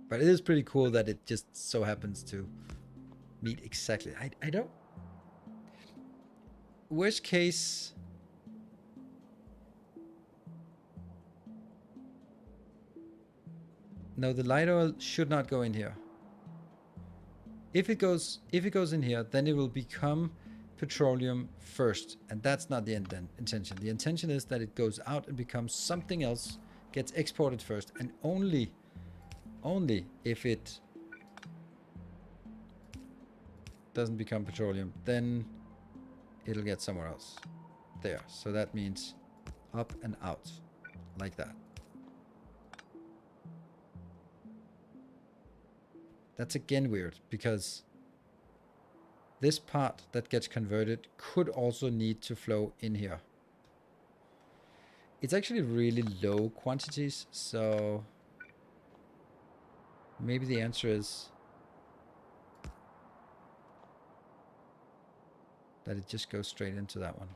But it is pretty cool that it just so happens to meet exactly. I don't. Worst case. No, the light oil should not go in here. If it goes in here, then it will become petroleum first, and that's not the intention. The intention is that it goes out and becomes something else, gets exported first, and only if it doesn't become petroleum, then it'll get somewhere else. There. So that means up and out, like that. That's again weird, because this part that gets converted could also need to flow in here. It's actually really low quantities, so maybe the answer is that it just goes straight into that one.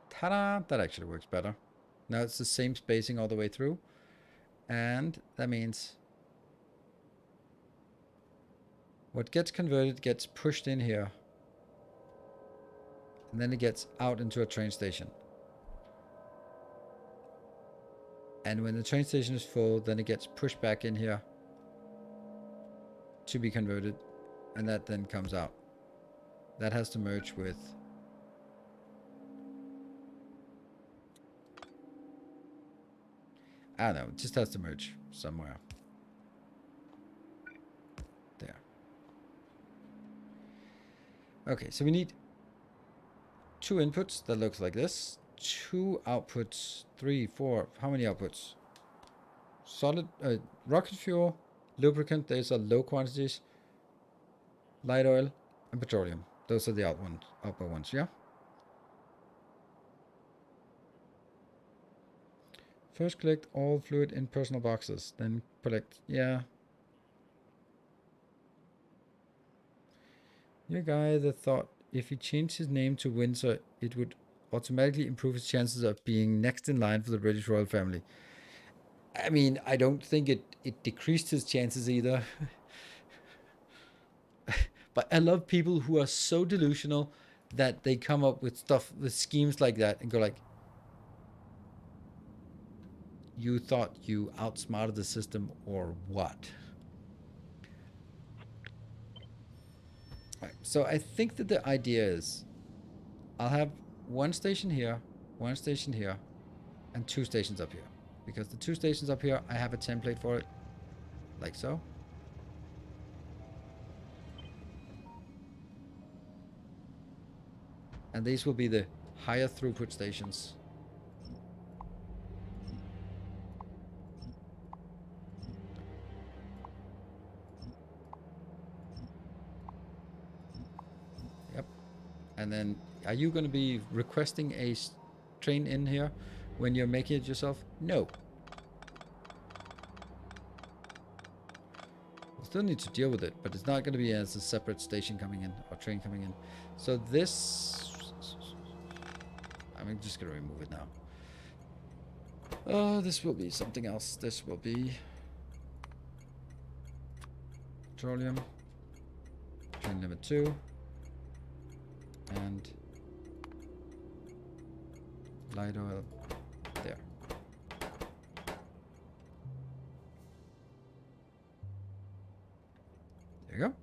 Ta-da! That actually works better. Now it's the same spacing all the way through. And that means what gets converted gets pushed in here. And then it gets out into a train station. And when the train station is full, then it gets pushed back in here to be converted. And that then comes out. That has to merge with... I don't know, it just has to merge somewhere. There. Okay, so we need 2 inputs that looks like this. 2 outputs, 3, 4, how many outputs? Solid, rocket fuel, lubricant, those are low quantities, light oil, and petroleum. Those are the output ones, yeah? First collect all fluid in personal boxes, then collect, yeah. Your guy that thought if he changed his name to Windsor, it would automatically improve his chances of being next in line for the British royal family. I mean, I don't think it decreased his chances either. But I love people who are so delusional that they come up with stuff, with schemes like that, and go like, you thought you outsmarted the system or what? Right, so I think that the idea is I'll have one station here, one station here, and 2 stations up here. Because the 2 stations up here, I have a template for it, like so. And these will be the higher throughput stations. Yep. And then, are you going to be requesting a train in here when you're making it yourself? No. We'll still need to deal with it, but it's not going to be as a separate station coming in or train coming in. So this, I'm just going to remove it now. This will be something else. This will be petroleum, train limit 2, and light oil there. There you go.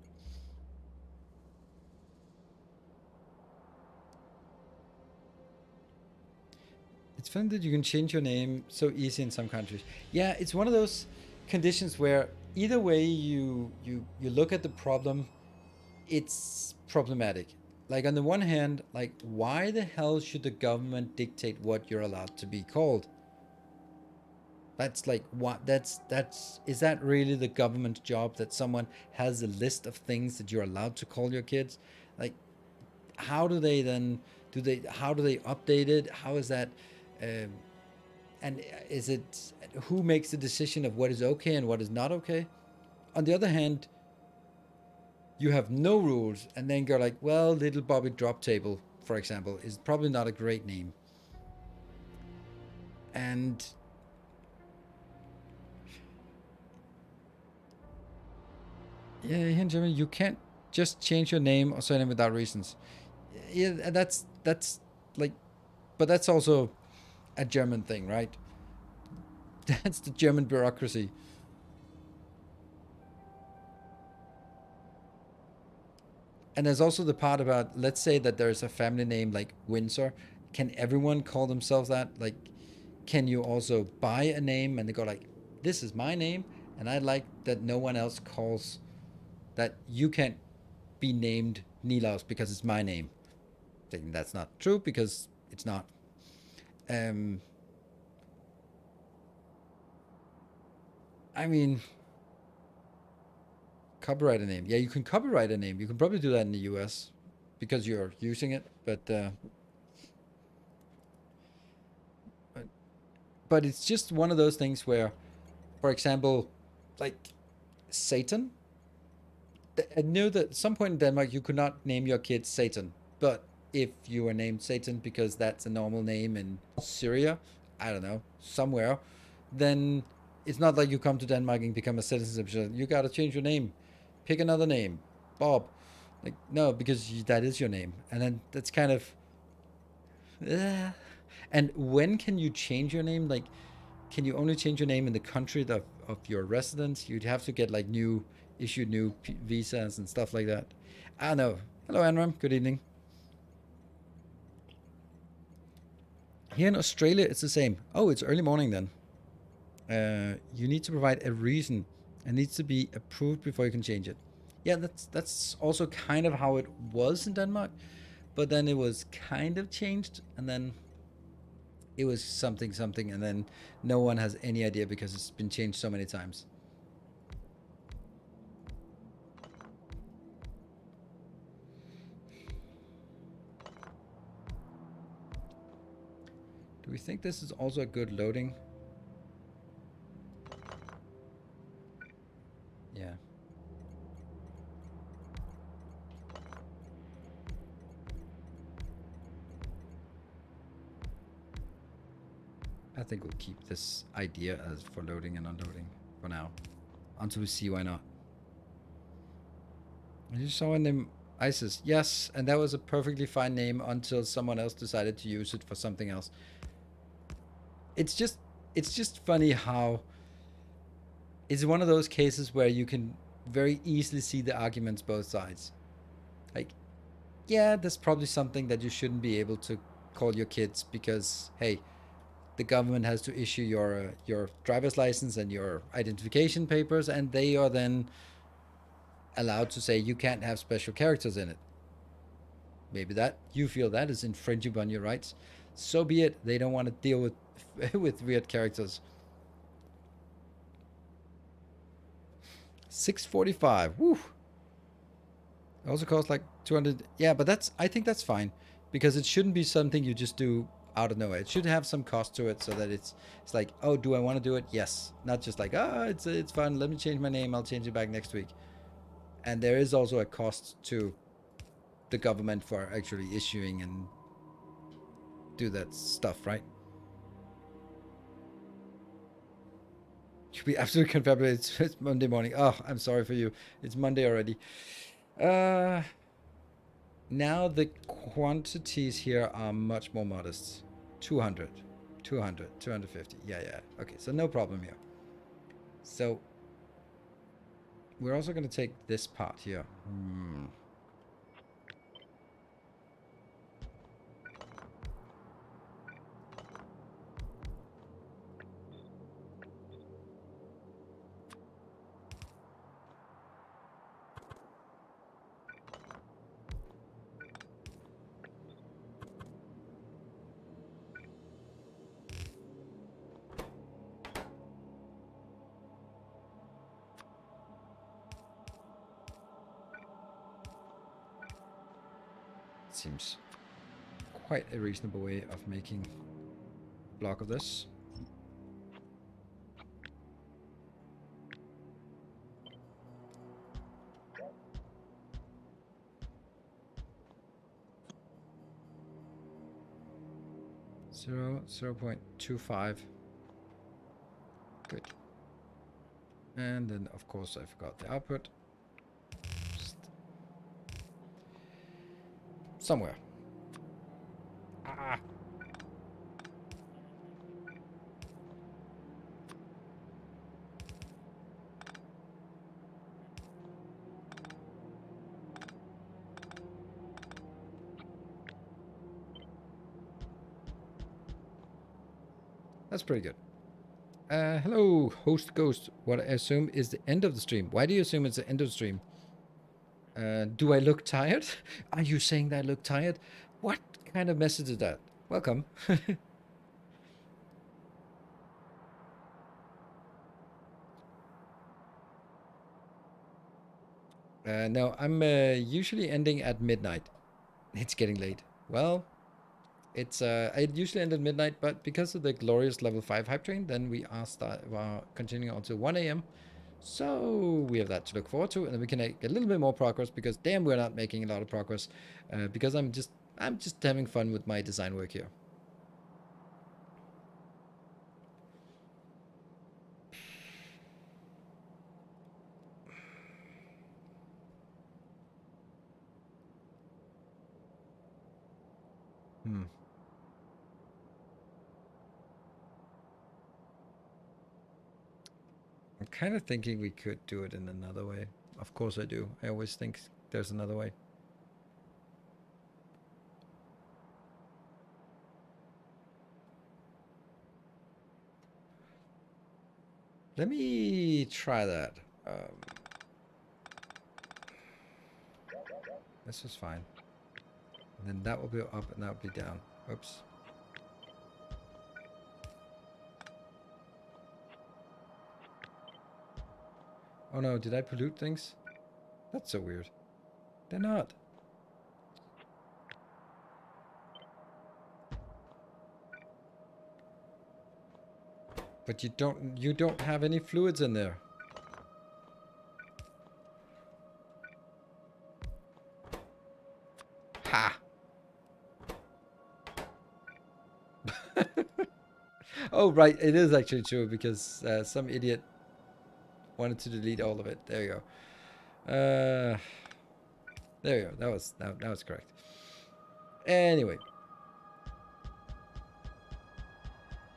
It's funny that you can change your name so easy in some countries. Yeah, it's one of those conditions where either way you look at the problem, it's problematic. Like on the one hand, like why the hell should the government dictate what you're allowed to be called? That's like what that's is that really the government job that someone has a list of things that you're allowed to call your kids? Like how do they then how do they update it? How is that and is it who makes the decision of what is okay and what is not okay? On the other hand, you have no rules and then go like, well, little Bobby Drop Table, for example, is probably not a great name. And yeah, here in Germany, you can't just change your name or surname without reasons. Yeah, that's like, but that's also a German thing, right? That's the German bureaucracy. And there's also the part about, let's say that there's a family name like Windsor. Can everyone call themselves that? Like, can you also buy a name and they go like, this is my name, and I like that no one else calls that you can't be named Nilaus because it's my name. Thinking that's not true because it's not. I mean, copyright a name. Yeah, you can copyright a name. You can probably do that in the US because you're using it, but it's just one of those things where, for example, like Satan. I knew that at some point in Denmark you could not name your kid Satan, but if you were named Satan because that's a normal name in Syria, I don't know, somewhere, then it's not like you come to Denmark and become a citizen. You gotta change your name, pick another name, Bob. Like no, because that is your name, and then that's kind of. And when can you change your name? Like, can you only change your name in the country of your residence? You'd have to get like issued new visas and stuff like that. I don't know. Hello, Anram. Good evening. Here in Australia, it's the same. Oh, it's early morning then. You need to provide a reason. It needs to be approved before you can change it. Yeah, that's also kind of how it was in Denmark, but then it was kind of changed, and then it was something, and then no one has any idea because it's been changed so many times. Do we think this is also a good loading? Yeah. I think we'll keep this idea as for loading and unloading for now, until we see why not. You saw a name ISIS. Yes, and that was a perfectly fine name until someone else decided to use it for something else. It's just funny how it's one of those cases where you can very easily see the arguments both sides. Like, yeah, that's probably something that you shouldn't be able to call your kids because, hey, the government has to issue your driver's license and your identification papers, and they are then allowed to say you can't have special characters in it. Maybe that you feel that is infringing on your rights. So be it. They don't want to deal with with weird characters. 645. Woo. It also costs like 200. Yeah, but I think that's fine because it shouldn't be something you just do out of nowhere. It should have some cost to it so that it's like, oh, do I want to do it? Yes. Not just like, it's fun. Let me change my name. I'll change it back next week. And there is also a cost to the government for actually issuing and do that stuff, right? Should be absolutely confabulated. It's Monday morning. Oh, I'm sorry for you. It's Monday already. Now the quantities here are much more modest. 200, 200, 250. Yeah. Okay, so no problem here. So we're also going to take this part here. 'Seems quite a reasonable way of making a block of this. Zero, 0.25. Good. And then, of course, I forgot the output. Just somewhere. Ah. That's pretty good. Hello, host ghost. What I assume is the end of the stream. Why do you assume it's the end of the stream? Do I look tired? Are you saying that I look tired? What kind of message is that? Welcome. No, I'm usually ending at midnight. It's getting late. Well, it's I usually end at midnight, but because of the glorious level 5 hype train, then we are continuing until 1 a.m. So we have that to look forward to, and then we can make a little bit more progress because damn, we're not making a lot of progress because I'm just having fun with my design work here. I'm kind of thinking we could do it in another way. Of course I do. I always think there's another way. Let me try that. This is fine. And then that will be up and that will be down. Oops. Oh no, did I pollute things? That's so weird. They're not. But you don't have any fluids in there. Ha! Oh, right. It is actually true because some idiot wanted to delete all of it. There you go. There you go. That was correct. Anyway.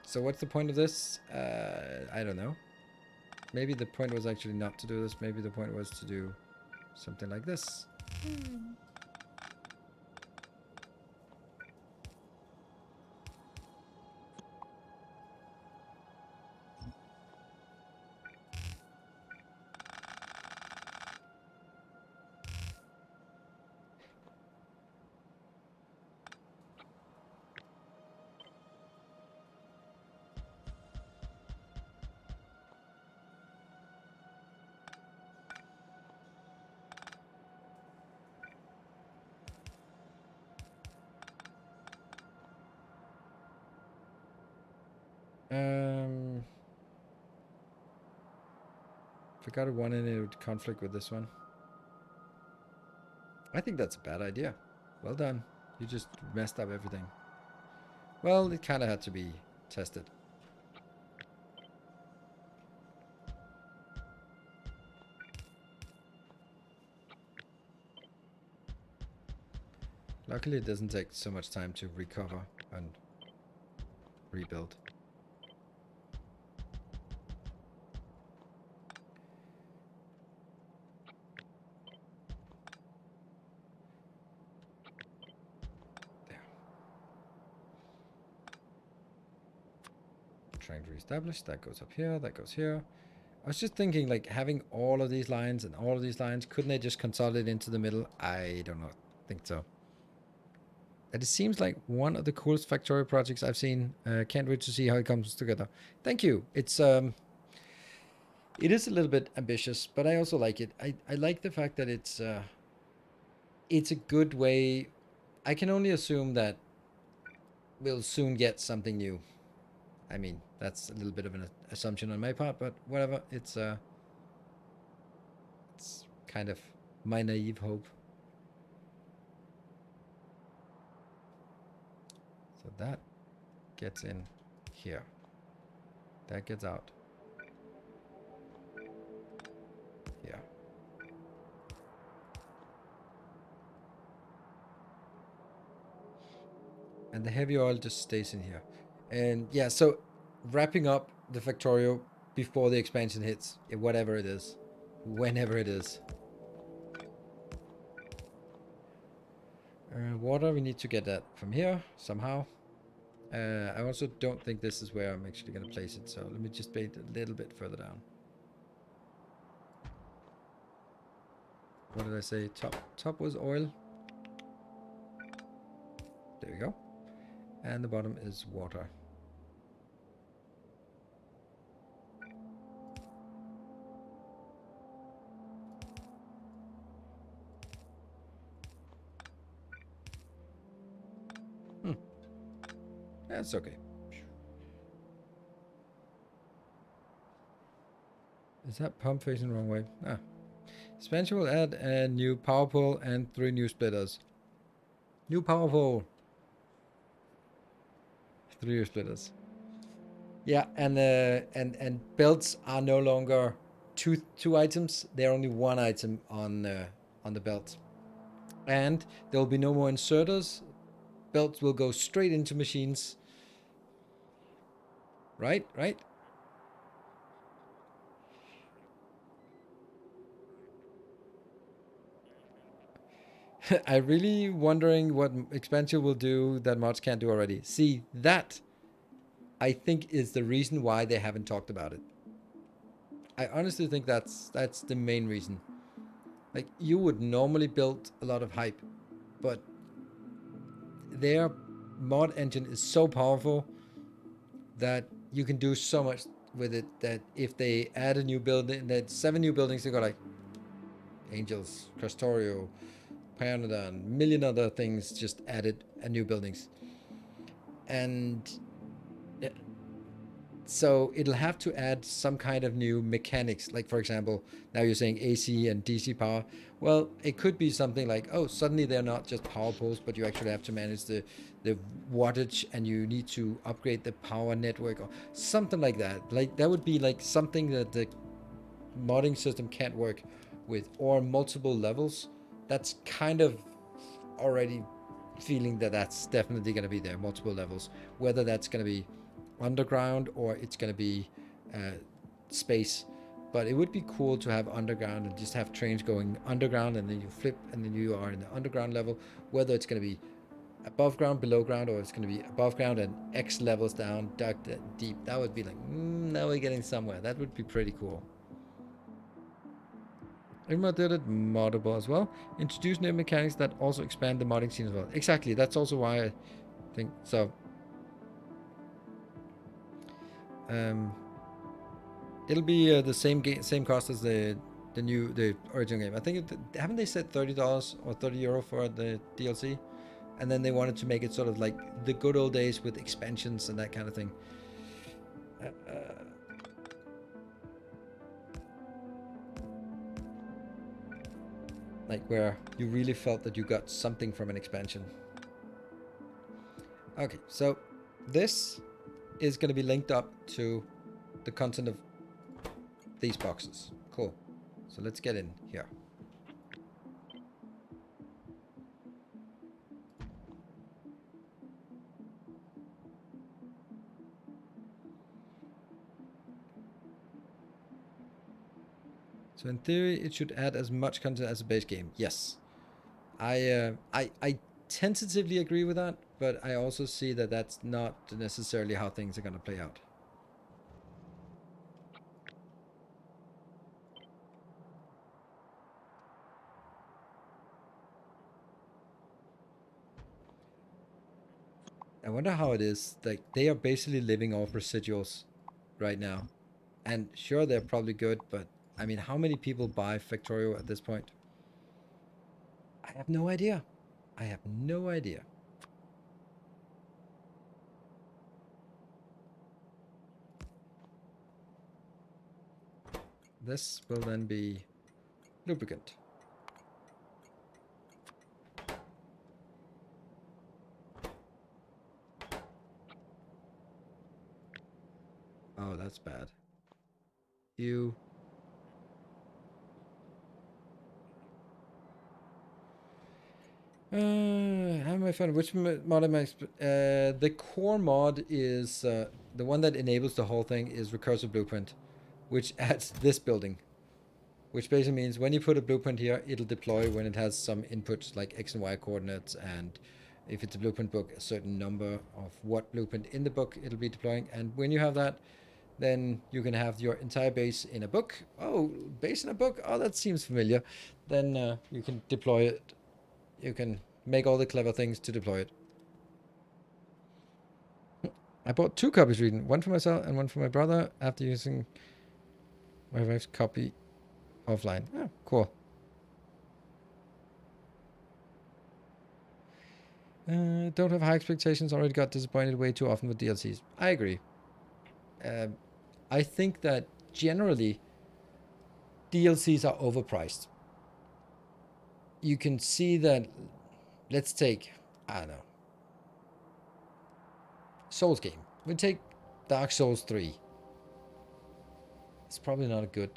So what's the point of this? I don't know. Maybe the point was actually not to do this. Maybe the point was to do something like this. If I got one in, it would conflict with this one. I think that's a bad idea. Well done. You just messed up everything. Well, it kind of had to be tested. Luckily, it doesn't take so much time to recover and rebuild. There. Trying to reestablish. That goes up here. That goes here. I was just thinking, like, having all of these lines and all of these lines, couldn't they just consolidate into the middle? I don't know. Think so. And it seems like one of the coolest Factorio projects I've seen. Can't wait to see how it comes together. Thank you. It is a little bit ambitious, but I also like it. I like the fact that it's a good way. I can only assume that we'll soon get something new. I mean, that's a little bit of an assumption on my part, but whatever. It's kind of my naive hope. So that gets in here. That gets out. Here. And the heavy oil just stays in here. And yeah, so wrapping up the Factorio before the expansion hits, whatever it is, whenever it is. Water, we need to get that from here somehow. I also don't think this is where I'm actually going to place it, so let me just bait a little bit further down. What did I say? Top was oil. There we go. And the bottom is water. That's okay. Is that pump facing the wrong way? Ah. Expansion will add a new power pole and 3 new splitters. New power pole. 3 new splitters. Yeah, and belts are no longer two items. They're only 1 item on the belt. And there will be no more inserters. Belts will go straight into machines. Right? I'm really wondering what expansion will do that mods can't do already. See, that I think is the reason why they haven't talked about it. I honestly think that's the main reason. Like, you would normally build a lot of hype, but their mod engine is so powerful that you can do so much with it that if they add a new building, that 7 new buildings, they go like Angels, Castorio, Pionada, and a million other things just added and new buildings. And So it'll have to add some kind of new mechanics. Like, for example, now you're saying AC and DC power. Well, it could be something like, oh, suddenly they're not just power poles, but you actually have to manage the wattage, and you need to upgrade the power network or something like that. Like, that would be like something that the modding system can't work with, or multiple levels. That's kind of already feeling that that's definitely going to be there, multiple levels. Whether that's going to be underground or it's going to be space. But it would be cool to have underground and just have trains going underground, and then you flip and then you are in the underground level. Whether it's going to be above ground, below ground, or it's going to be above ground and X levels down, dark, deep. That would be like, now we're getting somewhere. That would be pretty cool. Igma did it moddable as well. Introduce new mechanics that also expand the modding scene as well. Exactly. That's also why I think so. It'll be the same cost as the original game. I think haven't they said $30 or €30 for the DLC, and then they wanted to make it sort of like the good old days with expansions and that kind of thing. Like where you really felt that you got something from an expansion. Okay, so this is going to be linked up to the content of these boxes. Cool. So let's get in here. So in theory, it should add as much content as the base game. Yes, I tentatively agree with that, but I also see that that's not necessarily how things are going to play out. I wonder how it is. Like, they are basically living off residuals right now. And sure, they're probably good, but I mean, how many people buy Factorio at this point? I have no idea. I have no idea. This will then be lubricant. Oh, that's bad. You. How am I finding which mod am I? The core mod is the one that enables the whole thing is recursive blueprint, which adds this building, which basically means when you put a blueprint here, it'll deploy when it has some inputs like X and Y coordinates, and if it's a blueprint book, a certain number of what blueprint in the book it'll be deploying. And when you have that, then you can have your entire base in a book. Oh, base in a book? Oh, that seems familiar. Then you can deploy it. You can make all the clever things to deploy it. I bought 2 copies reading, one for myself and one for my brother after using my wife's copy offline. Oh, cool. Don't have high expectations. Already got disappointed way too often with DLCs. I agree. I think that generally DLCs are overpriced. You can see that. Let's take, I don't know, Souls game. We take Dark Souls 3. It's probably not a good.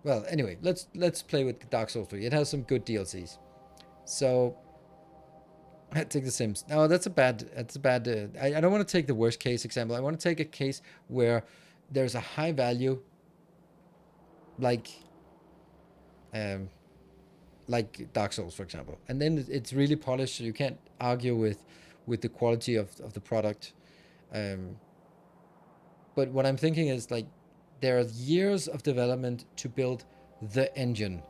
Well, anyway, let's play with Dark Souls 3. It has some good DLCs. So I take The Sims. No, that's a bad. I don't want to take the worst case example. I want to take a case where there's a high value, like Dark Souls, for example, and then it's really polished, so you can't argue with the quality of the product. But what I'm thinking is like there are years of development to build the engine,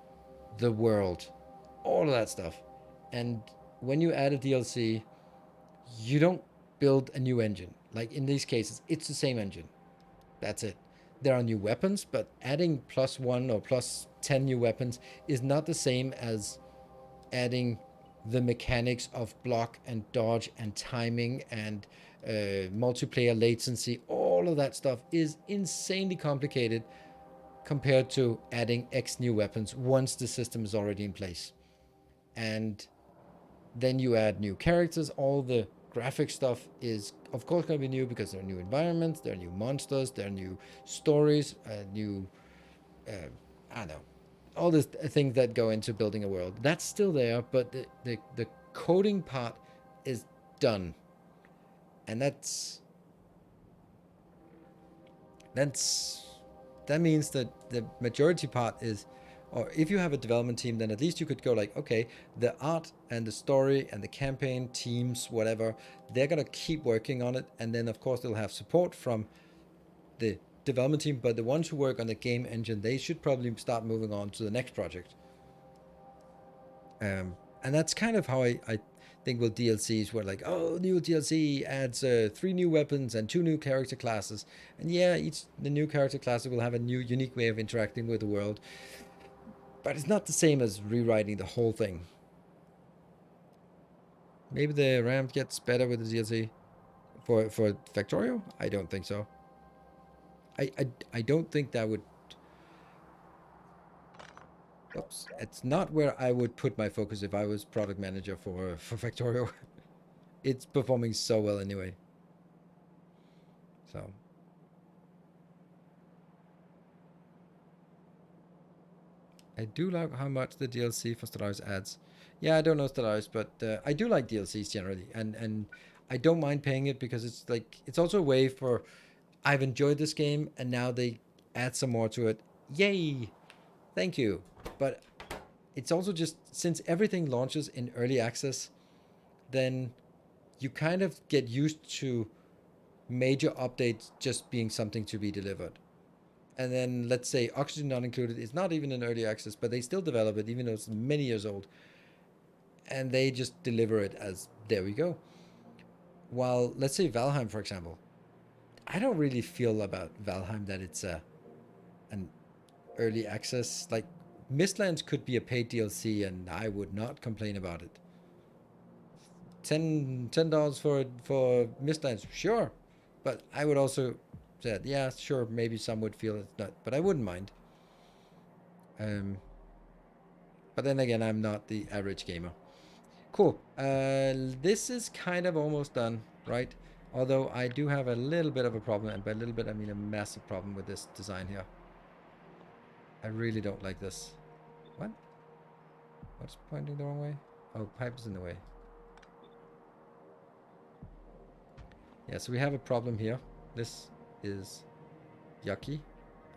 the world, all of that stuff, and when you add a DLC, you don't build a new engine. Like in these cases, it's the same engine. That's it. There are new weapons, but adding +1 or 10 new weapons is not the same as adding the mechanics of block and dodge and timing and multiplayer latency. All of that stuff is insanely complicated compared to adding X new weapons once the system is already in place. And then you add new characters. All the graphic stuff is, of course, going to be new because there are new environments, there are new monsters, there are new stories, new, I don't know, all the things that go into building a world. That's still there, but the coding part is done. And that means that the majority part is, or if you have a development team, then at least you could go like, okay, the art and the story and the campaign teams, whatever, they're going to keep working on it. And then, of course, they'll have support from the development team. But the ones who work on the game engine, they should probably start moving on to the next project. And that's kind of how I think with DLCs, where like, oh, new DLC adds 3 new weapons and 2 new character classes. And yeah, the new character classes will have a new unique way of interacting with the world. But it's not the same as rewriting the whole thing. Maybe the ramp gets better with the DLC for Factorio? I don't think so. I don't think that would... Oops. It's not where I would put my focus if I was product manager for Factorio. It's performing so well anyway. So... I do like how much the DLC for Stellaris adds. Yeah, I don't know Stellaris, but I do like DLCs generally, and I don't mind paying it because it's like, it's also a way for, I've enjoyed this game and now they add some more to it. Yay! Thank you. But it's also just, since everything launches in early access, then you kind of get used to major updates just being something to be delivered. And then let's say Oxygen Not Included is not even in early access, but they still develop it even though it's many years old. And they just deliver it as, there we go. While, let's say Valheim, for example, I don't really feel about Valheim that it's an early access. Like, Mistlands could be a paid DLC and I would not complain about it. $10 for Mistlands, sure. But I would also say, yeah, sure, maybe some would feel it's not, but I wouldn't mind. But then again, I'm not the average gamer. Cool. This is kind of almost done, right? Although I do have a little bit of a problem, and by a little bit I mean a massive problem with this design here. I really don't like this. What? What's pointing the wrong way? Oh, pipe is in the way. Yeah, so we have a problem here. This is yucky.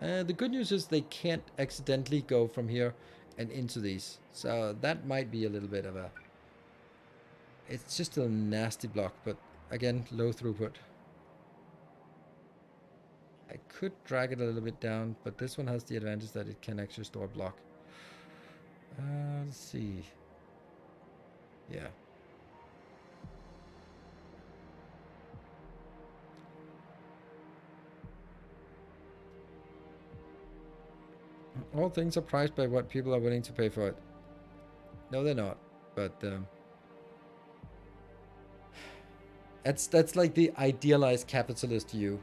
The good news is they can't accidentally go from here and into these. So that might be a little bit of a... It's just a nasty block, but again, low throughput. I could drag it a little bit down, but this one has the advantage that it can actually store block. Let's see. Yeah. All things are priced by what people are willing to pay for it. No, they're not. But that's like the idealized capitalist view.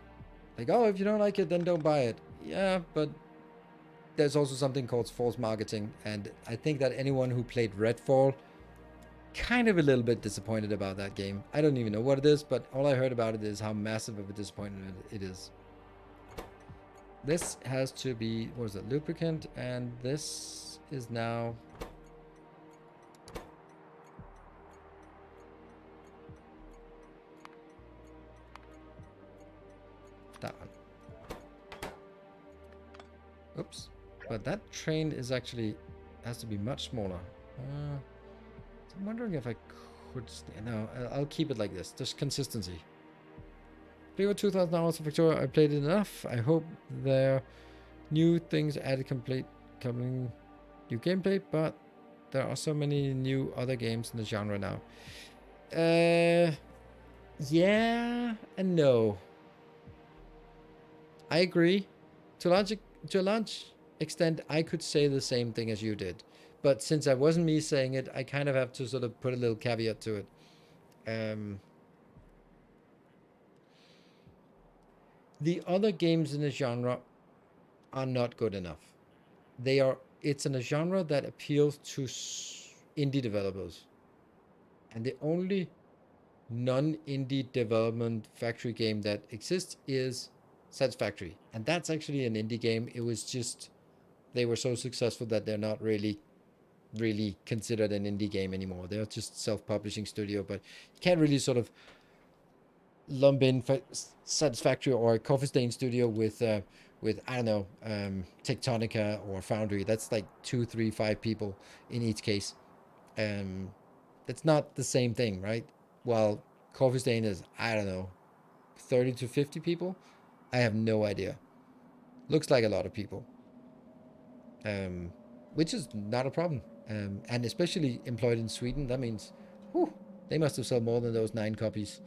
Like, oh, if you don't like it, then don't buy it. Yeah, but there's also something called false marketing, and I think that anyone who played Redfall kind of a little bit disappointed about that game. I don't even know what it is, but all I heard about it is how massive of a disappointment it is. This has to be, what is it, lubricant, and this is now... that one. Oops. But that train is actually, has to be much smaller. So I'm wondering if I could... No, I'll keep it like this. Just consistency. Play over 2,000 hours of Victoria. I played it enough. I hope there are new things added coming new gameplay, but there are so many new other games in the genre now. Yeah and no. I agree. To a large extent, I could say the same thing as you did. But since I wasn't me saying it, I kind of have to sort of put a little caveat to it. The other games in the genre are not good enough. It's in a genre that appeals to indie developers. And the only non-indie development factory game that exists is Satisfactory. And that's actually an indie game. It was just they were so successful that they're not really considered an indie game anymore. They're just self-publishing studio, but you can't really sort of lump in Satisfactory or Coffee Stain Studio with I don't know, Tectonica or Foundry. That's like 2, 3, 5 people in each case. It's not the same thing, right? While Coffee Stain is, I don't know, 30 to 50 people. I have no idea. Looks like a lot of people, which is not a problem. And especially employed in Sweden, that means, whew, they must have sold more than those 9 copies.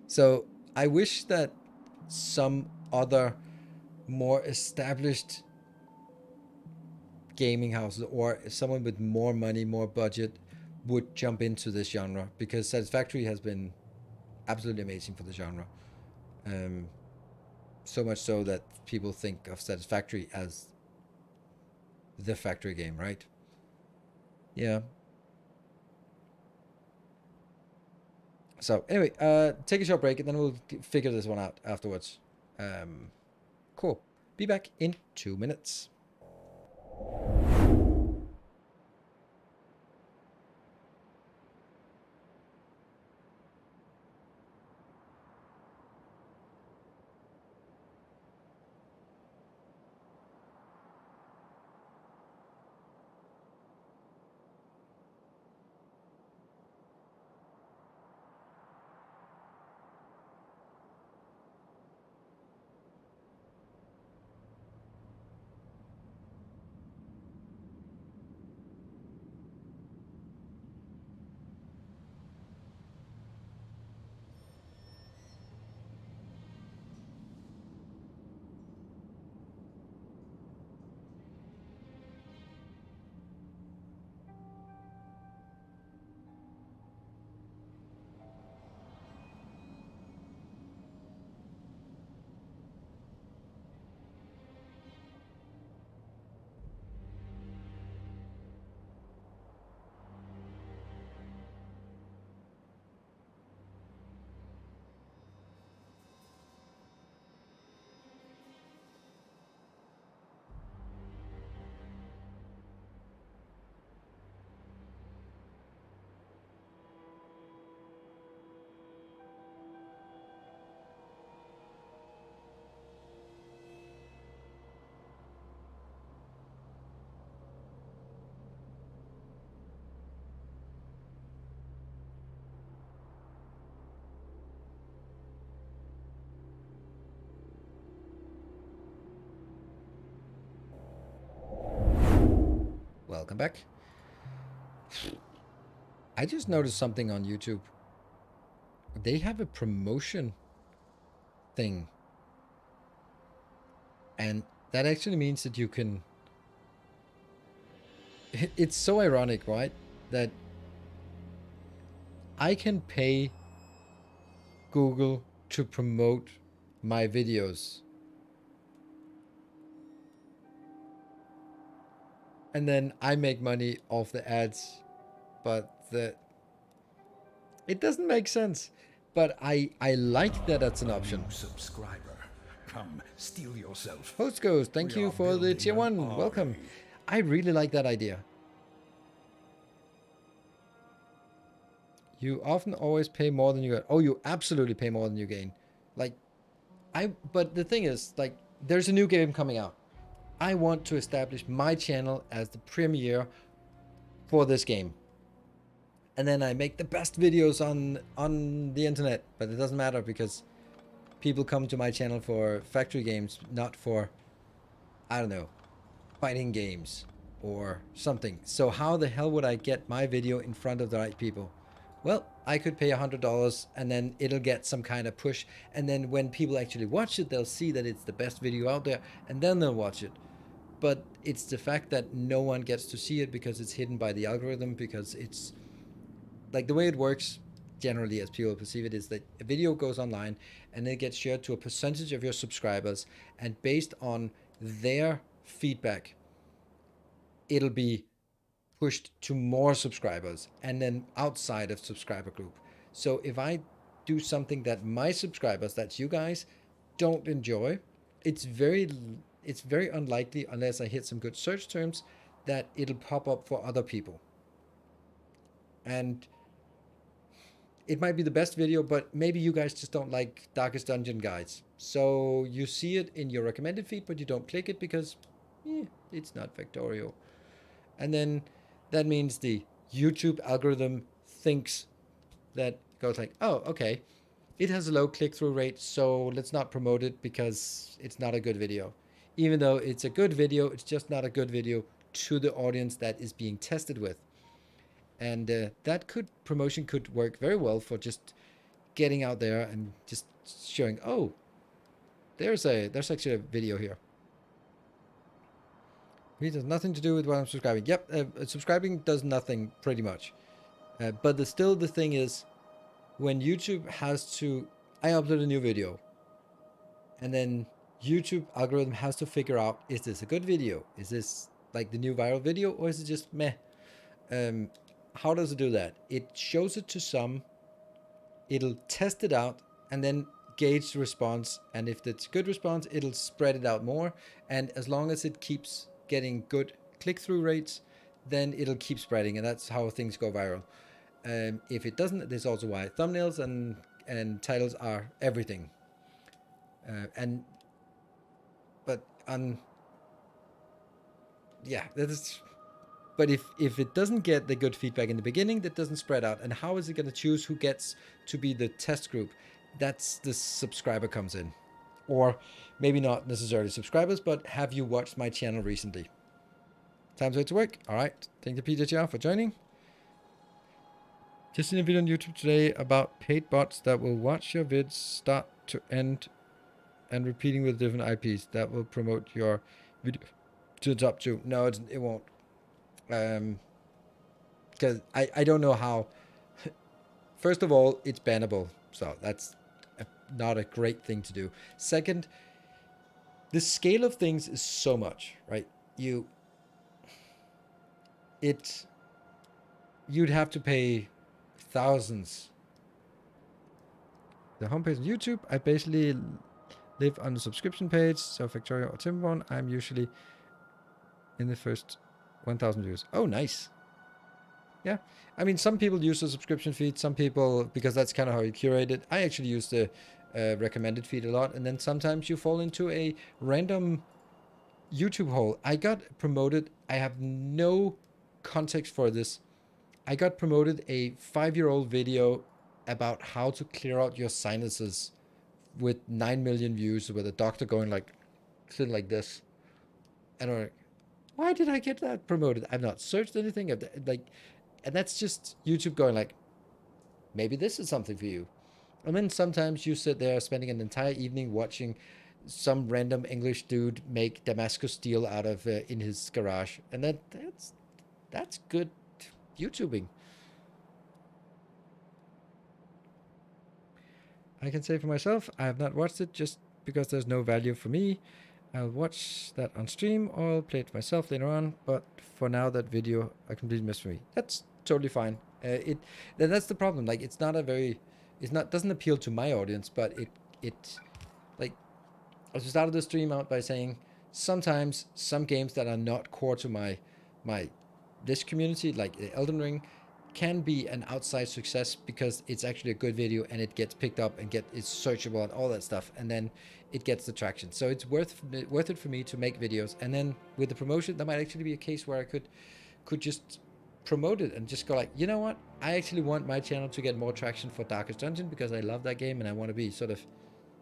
So I wish that some other more established gaming houses or someone with more money, more budget would jump into this genre, because Satisfactory has been absolutely amazing for the genre. So much so that people think of Satisfactory as the factory game, right? Yeah. So anyway, take a short break and then we'll figure this one out afterwards. Cool. Be back in 2 minutes. Welcome back. I just noticed something on YouTube. They have a promotion thing. And that actually means that you can... It's so ironic, right? That I can pay Google to promote my videos. And then I make money off the ads. But it doesn't make sense. But I like that that's an option. Subscriber, come steal yourself. Host goes, thank you for the tier 1. Welcome. I really like that idea. You often always pay more than you get. Oh, you absolutely pay more than you gain. But the thing is, like, there's a new game coming out. I want to establish my channel as the premiere for this game. And then I make the best videos on the internet. But it doesn't matter because people come to my channel for factory games, not for, I don't know, fighting games or something. So how the hell would I get my video in front of the right people? well, I could pay $100 and then it'll get some kind of push. And then when people actually watch it, they'll see that it's the best video out there and then they'll watch it. But it's the fact that no one gets to see it because it's hidden by the algorithm, because it's like the way it works generally as people perceive it is that a video goes online and it gets shared to a percentage of your subscribers, and based on their feedback it'll be pushed to more subscribers and then outside of subscriber group. So if I do something that my subscribers, that's you guys, don't enjoy, it's very unlikely, unless I hit some good search terms, that it'll pop up for other people. And it might be the best video, but maybe you guys just don't like Darkest Dungeon guides. So you see it in your recommended feed, but you don't click it because it's not Factorio. And then that means the YouTube algorithm thinks that, goes like, oh, okay, it has a low click-through rate, so let's not promote it because it's not a good video. Even though it's a good video, it's just not a good video to the audience that is being tested with. And that promotion could work very well for just getting out there and just showing, oh, there's actually a video here. It has nothing to do with what I'm subscribing. Yep, subscribing does nothing pretty much. But the thing is, when YouTube has to, I upload a new video, and then YouTube algorithm has to figure out, is this a good video? Is this like the new viral video, or is it just meh? How does it do that? It shows it to some, it'll test it out, and then gauge the response. And if it's good response, it'll spread it out more. And as long as it keeps getting good click-through rates, then it'll keep spreading, and that's how things go viral. If it doesn't, there's also why thumbnails and titles are everything. But if it doesn't get the good feedback in the beginning, that doesn't spread out. And how is it going to choose who gets to be the test group? That's the subscriber comes in. Or maybe not necessarily subscribers, but have you watched my channel recently? Time's way to work. All right. Thank you, PJR, for joining. Just in a video on YouTube today about paid bots that will watch your vids start to end and repeating with different IPs that will promote your video to the top 2. No, it won't. Because I don't know how. First of all, it's bannable, so that's not a great thing to do. Second, the scale of things is so much, right? You'd have to pay thousands. The homepage on YouTube, I basically live on the subscription page. So Factorio or Timberborn, I'm usually in the first 1,000 views. Oh, nice. Yeah, I mean, some people use the subscription feed, some people, because that's kind of how you curate it. I actually use the recommended feed a lot, and then sometimes you fall into a random YouTube hole. I got promoted, I have no context for this. I got promoted a 5-year-old video about how to clear out your sinuses with 9 million views, with a doctor going like, sitting like this. And I'm like, why did I get that promoted? I've not searched anything. And that's just YouTube going like, maybe this is something for you. And then sometimes you sit there spending an entire evening watching some random English dude make Damascus steel out of in his garage, and that's good YouTubing. I can say for myself, I have not watched it just because there's no value for me. I'll watch that on stream or I'll play it myself later on, but for now that video I completely missed for me. That's totally fine. That's the problem. Like, doesn't appeal to my audience, but it like, I started the stream out by saying sometimes some games that are not core to this community, like Elden Ring, can be an outside success because it's actually a good video and it gets picked up and it's searchable and all that stuff, and then it gets the traction. So it's worth it for me to make videos, and then with the promotion, that might actually be a case where I could just promote it and just go like, you know what, I actually want my channel to get more traction for Darkest Dungeon because I love that game and I want to be sort of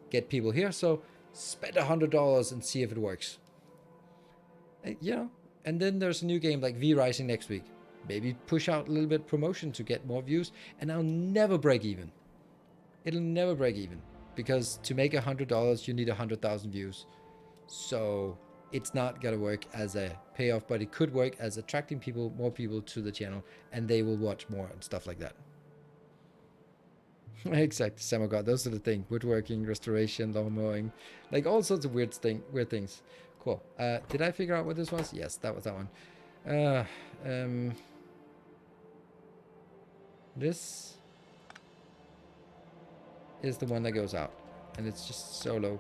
get people here. So spend $100 and see if it works. You know, and then there's a new game like V Rising next week. maybe push out a little bit promotion to get more views, and I'll never break even. It'll never break even, because to make $100 you need 100,000 views. So it's not gonna work as a payoff, but it could work as attracting people, more people to the channel, and they will watch more and stuff like that. Exactly, Samogod. Those are the things: woodworking, restoration, lawn mowing, like all sorts of weird things. Cool. Did I figure out what this was? Yes, that was that one. This is the one that goes out, and it's just so low.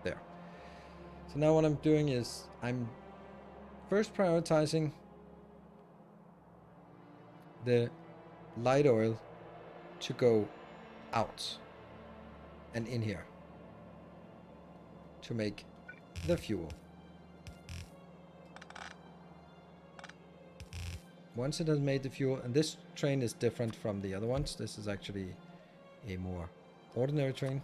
There. So now what I'm doing is I'm first prioritizing the light oil to go out and in here to make the fuel. Once it has made the fuel, and this train is different from the other ones. This is actually a more ordinary train.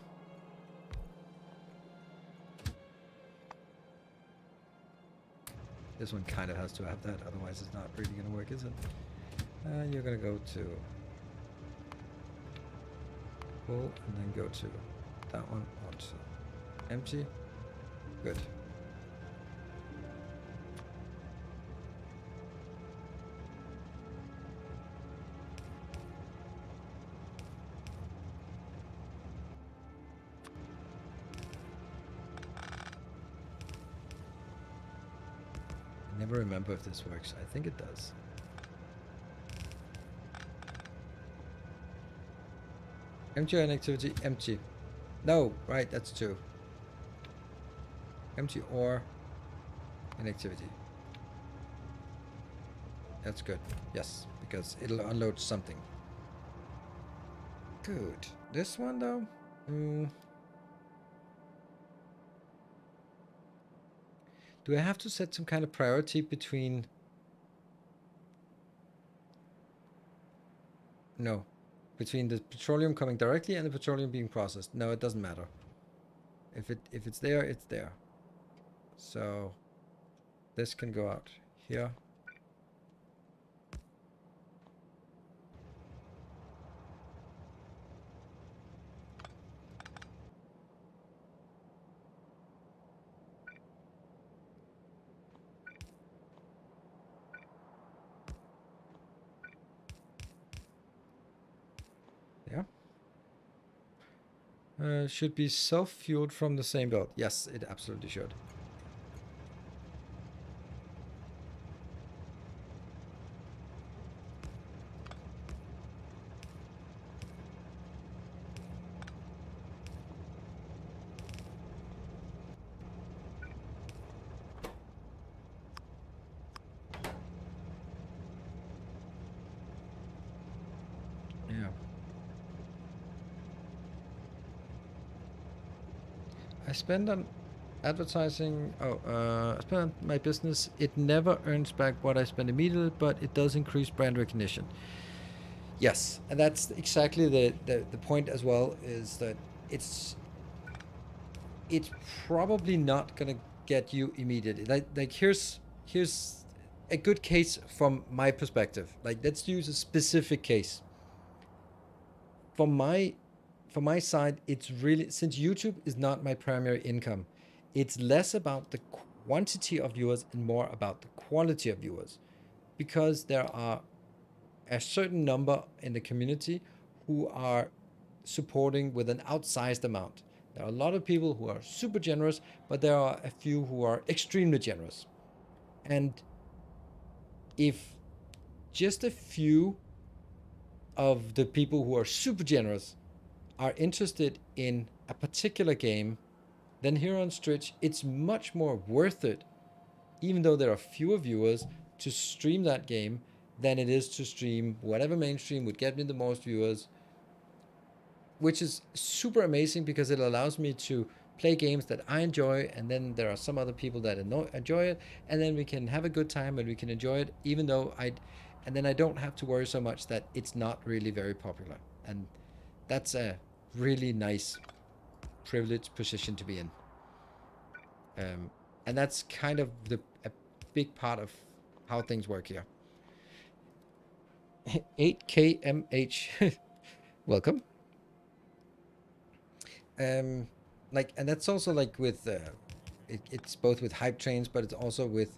This one kind of has to have that, otherwise it's not really going to work, is it? You're going to go to full, and then go to that one onto empty. Good. I never remember if this works. I think it does. Empty or inactivity? Empty. No, right, that's 2. Empty or inactivity. That's good. Yes, because it'll unload something. Good. This one though? Do I have to set some kind of priority between... No. Between the petroleum coming directly and the petroleum being processed. No, it doesn't matter. If it's there, it's there. So this can go out here. Yeah. Should be self-fueled from the same build. Yes, it absolutely should. Yeah. I spend on advertising. I spend on my business. It never earns back what I spend immediately, but it does increase brand recognition. Yes, and that's exactly the point as well, is that it's probably not gonna get you immediately. Like here's a good case from my perspective. Like, let's use a specific case. From my side, it's really, since YouTube is not my primary income, it's less about the quantity of viewers and more about the quality of viewers, because there are a certain number in the community who are supporting with an outsized amount. There are a lot of people who are super generous, but there are a few who are extremely generous. And if just a few of the people who are super generous are interested in a particular game, then here on Twitch, it's much more worth it, even though there are fewer viewers, to stream that game than it is to stream whatever mainstream would get me the most viewers, which is super amazing because it allows me to play games that I enjoy, and then there are some other people that enjoy it, and then we can have a good time and we can enjoy it, even though and then I don't have to worry so much that it's not really very popular. And that's a really nice, privileged position to be in. And that's kind of a big part of how things work here. 8KMH, welcome. Like, and that's also like with it's both with hype trains, but it's also with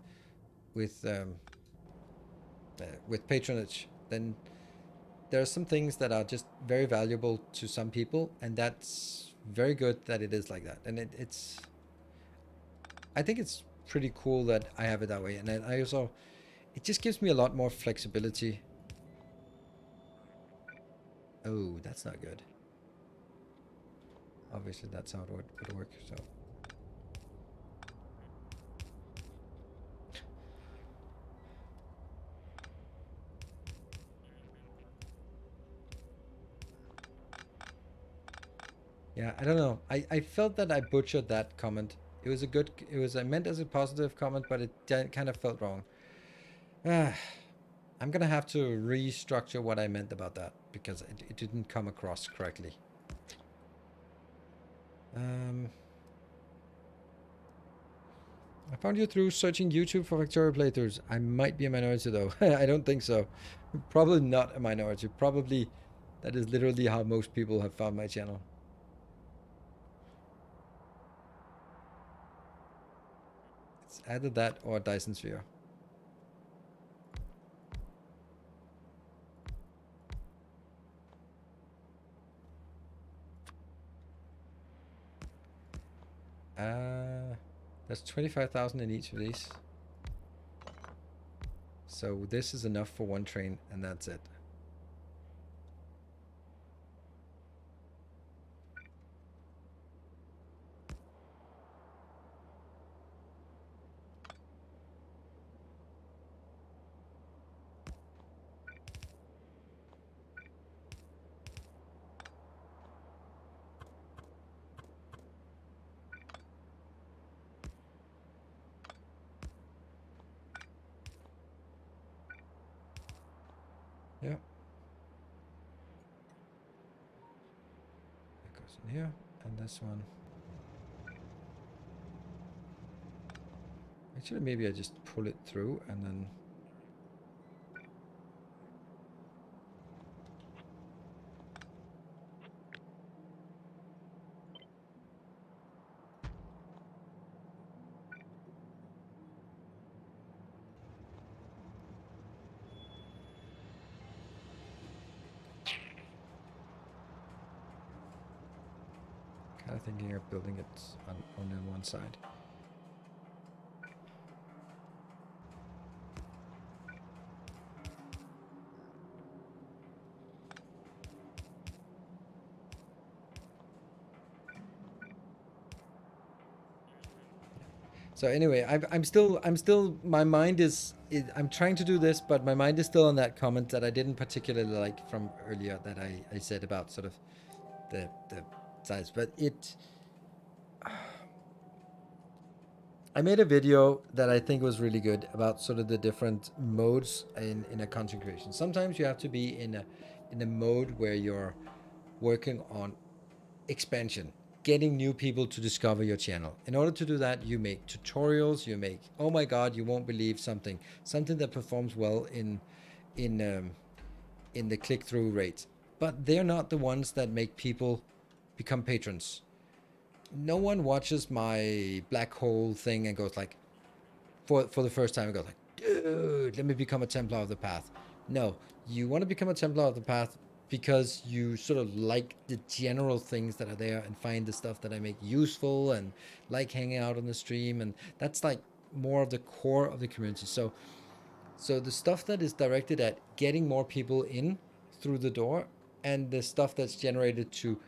with patronage. Then there are some things that are just very valuable to some people, and that's very good that it is like that. And it's I think it's pretty cool that I have it that way. And then I also, it just gives me a lot more flexibility. Oh, that's not good. Obviously, that's how it would work. So. Yeah, I don't know. I felt that I butchered that comment. It was a good, it was, I meant as a positive comment, but it kind of felt wrong. I'm gonna have to restructure what I meant about that because it didn't come across correctly. I found you through searching YouTube for Factorio playthroughs. I might be a minority though. I don't think so. Probably not a minority. Probably that is literally how most people have found my channel. It's either that or Dyson Sphere. There's 25,000 in each of these. So this is enough for one train, and that's it. Yeah. That goes in here, and this one. Actually, maybe I just pull it through and then. Kind of thinking of building it on only on one side. So anyway, I'm still, my mind is, I'm trying to do this, but my mind is still on that comment that I didn't particularly like from earlier that I said about sort of the size. But I made a video that I think was really good about sort of the different modes in a content creation. Sometimes you have to be in a mode where you're working on expansion, getting new people to discover your channel. In order to do that, you make tutorials, you make, oh my god, you won't believe something that performs well in the click-through rates. But they're not the ones that make people become patrons. No one watches my black hole thing and goes like, for the first time, and goes like, dude, let me become a Templar of the Path. No, you want to become a Templar of the Path because you sort of like the general things that are there and find the stuff that I make useful and like hanging out on the stream, and that's like more of the core of the community. So the stuff that is directed at getting more people in through the door, and the stuff that's generated to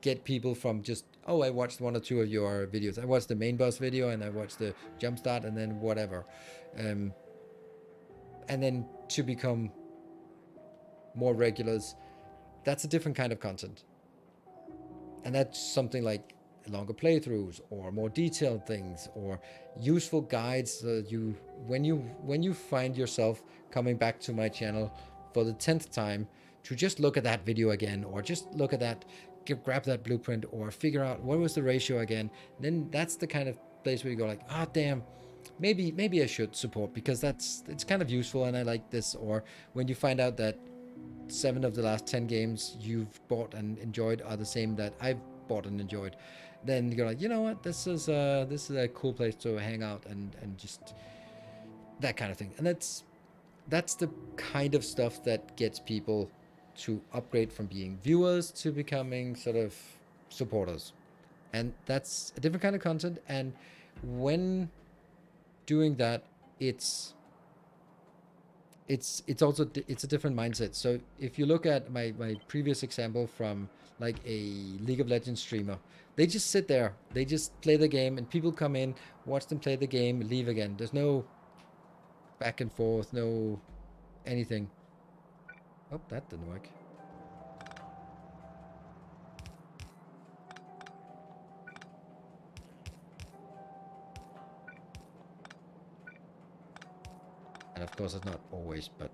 get people from just, oh, I watched one or two of your videos. I watched the main boss video and I watched the jumpstart and then whatever. And then to become more regulars, that's a different kind of content. And that's something like, longer playthroughs or more detailed things or useful guides. So when you find yourself coming back to my channel for the 10th time to just look at that video again, or just look at that, grab that blueprint, or figure out what was the ratio again, then that's the kind of place where you go like, ah, damn, maybe I should support, because it's kind of useful and I like this. Or when you find out that 7 of the last 10 games you've bought and enjoyed are the same that I've bought and enjoyed, then you're like, you know what, this is a cool place to hang out and just that kind of thing. And that's the kind of stuff that gets people to upgrade from being viewers to becoming sort of supporters. And that's a different kind of content. And when doing that, it's also it's a different mindset. So if you look at my previous example from like a League of Legends streamer, they just sit there, they just play the game, and people come in, watch them play the game, leave again. There's no back and forth, no anything. Oh, that didn't work. And of course it's not always, but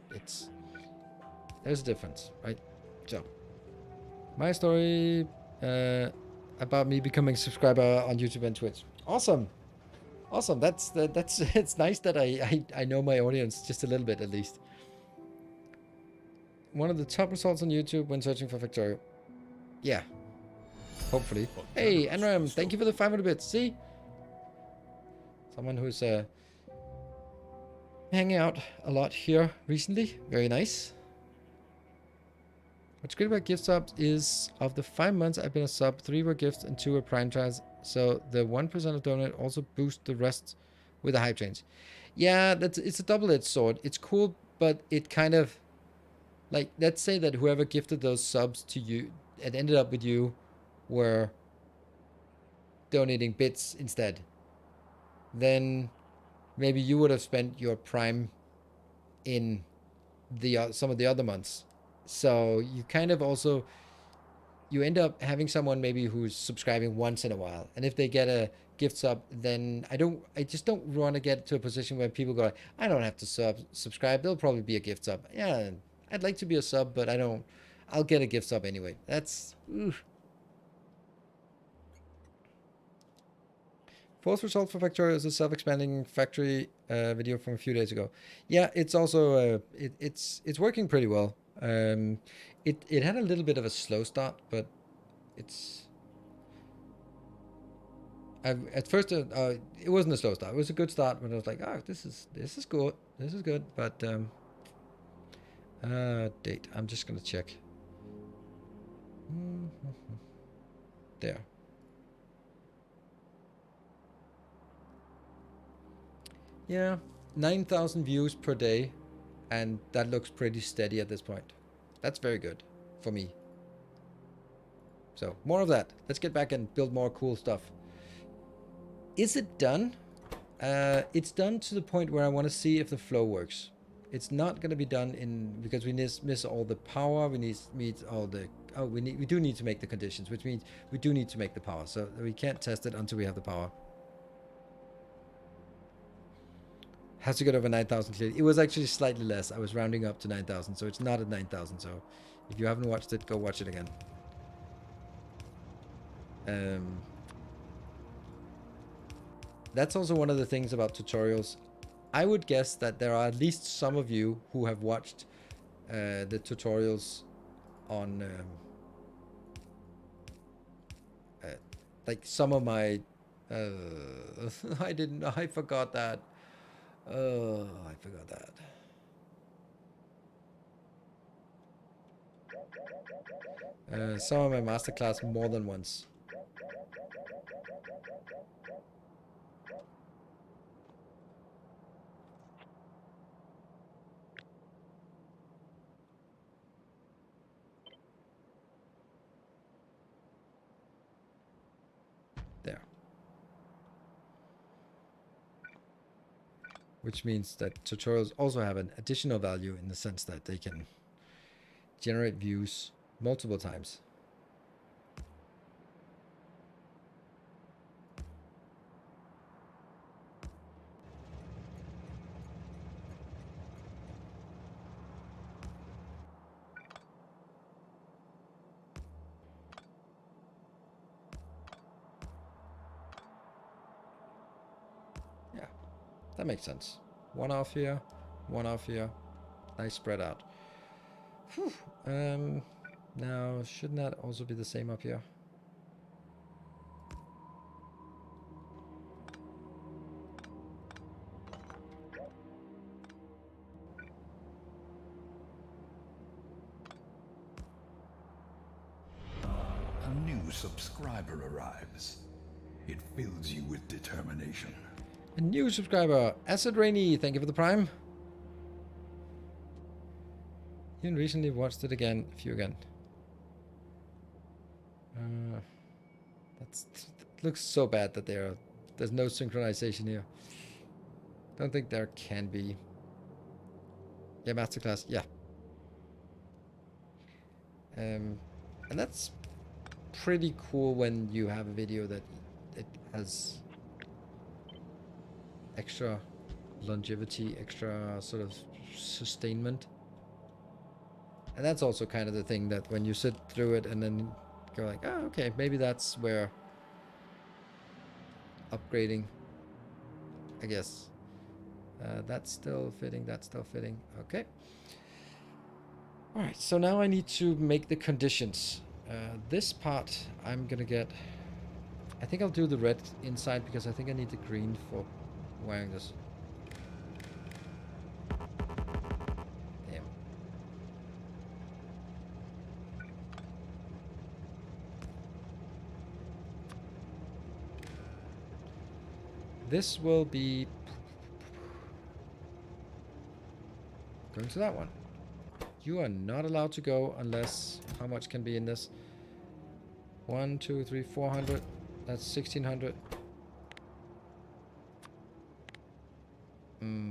there's a difference, right? So my story about me becoming a subscriber on YouTube and Twitch. Awesome. That's it's nice that I know my audience just a little bit, at least. One of the top results on YouTube when searching for Factorio. Yeah, hopefully. Hey, Enram, thank you for the 500 bits. See, someone who's hanging out a lot here recently. Very nice. What's great about gift subs is of the 5 months I've been a sub, 3 were gifts and 2 were prime tries. So the 1% of donate also boosts the rest with the hype trains. Yeah, it's a double-edged sword. It's cool, but it kind of, like, let's say that whoever gifted those subs to you, it ended up with you, were donating bits instead. Then maybe you would have spent your prime in the some of the other months. So you kind of also, you end up having someone maybe who's subscribing once in a while, and if they get a gift sub, then I just don't want to get to a position where people go, I don't have to subscribe, there'll probably be a gift sub. Yeah, I'd like to be a sub, but I'll get a gift sub anyway. That's Fourth result for Factorio is a self-expanding factory video from a few days ago. Yeah, it's also it's working pretty well. It had a little bit of a slow start, but it's at first it wasn't a slow start. It was a good start, but I was like, oh, this is good. This is good. But date. I'm just gonna check. There. Yeah, 9,000 views per day, and that looks pretty steady at this point. That's very good for me. So more of that. Let's get back and build more cool stuff. Is it done? It's done to the point where I want to see if the flow works. It's not going to be done because we miss all the power. We need all the we do need to make the conditions, which means we do need to make the power. So we can't test it until we have the power. Has to get over 9,000 clearly. It was actually slightly less. I was rounding up to 9,000, so it's not at 9,000. So if you haven't watched it, go watch it again. That's also one of the things about tutorials. I would guess that there are at least some of you who have watched the tutorials on like some of my I forgot that. Oh, I forgot that. Some of my masterclass more than once. There. Which means that tutorials also have an additional value in the sense that they can generate views multiple times. That makes sense. One off here, one off here. Nice spread out. Whew. Now, shouldn't that also be the same up here? A new subscriber arrives. It fills you with determination. A new subscriber, Acid Rainy, thank you for the prime. Even recently watched it again, a few again. That looks so bad that there's no synchronization here. Don't think there can be. Yeah, masterclass, yeah. And that's pretty cool when you have a video that it has extra longevity, extra sort of sustainment. And that's also kind of the thing that when you sit through it and then go like, oh, okay, maybe that's where upgrading, I guess. That's still fitting, that's still fitting. Okay. All right, so now I need to make the conditions. This part I'm gonna get, I think I'll do the red inside because I think I need the green for wearing this. Damn. This will be going to that one. You are not allowed to go unless, how much can be in this? 1, 2, 3, 400. That's 1600.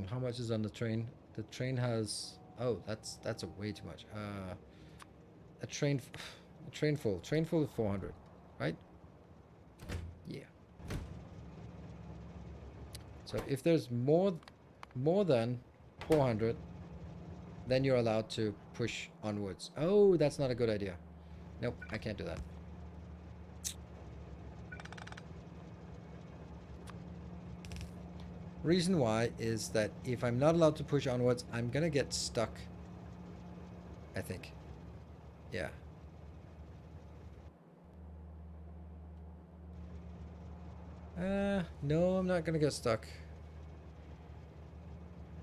How much is on the train? The train has, oh, that's a way too much. A train full of 400, right? Yeah. So if there's more than 400, then you're allowed to push onwards. Oh, that's not a good idea. Nope, I can't do that. Reason why is that if I'm not allowed to push onwards, I'm gonna get stuck. I think. Yeah. No, I'm not gonna get stuck.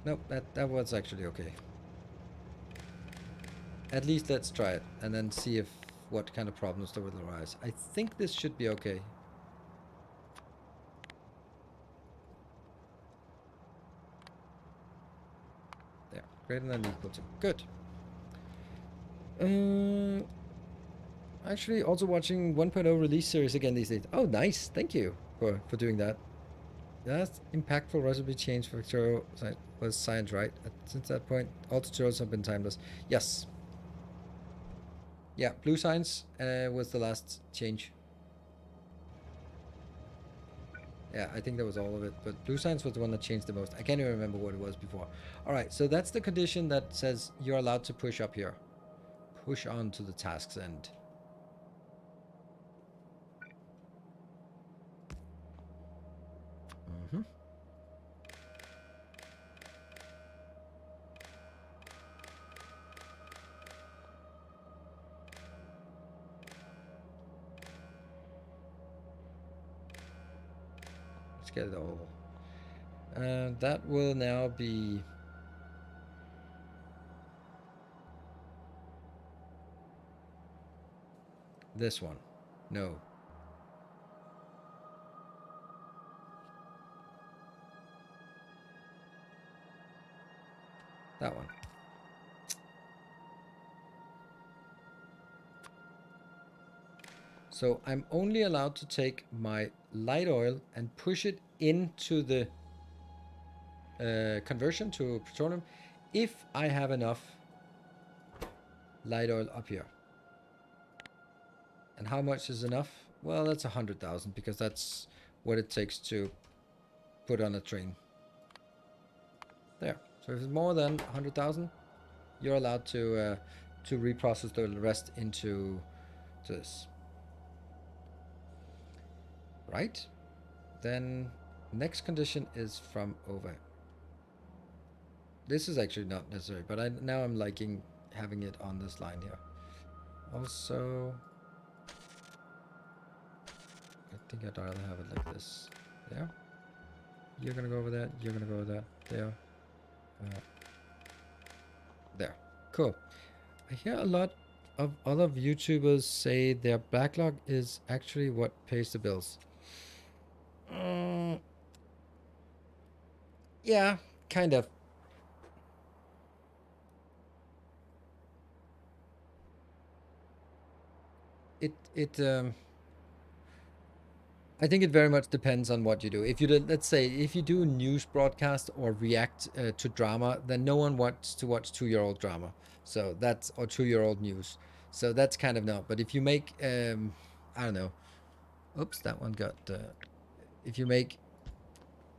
Nope, that was actually okay. At least let's try it and then see if what kind of problems there will arise. I think this should be okay. There, greater than equal to. Good. Actually, also watching 1.0 release series again these days. Oh, nice. Thank you for doing that. That's impactful recipe change for Factorio was science, right? Since that point, all tutorials have been timeless. Yes. Yeah, blue science was the last change. Yeah, I think that was all of it. But blue science was the one that changed the most. I can't even remember what it was before. All right, so that's the condition that says you're allowed to push up here. Push on to the task's end. Let's get it all. That will now be this one. No. That one. So I'm only allowed to take my light oil and push it into the conversion to plutonium if I have enough light oil up here. And how much is enough? Well, that's 100,000 because that's what it takes to put on a train. There. So if it's more than 100,000, you're allowed to reprocess the rest into this. Right? Then next condition is from over This is actually not necessary, but now I'm liking having it on this line here. Also, I think I'd rather have it like this. There. You're gonna go over that. You're gonna go over that. There. There. Cool. I hear a lot of other YouTubers say their backlog is actually what pays the bills. Yeah, kind of. I think it very much depends on what you do. If you do, let's say, if you do news broadcast or react to drama, then no one wants to watch 2-year-old drama. So that's, or 2-year-old news. So that's kind of no. But if you make, I don't know. Oops, that one got. If you make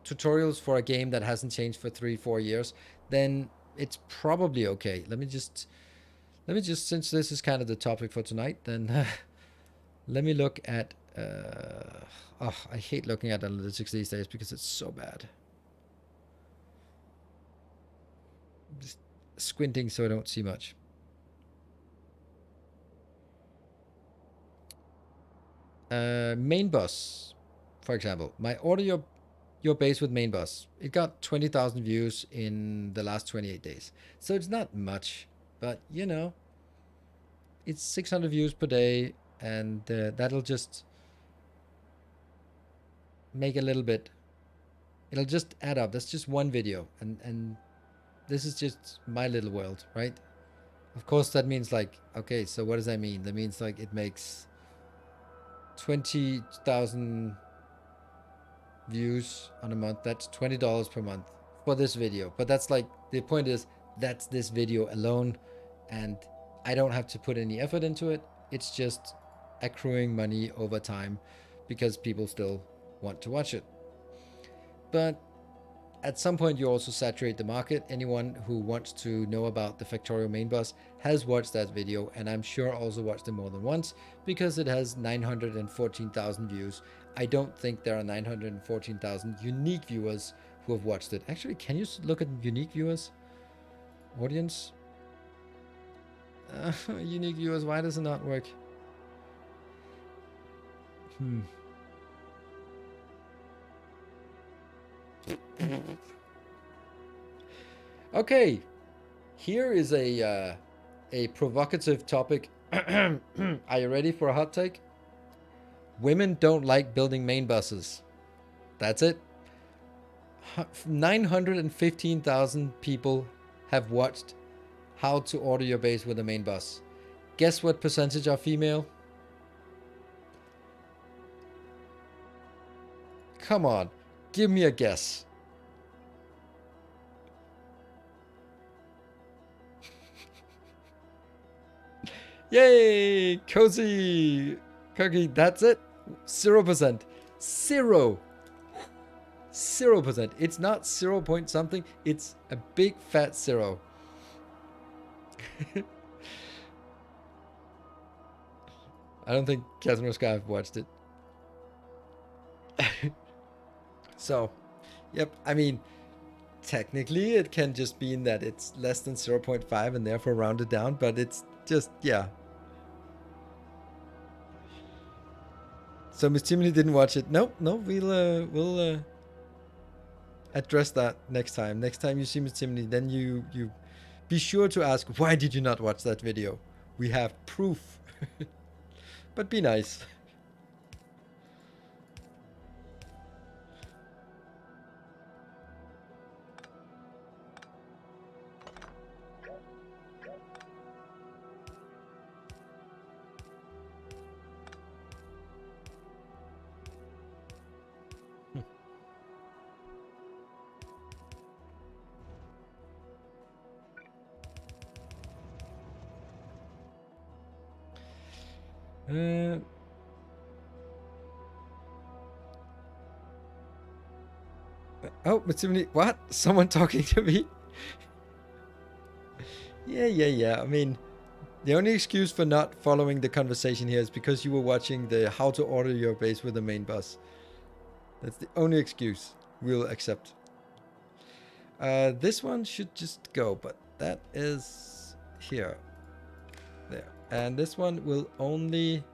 tutorials for a game that hasn't changed for 3-4 years, then it's probably okay. Let me just, since this is kind of the topic for tonight, then let me look at. Oh, I hate looking at analytics these days because it's so bad. Just squinting so I don't see much. Main bus, for example. My order your base with main bus. It got 20,000 views in the last 28 days. So it's not much, but you know, it's 600 views per day, and that'll just make a little bit. It'll just add up. That's just one video, and this is just my little world, right? Of course, that means like, okay, so what does that mean? That means like it makes 20,000 views on a month. That's $20 per month for this video. But that's like, the point is, that's this video alone, and I don't have to put any effort into it. It's just accruing money over time because people still want to watch it. But at some point, you also saturate the market. Anyone who wants to know about the Factorio main bus has watched that video, and I'm sure also watched it more than once because it has 914,000 views. I don't think there are 914,000 unique viewers who have watched it. Actually, can you look at unique viewers? Audience? Unique viewers, why does it not work? Okay, here is a provocative topic. Are you ready for a hot take? Women don't like building main buses. That's it. 915,000 people have watched how to order your base with a main bus. Guess what percentage are female? Come on, give me a guess. Yay! Cozy! Cookie, that's it. 0%. 0%. It's not 0 point something. It's a big fat 0. I don't think Catherine Sky have watched it. So, yep. I mean, technically it can just mean that it's less than 0.5 and therefore rounded down, but it's just, yeah. So Miss Timony didn't watch it. No, we'll address that next time. Next time you see Miss Timony, then you be sure to ask, why did you not watch that video? We have proof. But be nice. Oh, Mitsumini, what? Someone talking to me? Yeah. I mean, the only excuse for not following the conversation here is because you were watching the how to order your base with the main bus. That's the only excuse we'll accept. This one should just go, but that is here. There. And this one will only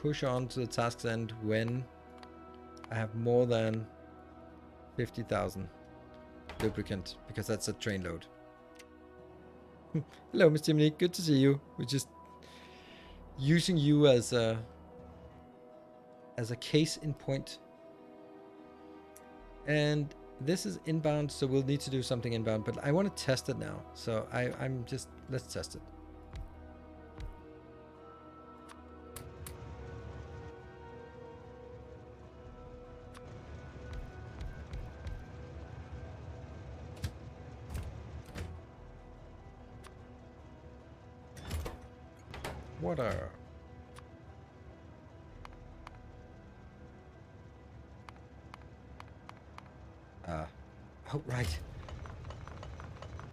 push on to the task's end when I have more than 50,000 lubricant, because that's a train load. Hello, Mr. Dominique. Good to see you. We're just using you as a case in point. And this is inbound, so we'll need to do something inbound, but I want to test it now. So let's test it. Water. Oh, right.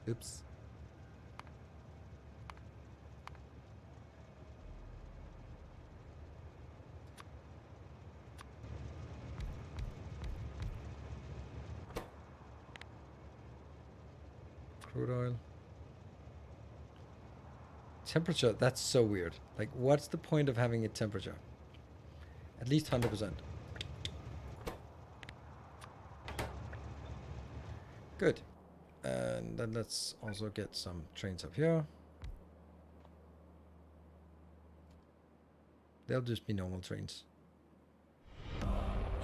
Oops. Crude oil. Temperature, that's so weird. Like, what's the point of having a temperature? At least 100%. Good. And then let's also get some trains up here. They'll just be normal trains.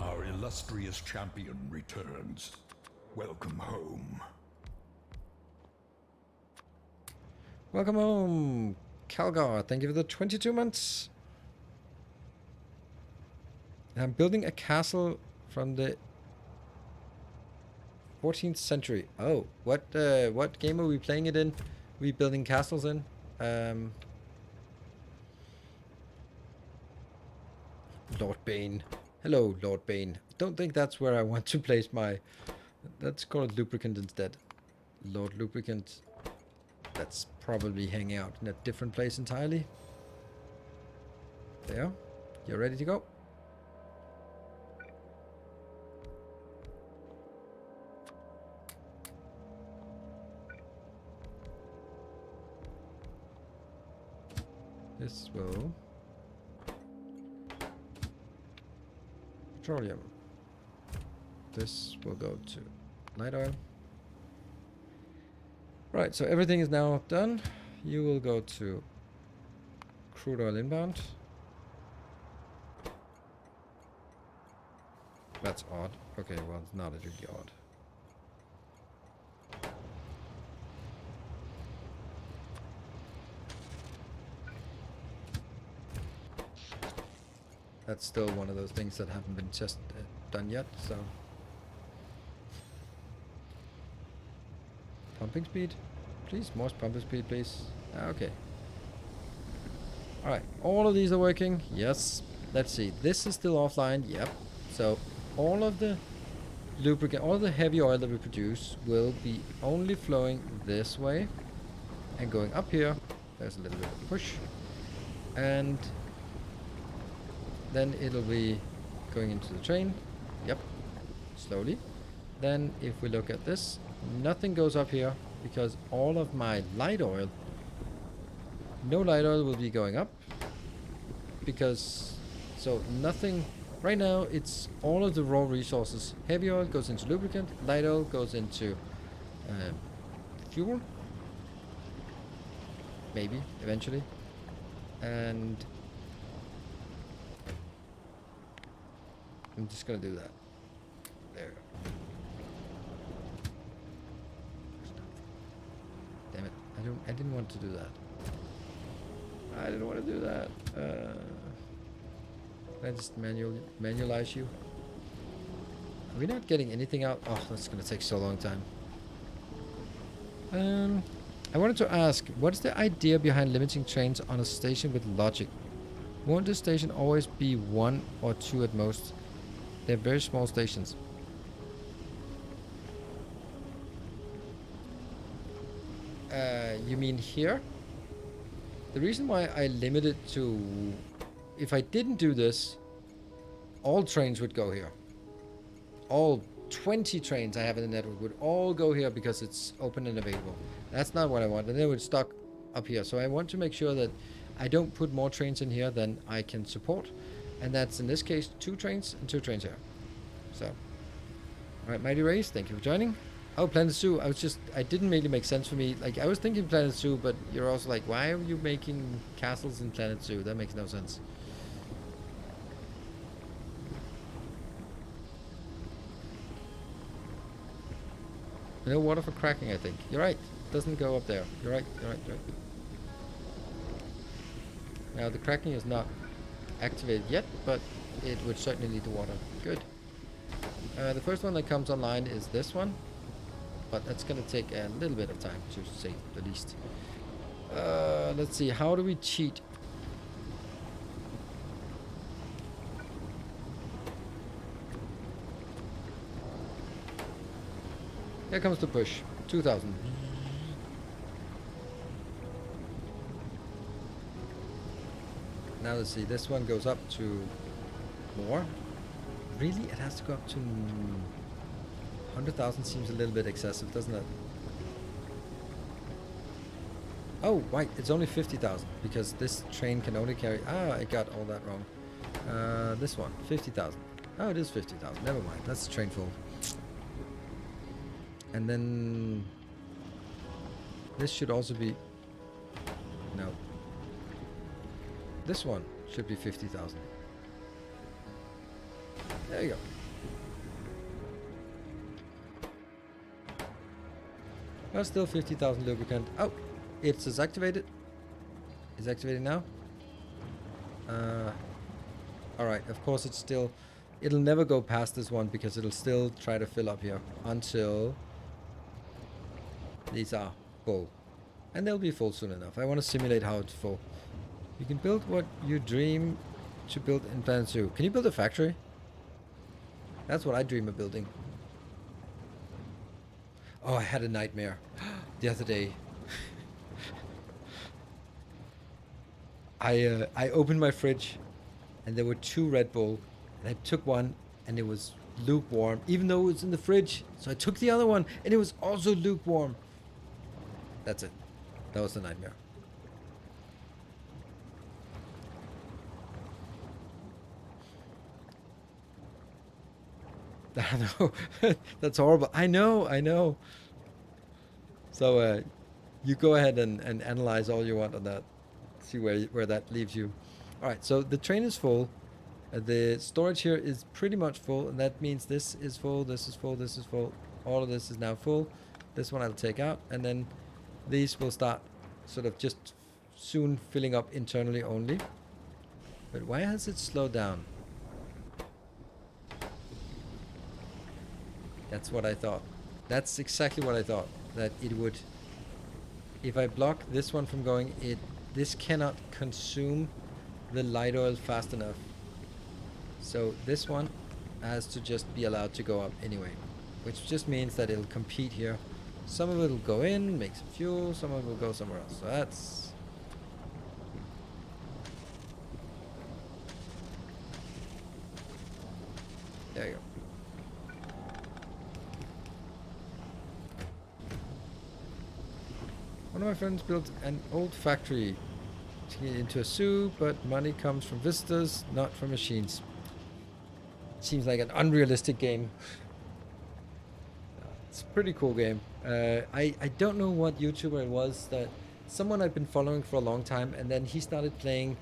Our illustrious champion returns. Welcome home. Welcome home, Calgar. Thank you for the 22 months. I'm building a castle from the 14th century. Oh, what game are we playing it in? We building castles in? Lord Bane. Hello, Lord Bane. Don't think that's where I want to place my... Let's call it Lubricant instead. Lord Lubricant. That's probably hanging out in a different place entirely. There. You're ready to go? This will... Petroleum. This will go to light oil. Right, so everything is now done. You will go to crude oil inbound. That's odd. Okay, well, it's not really odd. That's still one of those things that haven't been just done yet, so... Pumping speed? Please, more pumping speed, please. Okay. Alright, all of these are working. Yes. Let's see. This is still offline. Yep. So, all of the lubricant, all the heavy oil that we produce will be only flowing this way. And going up here. There's a little bit of push. And then it'll be going into the train. Yep. Slowly. Then, if we look at this, nothing goes up here because all of my light oil, no light oil will be going up because, so nothing, right now it's all of the raw resources. Heavy oil goes into lubricant, light oil goes into fuel, maybe, eventually, and I'm just gonna do that. There. Damn it! I didn't want to do that. I didn't want to do that. Can I just manualize you? Are we not getting anything out? Oh, that's gonna take so long time. I wanted to ask, what is the idea behind limiting trains on a station with logic? Won't the station always be 1 or 2 at most? They're very small stations. You mean here? The reason why I limited to... If I didn't do this, all trains would go here. All 20 trains I have in the network would all go here because it's open and available. That's not what I want. And they would stock up here. So I want to make sure that I don't put more trains in here than I can support. And that's in this case 2 trains and 2 trains here. So, all right, Mighty Race, thank you for joining. Oh, Planet Zoo. I didn't really make sense for me. Like, I was thinking Planet Zoo, but you're also like, why are you making castles in Planet Zoo? That makes no sense. No water for cracking, I think. You're right. It doesn't go up there. You're right. You're right. You're right. Now, the cracking is not activated yet, but it would certainly lead to water. Good. The first one that comes online is this one, but that's going to take a little bit of time, to say the least. Let's see. How do we cheat? Here comes the push. 2,000. Now let's see. This one goes up to more. Really? It has to go up to 100,000. Seems a little bit excessive, doesn't it? Oh, right. It's only 50,000 because this train can only carry... Ah, I got all that wrong. This one, 50,000. Oh, it is 50,000. Never mind. That's the train full. And then this should also be... No. This one should be 50,000. There you go. Well, still 50,000 lubricant. Oh, it's activated. It's activated now. Alright, of course it's still... It'll never go past this one because it'll still try to fill up here until these are full. And they'll be full soon enough. I want to simulate how it's full. You can build what you dream to build in Planet Zoo. Can you build a factory? That's what I dream of building. Oh, I had a nightmare the other day. I opened my fridge and there were 2 Red Bull. And I took one and it was lukewarm, even though it was in the fridge. So I took the other one and it was also lukewarm. That's it. That was the nightmare. I know. That's horrible. I know. So you go ahead and analyze all you want on that. See where that leaves you. Alright, so the train is full. The storage here is pretty much full, and that means this is full, this is full, this is full. All of this is now full. This one I'll take out, and then these will start sort of just soon filling up internally only. But why has it slowed down? That's what I thought. That's exactly what I thought. That it would... If I block this one from going, this cannot consume the light oil fast enough. So this one has to just be allowed to go up anyway. Which just means that it'll compete here. Some of it will go in, make some fuel, some of it will go somewhere else. So that's... There you go. One of my friends built an old factory to get into a zoo, but money comes from visitors, not from machines. Seems like an unrealistic game. It's a pretty cool game. I don't know what YouTuber it was, that someone I've been following for a long time, and then he started playing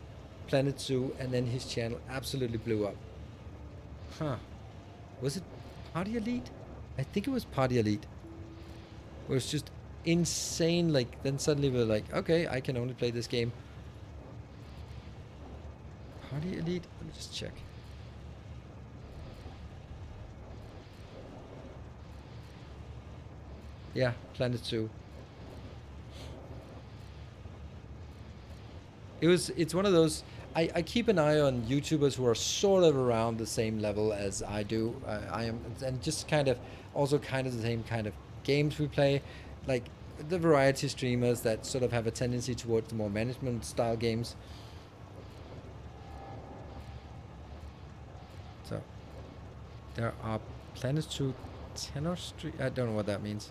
Planet Zoo, and then his channel absolutely blew up. Huh. Was it Party Elite? I think it was Party Elite. It was just insane. Like, then suddenly we're like, okay, I can only play this game. Party Elite? Let me just check. Yeah, Planet Zoo. It's one of those... I keep an eye on YouTubers who are sort of around the same level as I do. I am, and just kind of also kind of the same kind of games we play, like the variety streamers that sort of have a tendency towards the more management style games. So there are Planet Zoo tenor stream. I don't know what that means.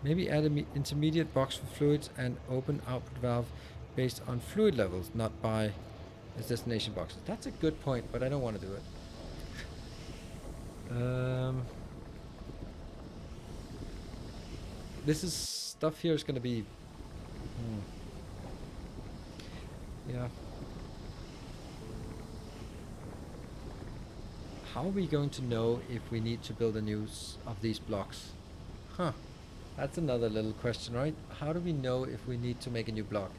Maybe add an intermediate box for fluids and open output valve based on fluid levels, not by its destination boxes. That's a good point, but I don't want to do it. This is stuff here is going to be... Yeah. How are we going to know if we need to build a new of these blocks? Huh. That's another little question, right? How do we know if we need to make a new block?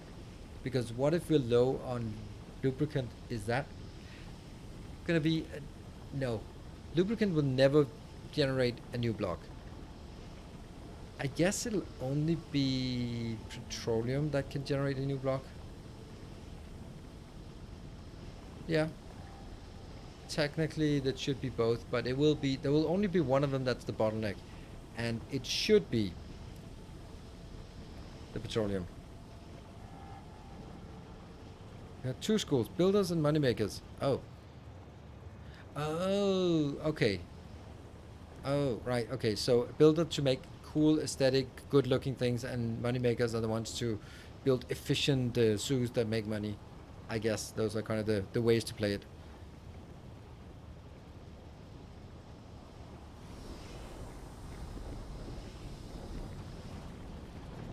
Because what if we're low on lubricant? Is that gonna be... no. Lubricant will never generate a new block. I guess it'll only be petroleum that can generate a new block. Yeah. Technically that should be both, but it will be... there will only be one of them that's the bottleneck. And it should be the petroleum. We have two schools, builders and moneymakers. Oh. Oh, okay. Oh, right, okay. So builder to make cool, aesthetic, good-looking things, and moneymakers are the ones to build efficient zoos that make money. I guess those are kind of the ways to play it.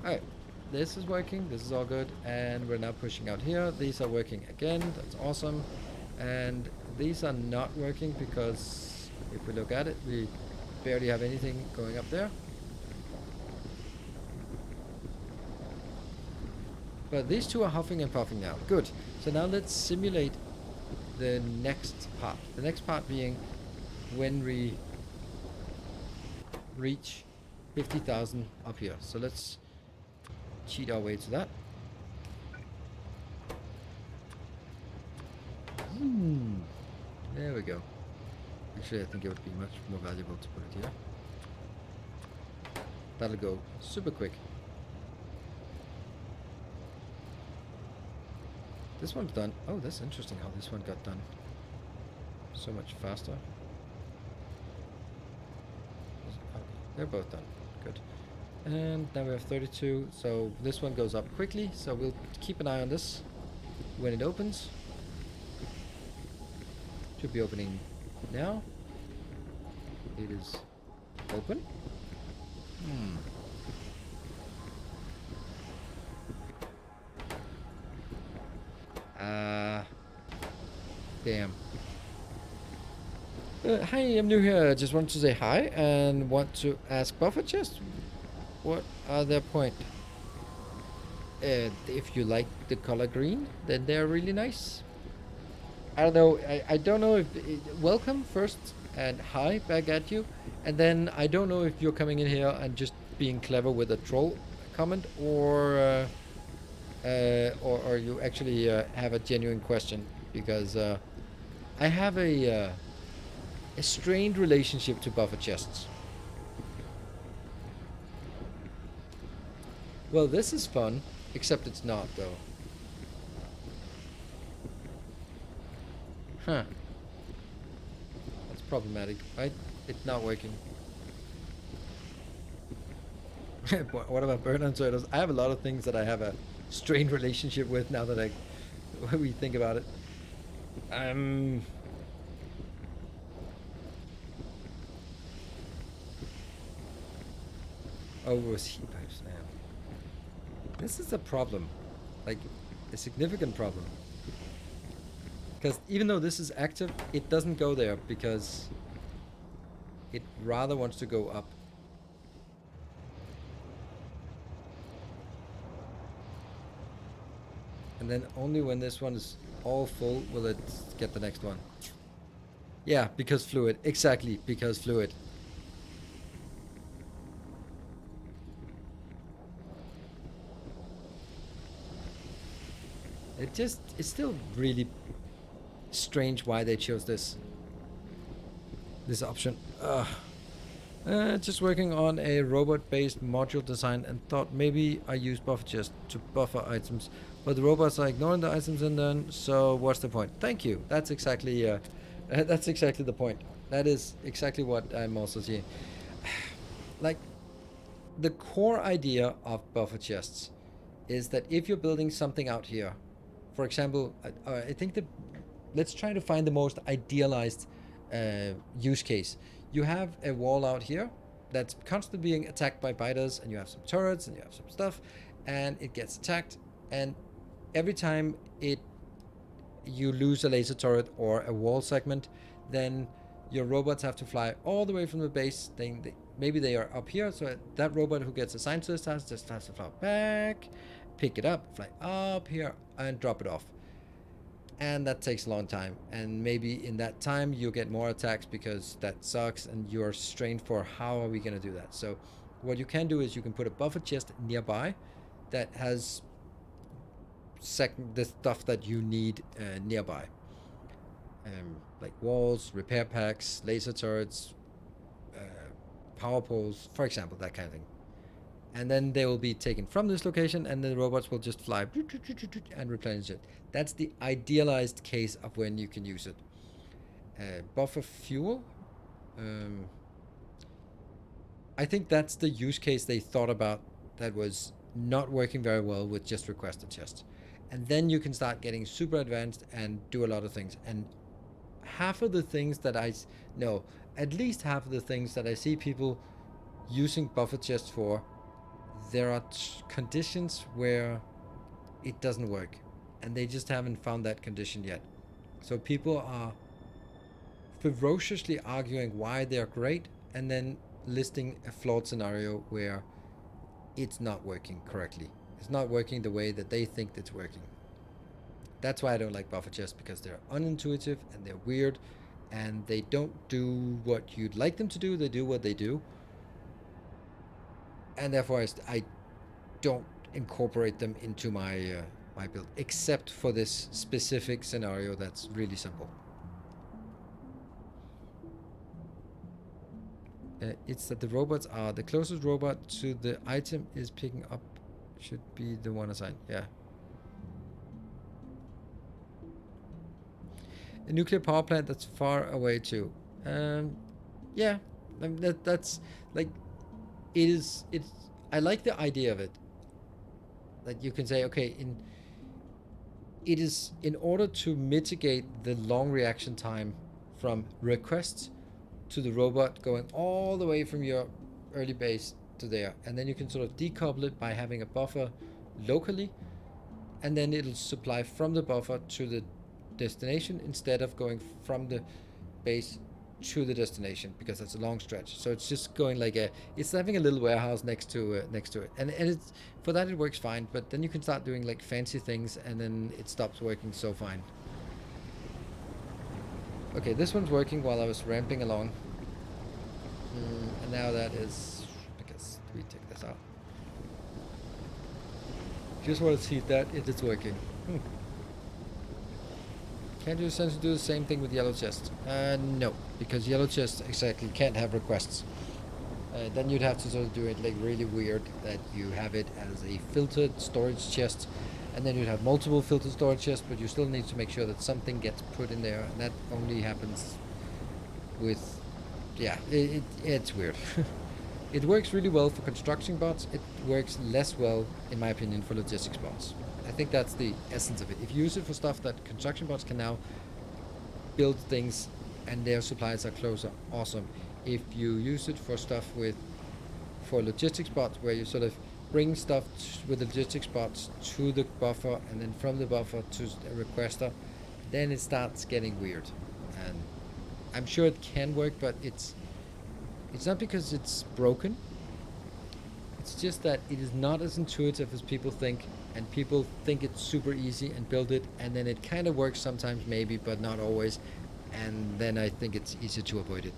Alright, this is working, this is all good, and we're now pushing out here. These are working again, that's awesome. And these are not working because if we look at it, we barely have anything going up there. But these two are huffing and puffing now. Good. So now let's simulate the next part. The next part being when we reach 50,000 up here. So let's cheat our way to that. There we go. Actually, I think it would be much more valuable to put it here. That'll go super quick. This one's done. Oh, that's interesting how this one got done so much faster. Okay, they're both done. Good. And now we have 32. So this one goes up quickly. So we'll keep an eye on this when it opens. Should be opening now. It is open. Damn. Hi, I'm new here. Just want to say hi and want to ask buffer chest. What are their point? If you like the color green, then they're really nice. I don't know. I don't know if welcome first and hi back at you, and then I don't know if you're coming in here and just being clever with a troll comment, or you actually have a genuine question, because I have a strained relationship to buffer chests. Well, this is fun, except it's not though. Huh. That's problematic, right? It's not working. What about burn-on turtles? I have a lot of things that I have a strained relationship with now that we think about it. Oh, it was heat pipes now. This is a problem. Like, a significant problem. Because even though this is active, it doesn't go there because it rather wants to go up. And then only when this one is all full will it get the next one. Yeah, because fluid. Exactly, because fluid. It's still really strange why they chose this option. Just working on a robot-based module design and thought maybe I use buffer chest to buffer items, but the robots are ignoring the items and then, so what's the point? Thank you. That's exactly the point. That is exactly what I'm also seeing. Like, the core idea of buffer chests is that if you're building something out here, for example, I think that let's try to find the most idealized use case. You have a wall out here that's constantly being attacked by biters, and you have some turrets and you have some stuff, and it gets attacked, and every time you lose a laser turret or a wall segment, then your robots have to fly all the way from the base. Maybe they are up here, so that robot who gets assigned to this task just has to fly back, pick it up, fly up here, and drop it off. And that takes a long time. And maybe in that time you get more attacks because that sucks, and you're strained for how are we going to do that. So what you can do is you can put a buffer chest nearby that has the stuff that you need nearby, like walls, repair packs, laser turrets, power poles, for example, that kind of thing. And then they will be taken from this location, and the robots will just fly and replenish it. That's the idealized case of when you can use it. Buffer fuel, I think that's the use case they thought about that was not working very well with just requested chests. And then you can start getting super advanced and do a lot of things. And half of the things that at least half of the things that I see people using buffer chests for, there are conditions where it doesn't work, and they just haven't found that condition yet. So people are ferociously arguing why they're great, and then listing a flawed scenario where it's not working correctly. It's not working the way that they think it's working. That's why I don't like buffer chests, because they're unintuitive and they're weird, and they don't do what you'd like them to do. They do what they do, and therefore I don't incorporate them into my my build, except for this specific scenario that's really simple. It's that the robots are the closest robot to the item is picking up should be the one assigned. Yeah. A nuclear power plant that's far away too. Yeah, that's like it's. I like the idea of it. That you can say, okay, it is in order to mitigate the long reaction time from request to the robot going all the way from your early base to there, and then you can sort of decouple it by having a buffer locally, and then it'll supply from the buffer to the destination instead of going from the base to the destination, because that's a long stretch. So it's just going like it's having a little warehouse next to it, and it's for that it works fine. But then you can start doing like fancy things, and then it stops working so fine. Okay, this one's working while I was ramping along, and now that is, I guess we take this out. Just want to see that it is working. Can't you essentially do the same thing with yellow chests? No, because yellow chests exactly can't have requests. Then you'd have to sort of do it like really weird, that you have it as a filtered storage chest, and then you'd have multiple filtered storage chests, but you still need to make sure that something gets put in there, and that only happens with, yeah, it's weird. It works really well for construction bots. It works less well, in my opinion, for logistics bots. I think that's the essence of it. If you use it for stuff that construction bots can now build things and their supplies are closer, awesome. If you use it for stuff for logistics bots, where you sort of bring stuff with logistics bots to the buffer, and then from the buffer to a requester, then it starts getting weird. And I'm sure it can work, but it's not because it's broken. It's just that it is not as intuitive as people think, and people think it's super easy and build it, and then it kind of works sometimes maybe, but not always, and then I think it's easier to avoid it.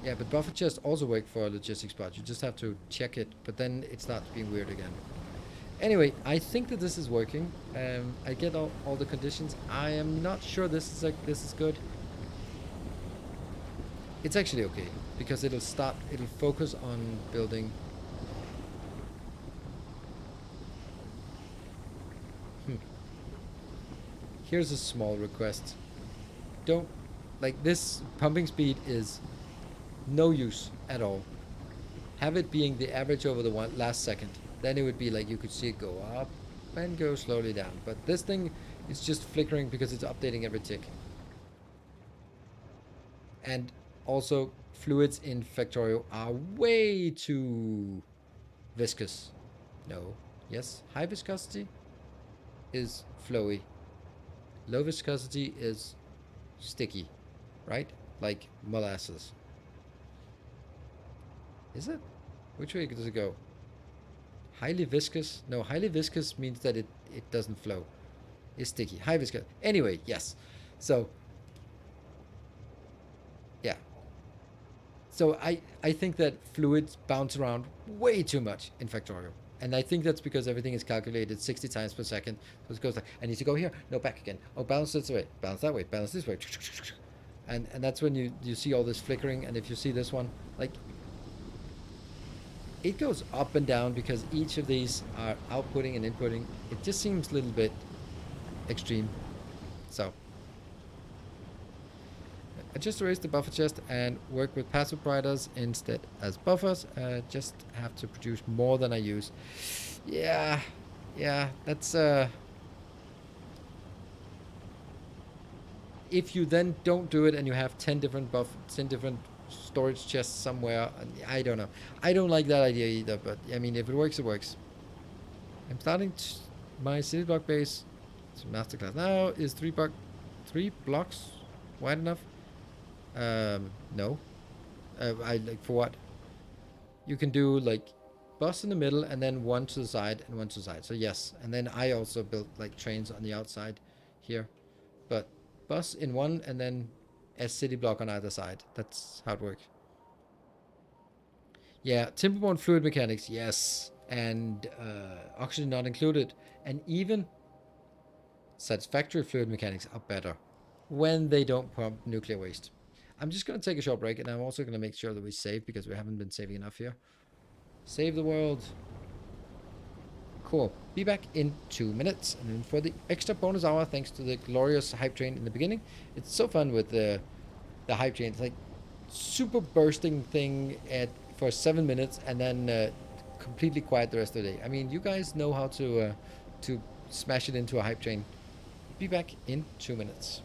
Yeah, but buffer chests also work for logistics bots. You just have to check it, but then it starts being weird again. Anyway, I think that this is working. I get all the conditions. I am not sure this is good. It's actually okay, because it'll focus on building. Here's a small request. don't, like, this pumping speed is no use at all. Have it being the average over the last second. Then it would be like you could see it go up and go slowly down. But this thing is just flickering because it's updating every tick. And also, fluids in Factorio are way too viscous. No. Yes. High viscosity is flowy. Low viscosity is sticky, right? Like molasses. Is it? Which way does it go? Highly viscous? No, highly viscous means that it doesn't flow. It's sticky. High viscous. Anyway, yes. So, yeah. So I think that fluids bounce around way too much in Factorio. And I think that's because everything is calculated 60 times per second. So it goes like, I need to go here. No, back again. Oh, bounce this way. Bounce that way. Bounce this way. And that's when you see all this flickering. And if you see this one, like, it goes up and down because each of these are outputting and inputting. It just seems a little bit extreme. So I just erase the buffer chest and work with passive providers instead as buffers. Just have to produce more than I use. Yeah, that's if you then don't do it and you have 10 different 10 different storage chests somewhere, I don't know. I don't like that idea either, but I mean, if it works, it works. I'm starting my city block base. It's masterclass now. Is 3 blocks wide enough? No. I like, for what? You can do like bus in the middle and then one to the side and one to the side. So yes, and then I also built like trains on the outside here, but bus in one and then a city block on either side. That's how it works. Yeah, timberborne fluid mechanics, yes, and oxygen not included, and even satisfactory fluid mechanics are better when they don't pump nuclear waste. I'm just going to take a short break, and I'm also going to make sure that we save because we haven't been saving enough here. Save the world. Cool. Be back in 2 minutes. And then for the extra bonus hour, thanks to the glorious hype train in the beginning. It's so fun with the hype train. It's like super bursting thing for 7 minutes and then completely quiet the rest of the day. I mean, you guys know how to smash it into a hype train. Be back in 2 minutes.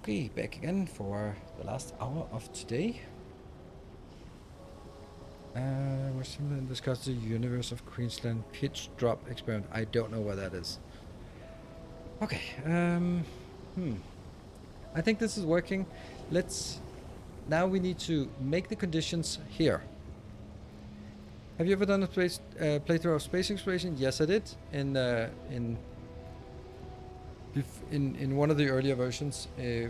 Okay, back again for the last hour of today. We're simply discuss the universe of Queensland pitch drop experiment. I don't know what that is. Okay. I think this is working. Now we need to make the conditions here. Have you ever done a playthrough of Space Exploration? Yes, I did. In one of the earlier versions,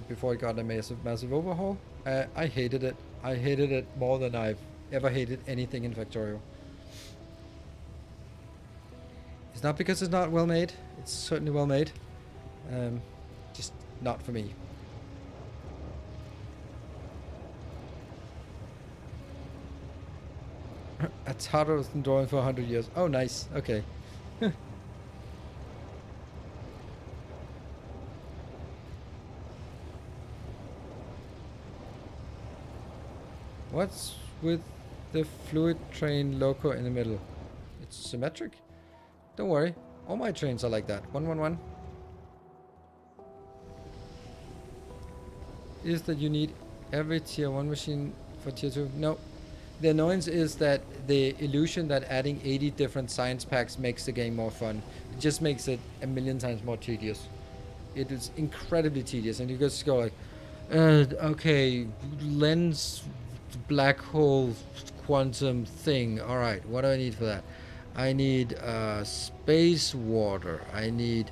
before it got a massive overhaul. I hated it. I hated it more than I've ever hated anything in Factorio. It's not because it's not well made. It's certainly well made. Just not for me. It's harder than drawing for 100 years. Oh, nice. Okay. What's with the fluid train loco in the middle? It's symmetric? Don't worry. All my trains are like that. 111. Is that you need every tier 1 machine for tier 2? No. The annoyance is that the illusion that adding 80 different science packs makes the game more fun. It just makes it a million times more tedious. It is incredibly tedious, and you just go like, okay, lens, black hole, quantum thing. All right, what do I need for that? I need space water. I need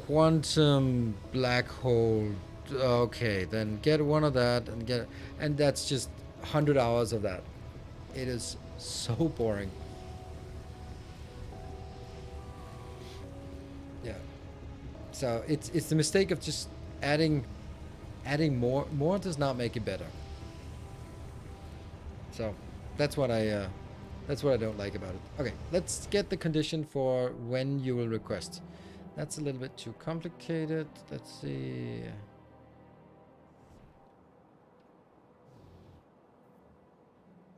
quantum black hole. Okay, then get one of that and that's just 100 hours of that. It is so boring. Yeah. So it's the mistake of just adding more. More does not make it better. So that's what I don't like about it. Okay, let's get the condition for when you will request. That's a little bit too complicated. Let's see.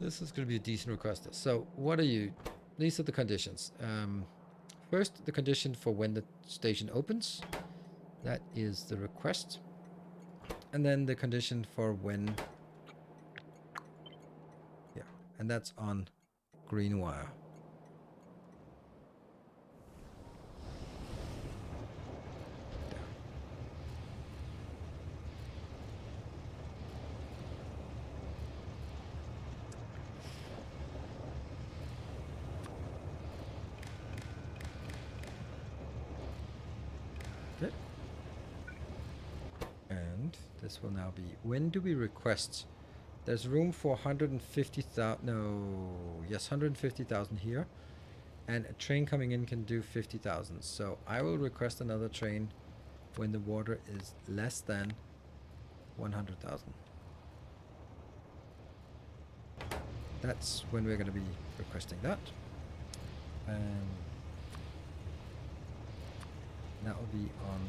This is going to be a decent request. So what are you? These are the conditions. First, the condition for when the station opens. That is the request. And then the condition for when. Yeah, and that's on green wire. Good. And this will now be, when do we request? There's room for 150,000, no, yes, 150,000 here. And a train coming in can do 50,000. So I will request another train when the water is less than 100,000. That's when we're going to be requesting that. And that will be on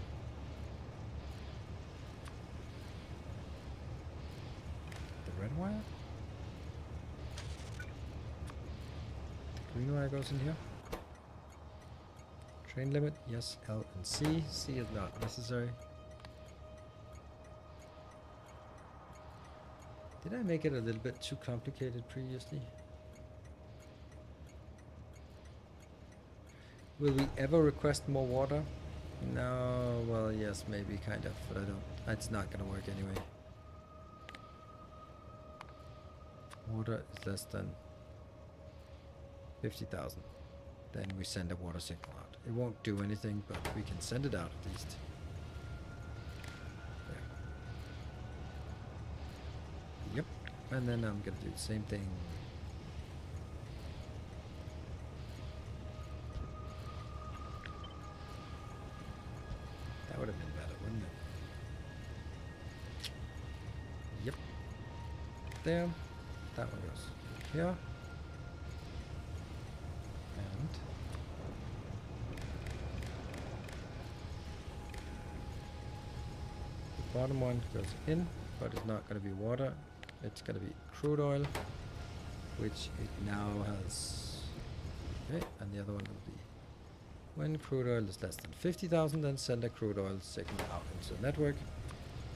the red wire. Green wire goes in here. Train limit, yes, L and C. C is not necessary. Did I make it a little bit too complicated previously? Will we ever request more water? No, well, yes, maybe, kind of, but I don't. It's not gonna work anyway. Water is less than 50,000. Then we send a water signal out. It won't do anything, but we can send it out at least. There. Yep. And then I'm gonna do the same thing. That would have been better, wouldn't it? Yep. There. That one goes here. And the bottom one goes in, but it's not going to be water. It's going to be crude oil, which it now has. Okay, and the other one will be when crude oil is less than 50,000, then send a crude oil signal out into the network.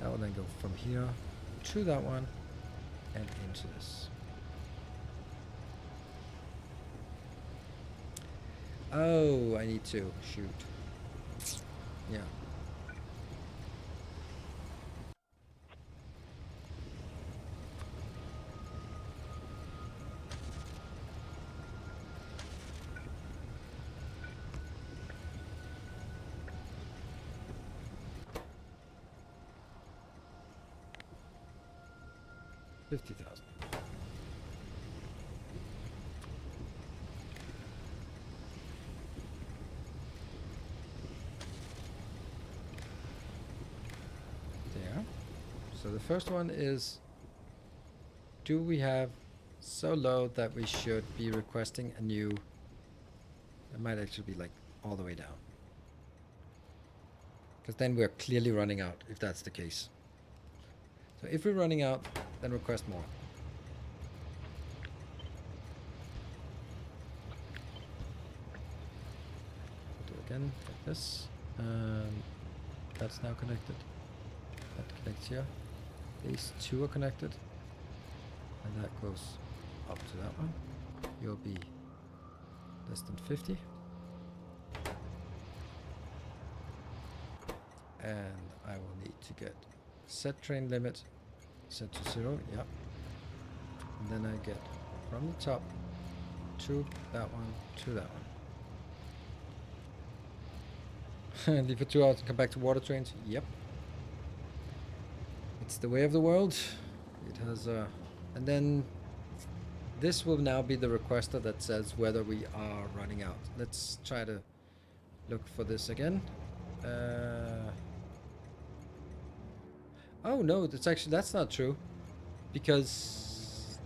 That will then go from here to that one and into this. Oh, I need to shoot. Yeah. $50,000. There. So the first one is, do we have so low that we should be requesting a new? It might actually be like all the way down, because then we're clearly running out if that's the case. So if we're running out, then request more. Do again like this. That's now connected. That connects here. These two are connected, and that goes up to that one. You'll be less than 50. And I will need to get set train limit set to 0. Yep. And then I get from the top to that one to that one. Leave for 2 hours and come back to water trains. Yep. It's the way of the world. It has and then this will now be the requester that says whether we are running out. Let's try to look for this again. Oh no, that's not true, because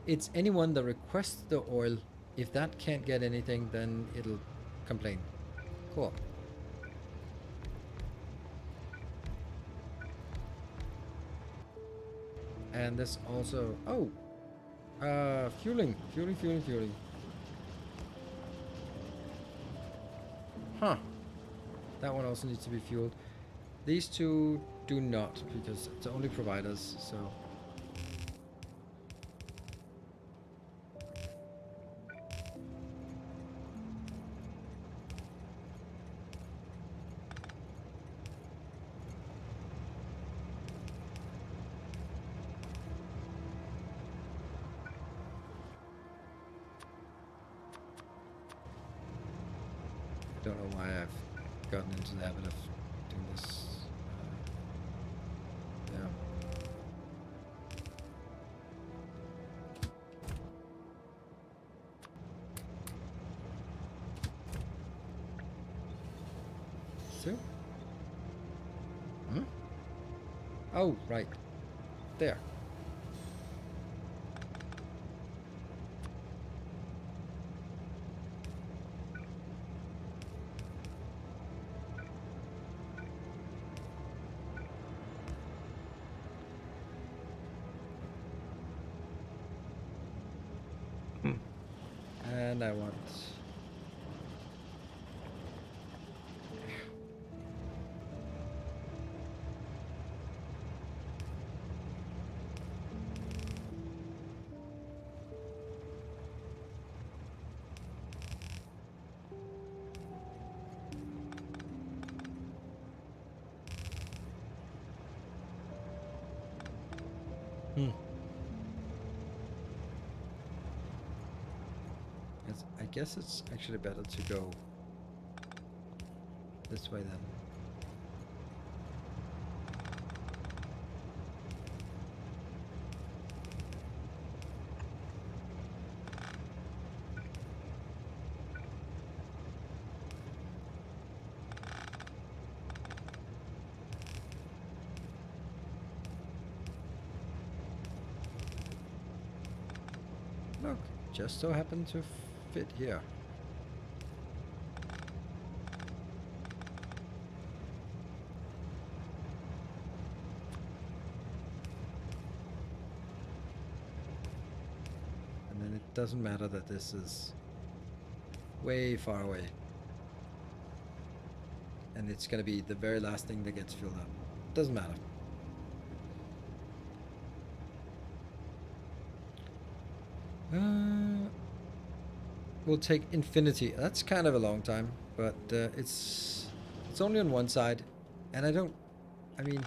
it's anyone that requests the oil. If that can't get anything, then it'll complain. Cool. And this also, fueling. Huh. That one also needs to be fueled. These two do not, because it's only providers, so. Don't know why I've gotten into the habit of doing this. Yeah. So? Hmm? Oh, right. There. And I want... I guess it's actually better to go this way then. Look, just so happened to fit here. And then it doesn't matter that this is way far away. and it's gonna be the very last thing that gets filled up. Doesn't matter. We'll take infinity. That's kind of a long time, but it's only on one side, and I mean,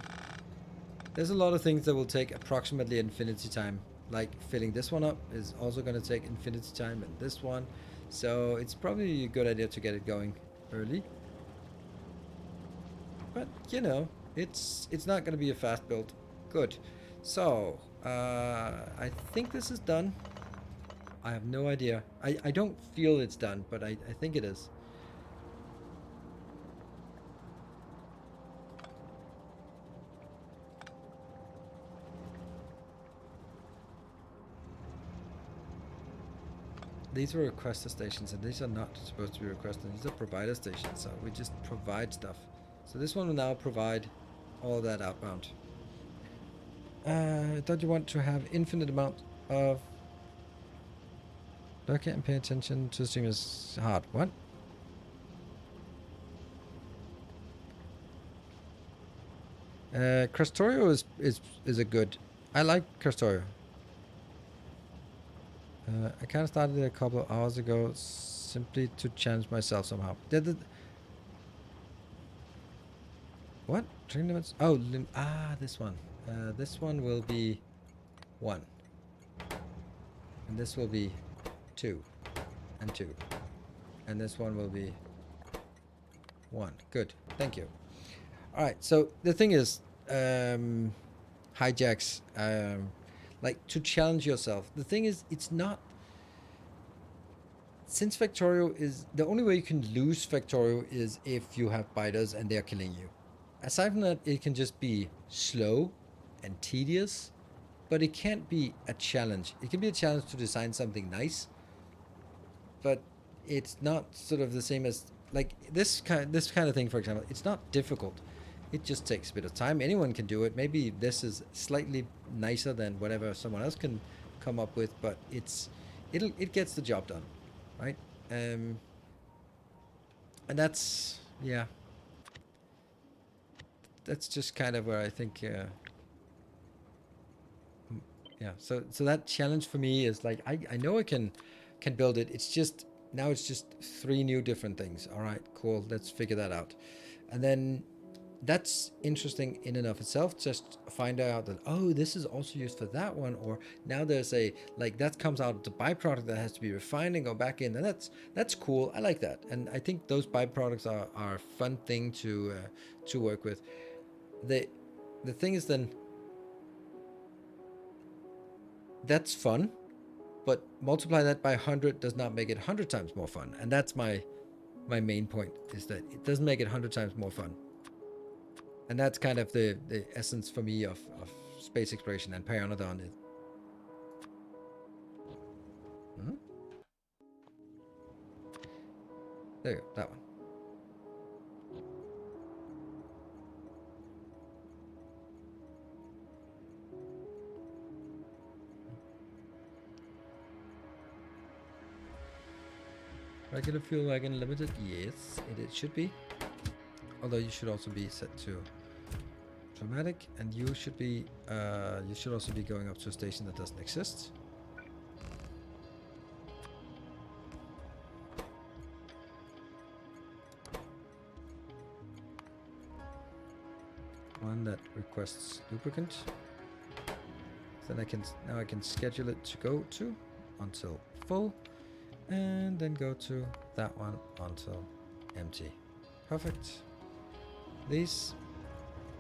there's a lot of things that will take approximately infinity time. Like filling this one up is also going to take infinity time, and this one. So it's probably a good idea to get it going early. But you know, it's not going to be a fast build. Good. So I think this is done. I have no idea. I don't feel it's done, but I think it is. These were requester stations, and these are not supposed to be requested. These are provider stations, so we just provide stuff. So this one will now provide all that outbound. Don't you want to have infinite amount of... Look at and pay attention to the stream is hard. What? Factorio is a good... I like Factorio. I kind of started it a couple of hours ago simply to challenge myself somehow. What? Train limits? Oh, this one. This one will be 1. And this will be 2. And 2. And this one will be 1. Good. Thank you. Alright, so the thing is, hijacks, like to challenge yourself. The thing is, it's not... Since Factorio is... The only way you can lose Factorio is if you have biters and they're killing you. Aside from that, it can just be slow and tedious, but it can't be a challenge. It can be a challenge to design something nice, but it's not sort of the same as... Like this kind of thing, for example, it's not difficult. It just takes a bit of time. Anyone can do it. Maybe this is slightly nicer than whatever someone else can come up with, but it gets the job done, right? And that's, yeah. That's just kind of where I think, yeah. So that challenge for me is like I know I can build it. It's just now it's just 3 new different things. All right, cool. Let's figure that out, and then. That's interesting in and of itself. Just find out that, oh, this is also used for that one, or now there's a, like, that comes out the byproduct that has to be refined and go back in, and that's cool. I like that, and I think those byproducts are a fun thing to work with. The thing is then, that's fun, but multiply that by 100 does not make it 100 times more fun, and that's my main point, is that it doesn't make it 100 times more fun. And that's kind of the essence for me of space exploration, and Pteranodon is. There you go, that one. Regular fuel wagon limited? Yes, it should be. Although you should also be set to dramatic, and you should also be going up to a station that doesn't exist. One that requests lubricant. Then I can schedule it to go to until full, and then go to that one until empty. Perfect. These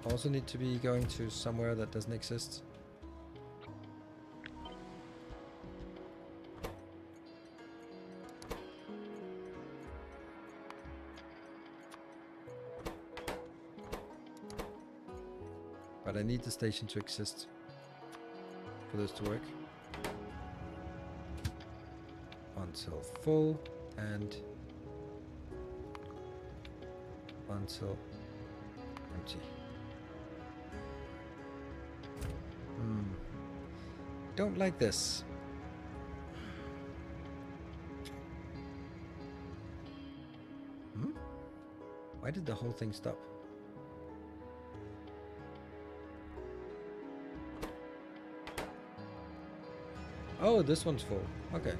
also need to be going to somewhere that doesn't exist. But I need the station to exist for this to work. Until full and until empty. Don't like this. Why Why did the whole thing stop? Oh, this one's full. Okay.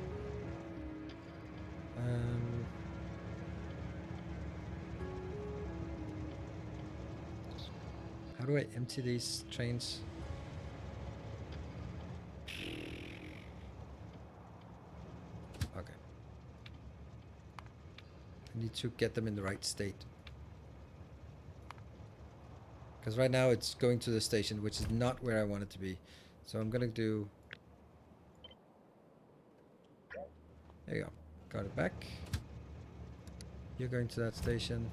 How do I empty these trains? Okay. I need to get them in the right state. Because right now it's going to the station, which is not where I want it to be. So I'm gonna do... There you go. Got it back. You're going to that station.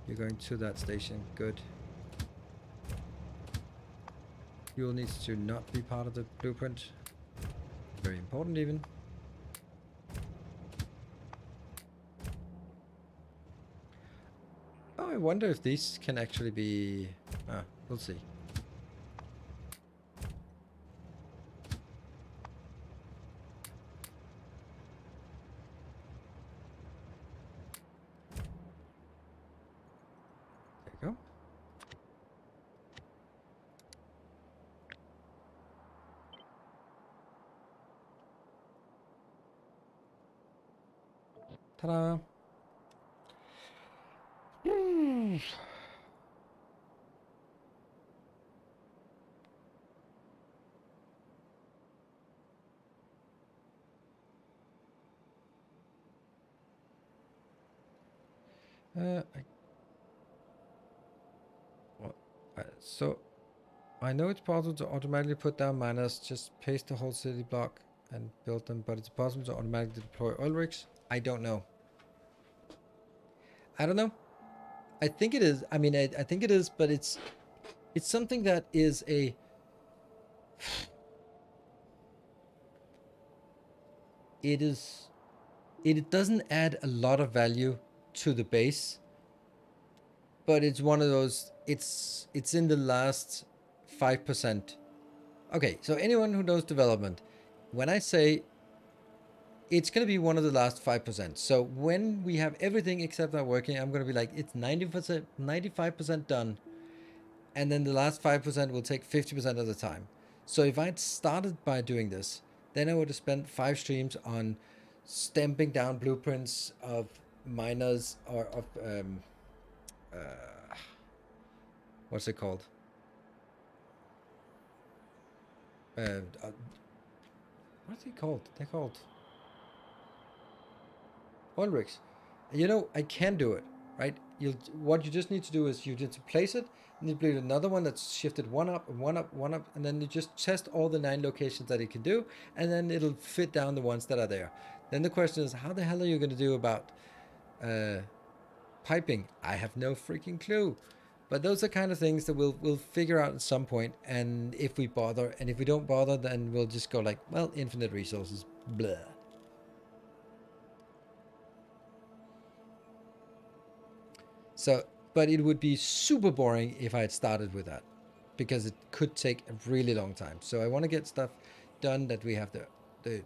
You're going to that station. Good. Fuel needs to not be part of the blueprint. Very important even. Oh, I wonder if these can actually be... Ah, we'll see. There you go. Ta-da! So I know it's possible to automatically put down miners, just paste the whole city block and build them, but it's possible to automatically deploy oil rigs. I don't know. I don't know. I think it is. I mean, I think it is, but it's something that is a... It doesn't add a lot of value to the base, but it's one of those, it's in the last 5%. Okay, so anyone who knows development, when I say it's going to be one of the last 5%. So when we have everything except that working, I'm going to be like, it's 90%, 95% done. And then the last 5% will take 50% of the time. So if I'd started by doing this, then I would have spent 5 streams on stamping down blueprints of miners or of, what's it called? What's it called? They're called oil rigs. You know, I can do it, right? What you just need to do is you just place it, and you build another one that's shifted one up and one up, one up, and then you just test all the 9 locations that it can do, and then it'll fit down the ones that are there. Then the question is, how the hell are you going to do about piping? I have no freaking clue. But those are kind of things that we'll figure out at some point, and if we bother, and if we don't bother, then we'll just go like, well, infinite resources, blah. So, but it would be super boring if I had started with that, because it could take a really long time. So I want to get stuff done that we have the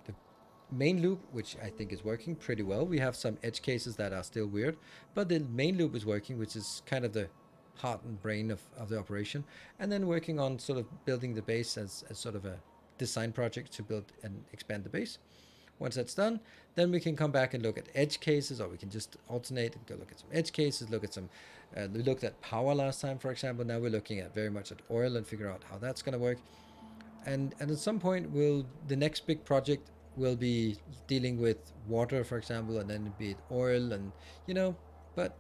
main loop, which I think is working pretty well. We have some edge cases that are still weird, but the main loop is working, which is kind of the heart and brain of the operation. And then working on sort of building the base as sort of a design project to build and expand the base. Once that's done, then we can come back and look at edge cases, or we can just alternate and go look at some edge cases, look at some, we looked at power last time, for example. Now we're looking at very much at oil and figure out how that's going to work. And at some point, the next big project will be dealing with water, for example, and then be it oil and, but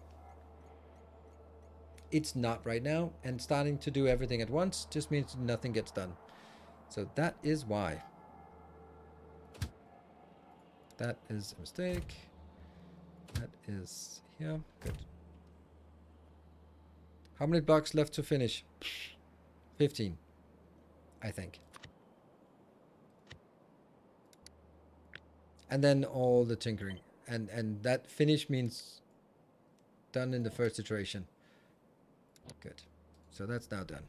it's not right now. And starting to do everything at once just means nothing gets done. So that is why. That is a mistake. That is here. Good. How many blocks left to finish? 15, I think. And then all the tinkering. And that finish means done in the first iteration. Good. So that's now done.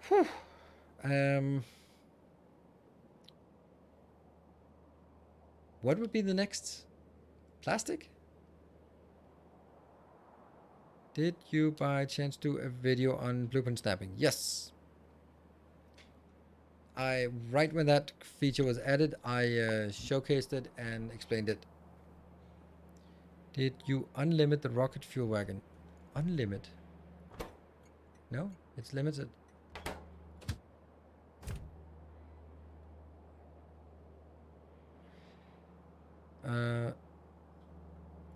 Whew. What would be the next? Plastic? Did you by chance do a video on blueprint snapping? Yes. Right when that feature was added, I showcased it and explained it. Did you unlimit the rocket fuel wagon? Unlimit? No, it's limited.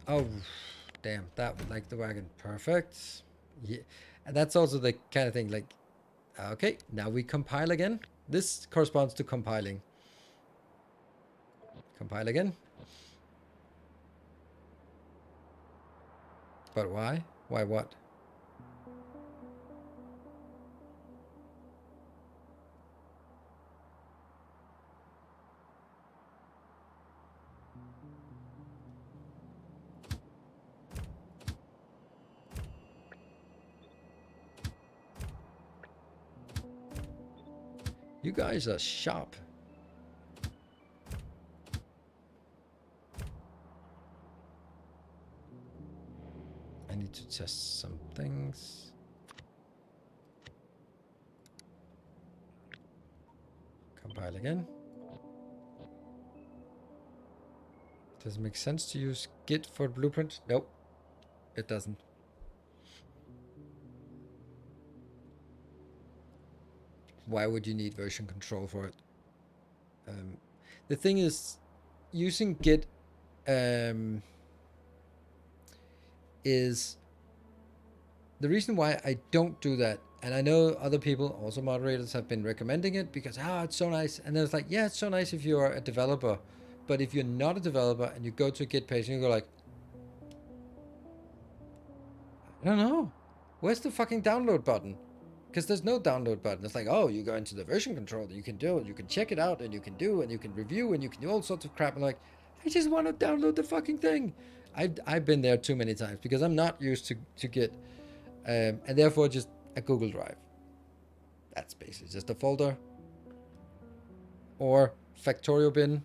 Oh, damn, that would like the wagon. Perfect. Yeah, and that's also the kind of thing like, okay, now we compile again. This corresponds to compiling. Compile again. But why? Why what? You guys are sharp. I need to test some things. Compile again. Does it make sense to use Git for blueprint? Nope, it doesn't. Why would you need version control for it? The thing is, using Git is the reason why I don't do that. And I know other people, also moderators, have been recommending it because, it's so nice. And then it's like, yeah, it's so nice if you're a developer. But if you're not a developer and you go to a Git page and you go like, I don't know, where's the fucking download button? Because there's no download button. It's like, oh, you go into the version control, you can do it, you can check it out, and you can do, and you can review, and you can do all sorts of crap. And like, I just want to download the fucking thing. I've been there too many times because I'm not used to Git, and therefore just a Google Drive. That's basically just a folder or Factorio bin.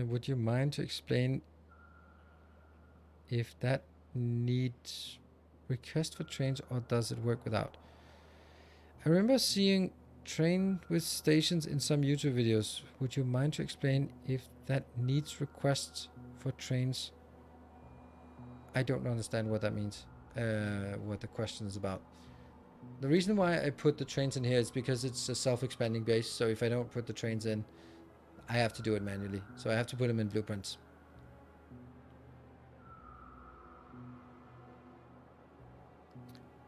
Would you mind to explain if that needs request for trains or does it work without? I remember seeing train with stations in some YouTube videos. Would you mind to explain if that needs requests for trains? I don't understand what that means, what the question is about. The reason why I put the trains in here is because it's a self-expanding base, so if I don't put the trains in, I have to do it manually. So I have to put them in blueprints.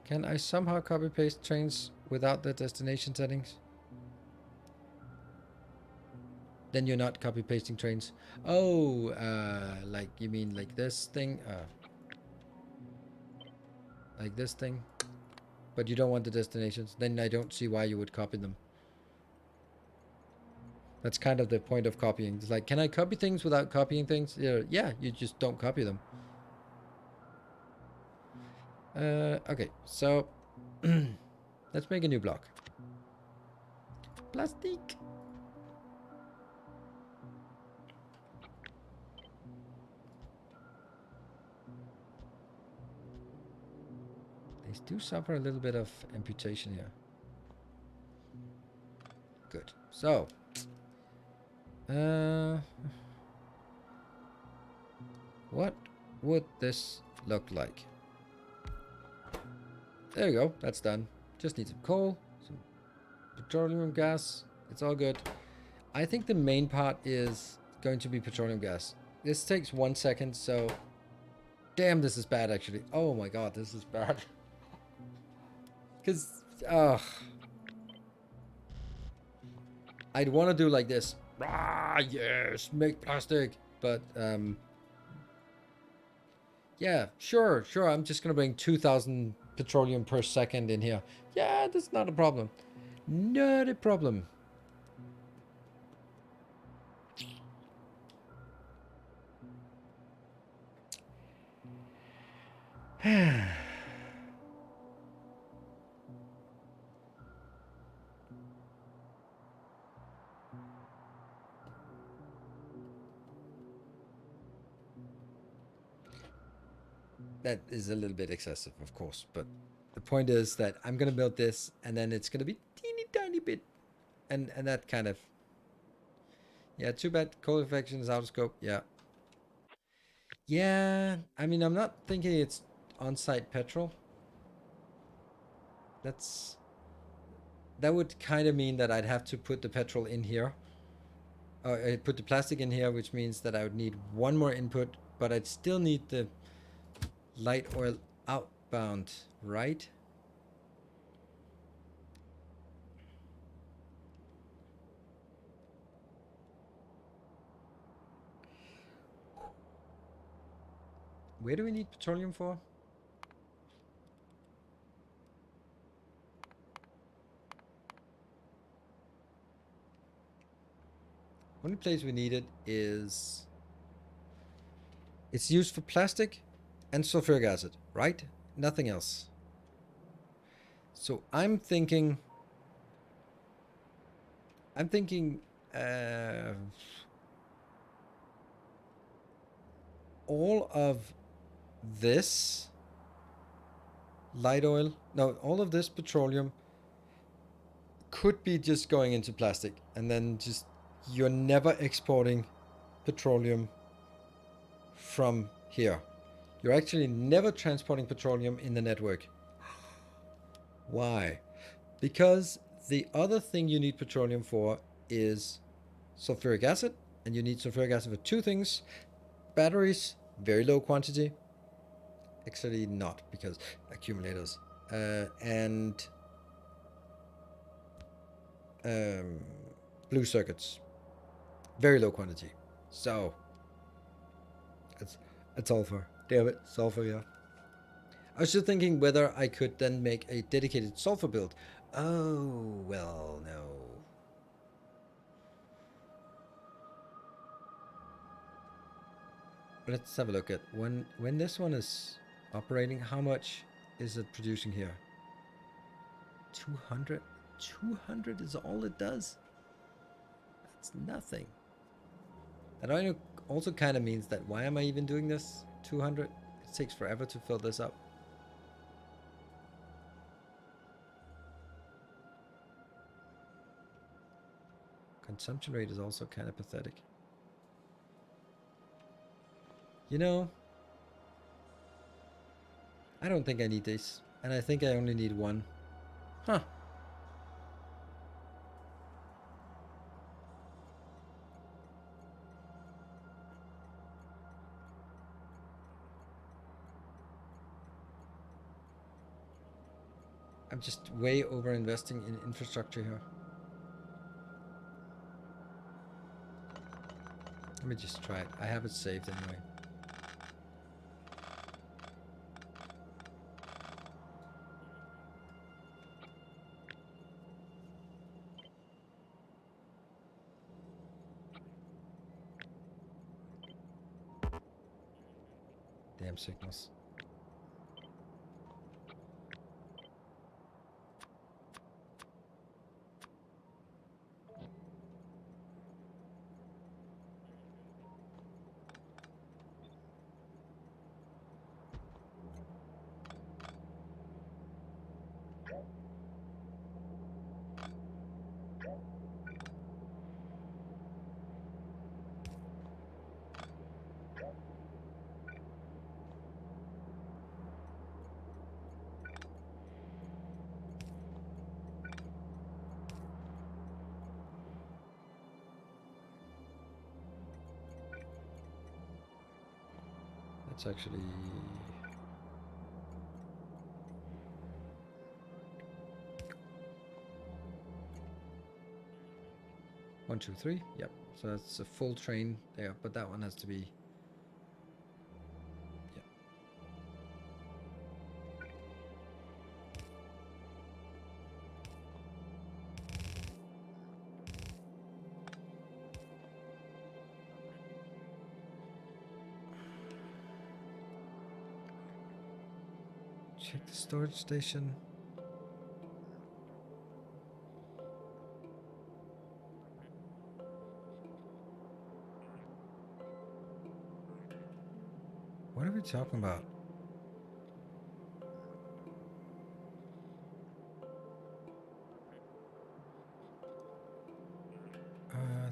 Can I somehow copy-paste trains without the destination settings? Then you're not copy-pasting trains. Oh, like you mean like this thing? Like this thing? But you don't want the destinations. Then I don't see why you would copy them. That's kind of the point of copying. It's like, can I copy things without copying things? Yeah, you just don't copy them. Okay, so let's make a new block. Plastic. They do suffer a little bit of amputation here. Good. So, what would this look like? There you go. That's done. Just need some coal, some petroleum gas. It's all good. I think the main part is going to be petroleum gas. This takes 1 second, so... Damn, this is bad, actually. Oh my god, this is bad. Because, I'd want to do like this. Ah, yes, make plastic. But, yeah, sure. I'm just going to bring 2,000 petroleum per second in here. Yeah, that's not a problem. Not a problem. that is a little bit excessive, of course. But the point is that I'm gonna build this, and then it's gonna be teeny tiny bit, and that kind of, yeah. Too bad coal infection is out of scope. Yeah, yeah. I mean, I'm not thinking it's on-site petrol. That would kind of mean that I'd have to put the petrol in here. I put the plastic in here, which means that I would need one more input, but I'd still need the light oil outbound, right? Where do we need petroleum for? Only place we need it is... It's used for plastic and sulfuric acid, right? Nothing else. So I'm thinking... all of this light oil, no, all of this petroleum could be just going into plastic, and then just you're never exporting petroleum from here. You're actually never transporting petroleum in the network. Why? Because the other thing you need petroleum for is sulfuric acid, and you need sulfuric acid for two things: batteries, very low quantity, actually not, because accumulators, and blue circuits, very low quantity. So it's sulfur. Damn it, sulfur. Yeah. I was just thinking whether I could then make a dedicated sulfur build. Oh well, no. Let's have a look at when this one is operating. How much is it producing here? 200. 200 is all it does. That's nothing. That also kind of means that why am I even doing this? 200. It takes forever to fill this up. Consumption rate is also kind of pathetic. You know, I don't think I need this, and I think I only need one. Huh. I'm just way over investing in infrastructure here. Let me just try it. I have it saved anyway. Damn signals. That's actually... One, two, three. Yep. So that's a full train there, but that one has to be... Yep. Check the storage station. What are we talking about?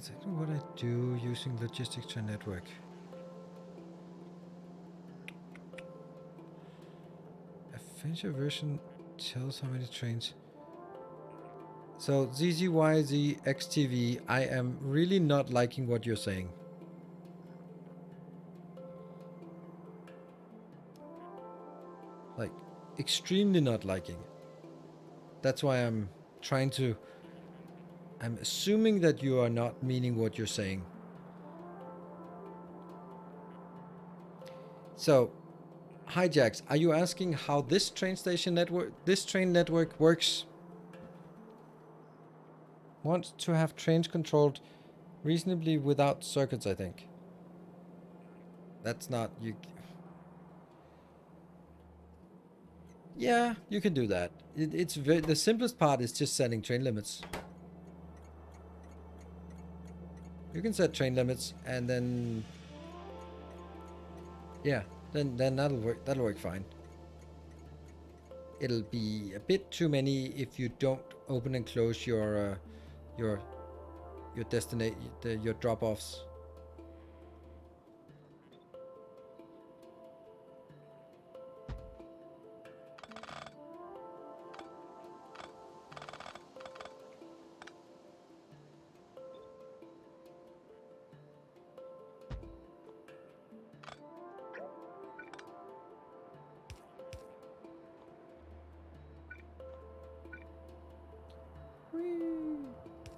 exactly what I do using logistics to a network. A finisher version tells how many trains. So ZZYZXTV, I am really not liking what you're saying. Like, extremely not liking. That's why I'm trying to... I'm assuming that you are not meaning what you're saying. So, Hijacks, are you asking how this train network works? Want to have trains controlled reasonably without circuits, I think. That's not... you. Yeah, you can do that. It's the simplest part is just setting train limits. You can set train limits and then... yeah, then that'll work fine. It'll be a bit too many if you don't open and close your destination, your drop-offs.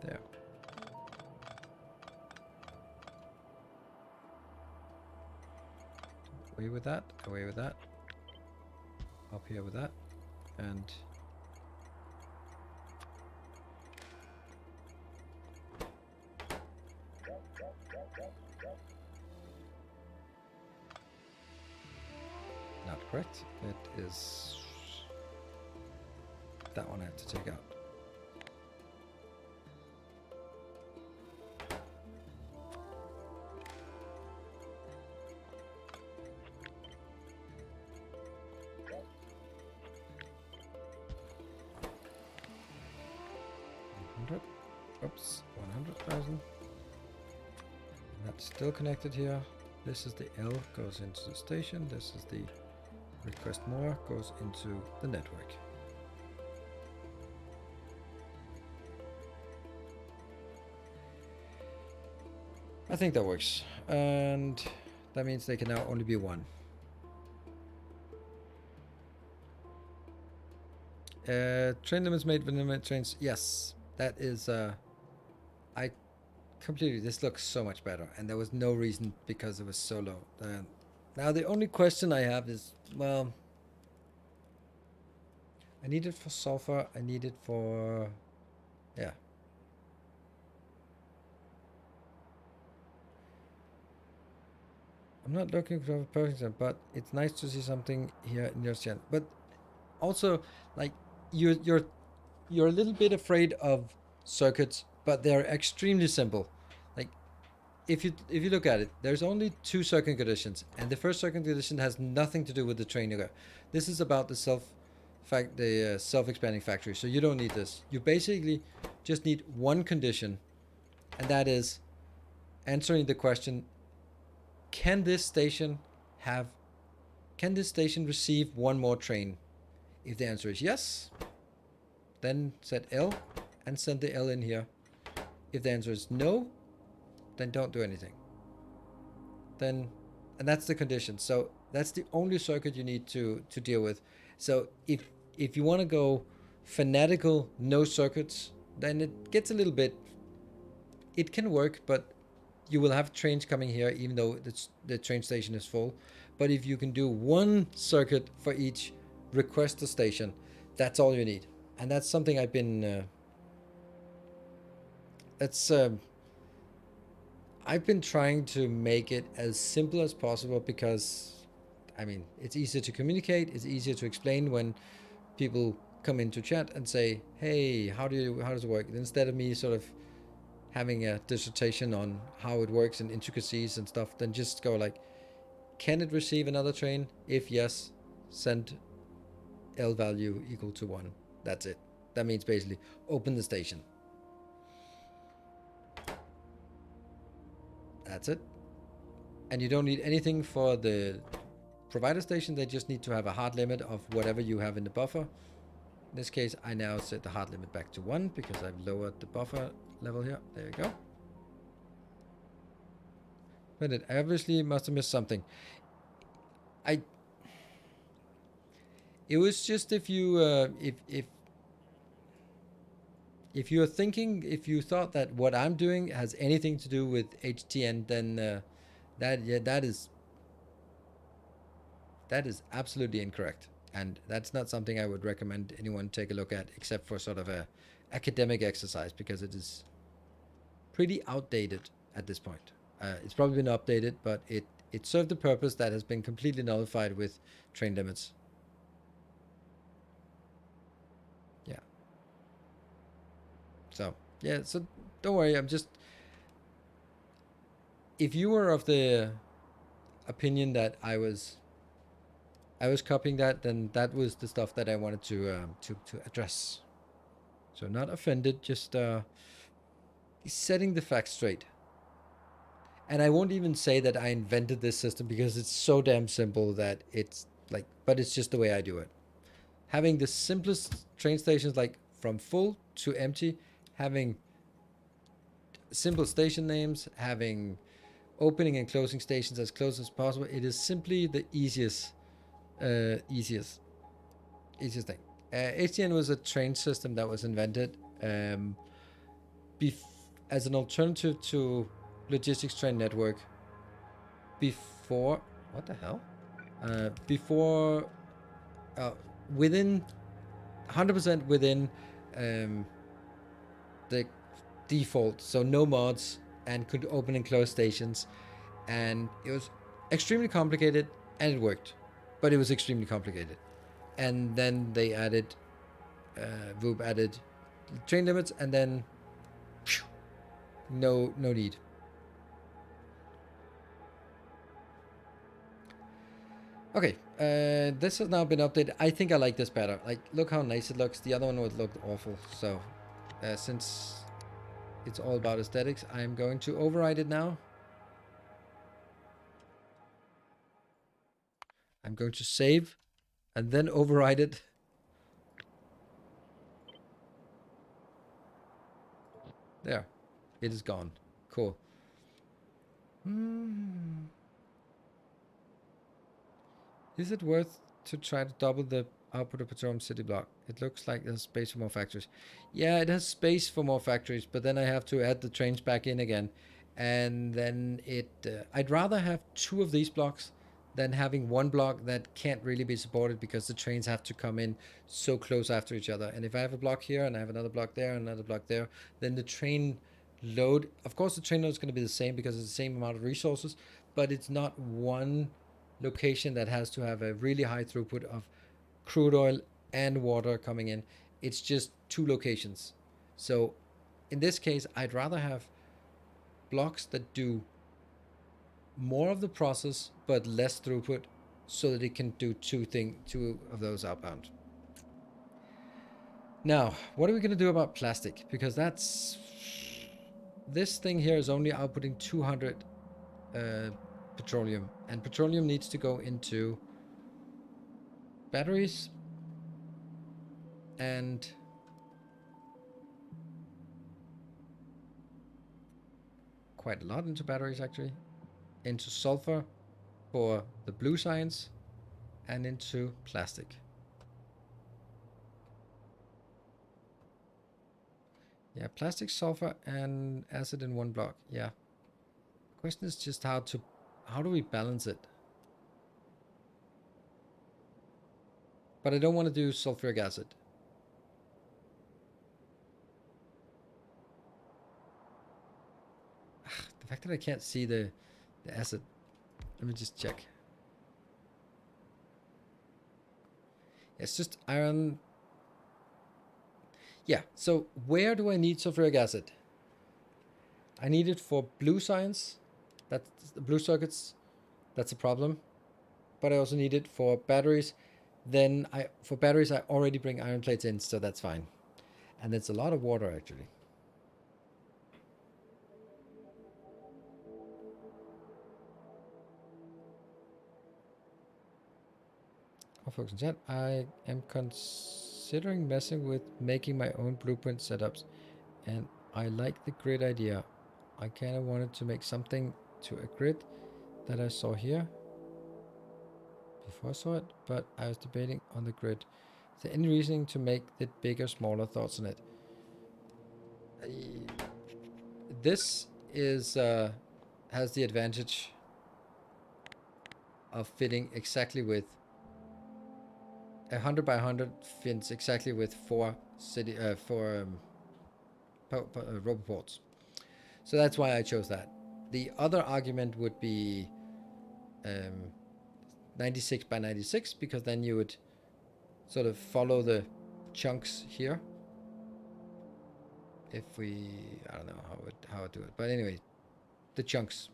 There. Away with that. Away with that. Up here with that. And... not correct. It is... that one I have to take out. Oops, 100,000. That's still connected here. This is the L, goes into the station. This is the request more, goes into the network. I think that works. And that means they can now only be one. Train limits made with limit trains. Yes, that is... I completely... this looks so much better. And there was no reason because it was so low. Now the only question I have is... well... I need it for sulfur. I need it for... yeah. I'm not looking for a person, but it's nice to see something here in your channel. But also, like, you're a little bit afraid of circuits, but they're extremely simple. Like, if you look at it, there's only two circuit conditions, and the first circuit condition has nothing to do with the train you got. This is about the self-expanding factory, so you don't need this. You basically just need one condition, and that is answering the question: can this station receive one more train? If the answer is yes, then set L and send the L in here. If the answer is no, then don't do anything. And that's the condition. So that's the only circuit you need to deal with. So if you want to go fanatical, no circuits, then it gets a little bit... it can work, but you will have trains coming here even though the train station is full. But if you can do one circuit for each request a station, that's all you need. And that's something I've been I've been trying to make it as simple as possible, because I mean, it's easier to communicate, it's easier to explain when people come into chat and say, hey, how does it work, instead of me sort of having a dissertation on how it works and intricacies and stuff. Then just go like, can it receive another train? If yes, send L value equal to 1. That's it. That means basically open the station. That's it. And you don't need anything for the provider station. They just need to have a hard limit of whatever you have in the buffer. In this case, I now set the hard limit back to 1 because I've lowered the buffer level here. There you go. But it obviously must have missed something. It was just if you if you're thinking, if you thought that what I'm doing has anything to do with HTN, then that is absolutely incorrect, and that's not something I would recommend anyone take a look at, except for sort of a academic exercise, because it is pretty outdated at this point. It's probably been updated, but it served a purpose that has been completely nullified with train limits. Yeah. So yeah, so don't worry. I'm just, if you were of the opinion that I was copying that, then that was the stuff that I wanted to address. So not offended, just setting the facts straight. And I won't even say that I invented this system, because it's so damn simple that it's like, but it's just the way I do it. Having the simplest train stations, like from full to empty, having simple station names, having opening and closing stations as close as possible. It is simply the easiest thing. HTN was a train system that was invented as an alternative to logistics train network before, what the hell? Before, within 100% within the default, so no mods, and could open and close stations, and it was extremely complicated, and it worked, but it was extremely complicated. And then they added VOOP added train limits, and then phew, no need. Okay, this has now been updated. I think I like this better. Like, look how nice it looks. The other one would look awful. So since it's all about aesthetics, I'm going to override it now. I'm going to save and then override it. There, it is gone. Cool. Is it worth to try to double the output of Petroleum City block? It looks like there's space for more factories. Yeah, it has space for more factories, but then I have to add the trains back in again. And then I'd rather have 2 of these blocks than having 1 block that can't really be supported, because the trains have to come in so close after each other. And if I have a block here and I have another block there and another block there, then the train load, of course the train load is going to be the same because it's the same amount of resources, but it's not one location that has to have a really high throughput of crude oil and water coming in. It's just 2 locations. So in this case, I'd rather have blocks that do more of the process but less throughput, so that it can do 2 of those outbound. Now, what are we going to do about plastic? Because this thing here is only outputting 200 petroleum, and petroleum needs to go into batteries and quite a lot into batteries, actually, into sulfur for the blue science, and into plastic. Yeah, plastic, sulfur, and acid in 1 block. Yeah. The question is just how do we balance it? But I don't want to do sulfuric acid. The fact that I can't see the acid. Let me just check. It's just iron. Yeah, so where do I need sulfuric acid? I need it for blue science. That's the blue circuits. That's a problem. But I also need it for batteries. Then for batteries, I already bring iron plates in, so that's fine. And it's a lot of water, actually. I'll focus on chat. I am considering messing with making my own blueprint setups, and I like the grid idea. I kind of wanted to make something to a grid that I saw here before I saw it, but I was debating on the grid. Is there any reasoning to make it bigger, smaller? Thoughts on it? This is has the advantage of fitting exactly with 100 by 100 fits exactly with four robot ports. So that's why I chose that. The other argument would be 96 by 96, because then you would sort of follow the chunks here. If we, I don't know how I do it, but anyway, the chunks.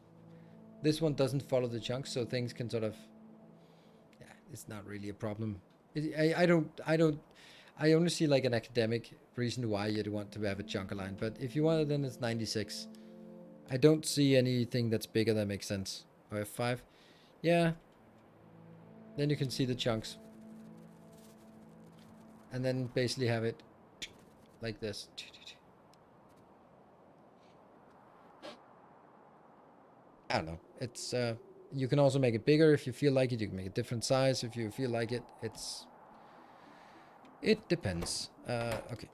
This one doesn't follow the chunks, so things can sort of, yeah, it's not really a problem. I only see like an academic reason why you'd want to have a chunk line, but if you want it, then it's 96. I don't see anything that's bigger that makes sense. Or F5, yeah. Then you can see the chunks, and then basically have it like this. I don't know. It's you can also make it bigger if you feel like it. You can make it different size if you feel like it. It depends. Okay,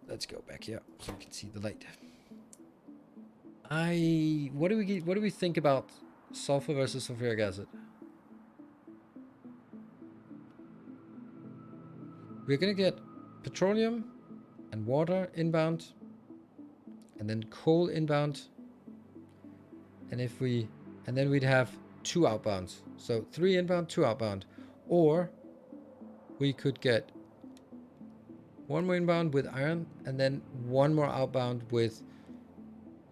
let's go back here so we can see the light. What do we think about sulfur versus sulfuric acid? We're gonna get petroleum and water inbound, and then coal inbound, and then we'd have 2 outbounds. So 3 inbound, 2 outbound, or we could get 1 more inbound with iron, and then 1 more outbound with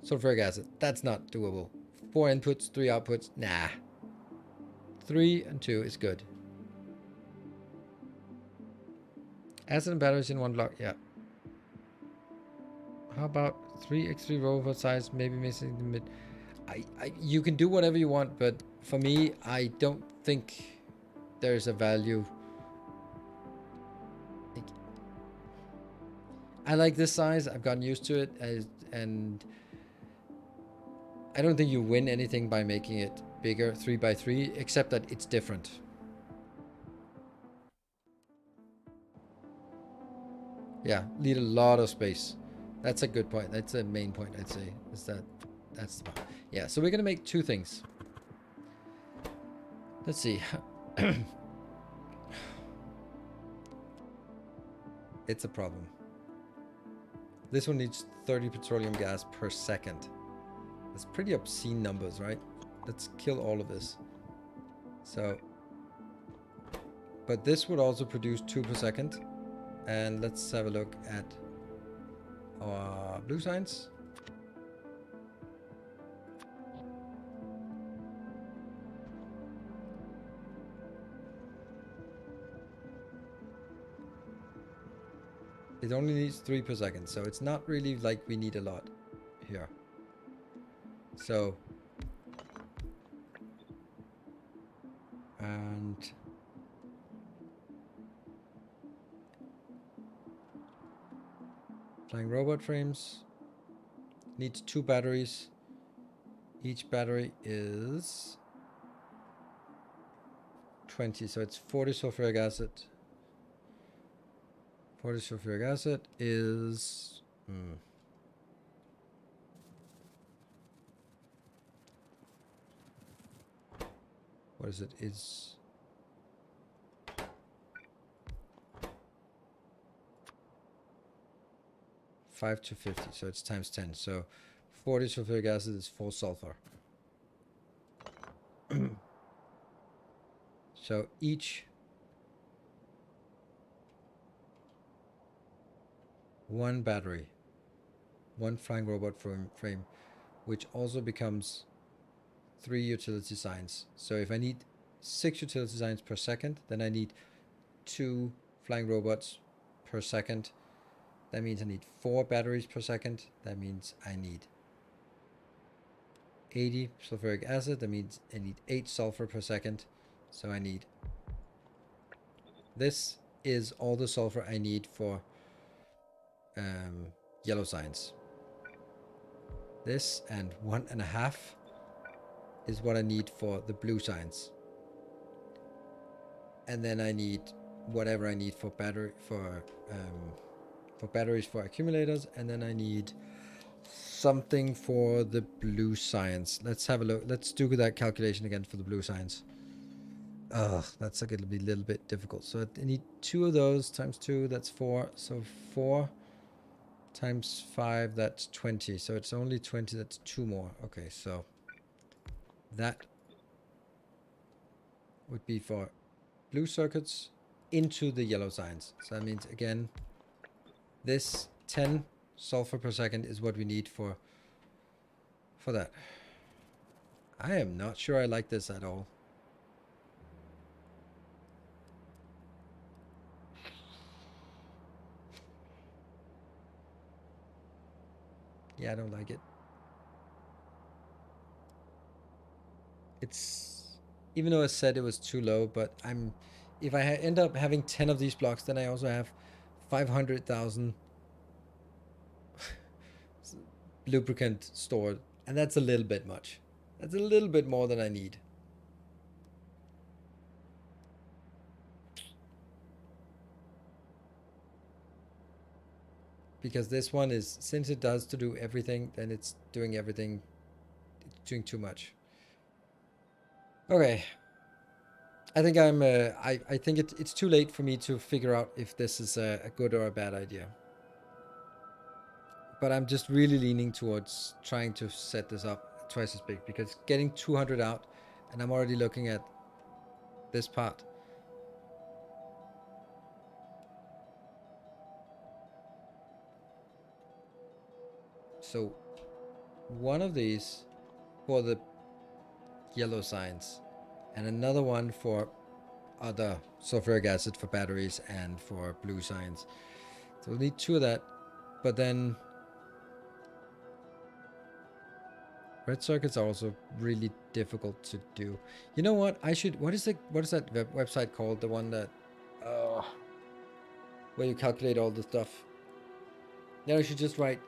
sulfuric acid. That's not doable. 4 inputs, 3 outputs. Nah. 3 and 2 is good. Acid and batteries in 1 block. Yeah. How about 3x3 robot size? Maybe missing the mid. You can do whatever you want, but for me, I don't think there's a value. I like this size. I've gotten used to it, and I don't think you win anything by making it bigger, 3 by 3, except that it's different. Yeah, need a lot of space. That's a good point. That's a main point, I'd say, is that's the point. Yeah, so we're going to make 2 things. Let's see. It's a problem. This one needs 30 petroleum gas per second. That's pretty obscene numbers, right? Let's kill all of this. So, but this would also produce 2 per second. And let's have a look at our blue signs. It only needs 3 per second, so it's not really like we need a lot here. So, and flying robot frames needs 2 batteries. Each battery is 20, so it's 40 sulfuric acid. 40 sulfuric acid is what is it? It's 5 to 50, so it's times 10. So 40 sulfuric acid is 4 sulfur. So each 1 battery, 1 flying robot frame, which also becomes 3 utility signs. So if I need 6 utility signs per second, then I need 2 flying robots per second. That means I need 4 batteries per second. That means I need 80 sulfuric acid. That means I need 8 sulfur per second. So I need This is all the sulfur I need for yellow signs. This and 1.5 is what I need for the blue signs. And then I need whatever I need for batteries for accumulators, and then I need something for the blue signs. Let's have a look. Let's do that calculation again for the blue signs. That's going to be a little bit difficult. So I need 2 of those times 2, that's 4. So 4 times 5, that's 20. So it's only 20, that's 2 more. Okay, so that would be for blue circuits into the yellow signs. So that means, again, this 10 sulfur per second is what we need for that. I am not sure I like this at all. Yeah, I don't like it. It's, even though I said it was too low, but if I end up having 10 of these blocks, then I also have 500,000 lubricant stored, and that's a little bit much. That's a little bit more than I need. Because this one is, since it does to do everything, then it's doing everything, it's doing too much. Okay. I think I think it's too late for me to figure out if this is a good or a bad idea. But I'm just really leaning towards trying to set this up twice as big, because getting 200 out, and I'm already looking at this part. So one of these for the yellow signs, and another one for other sulfuric acid for batteries and for blue signs. So we'll need 2 of that, but then red circuits are also really difficult to do. You know what? what is that website called? The one that, where you calculate all the stuff. Yeah, I should just write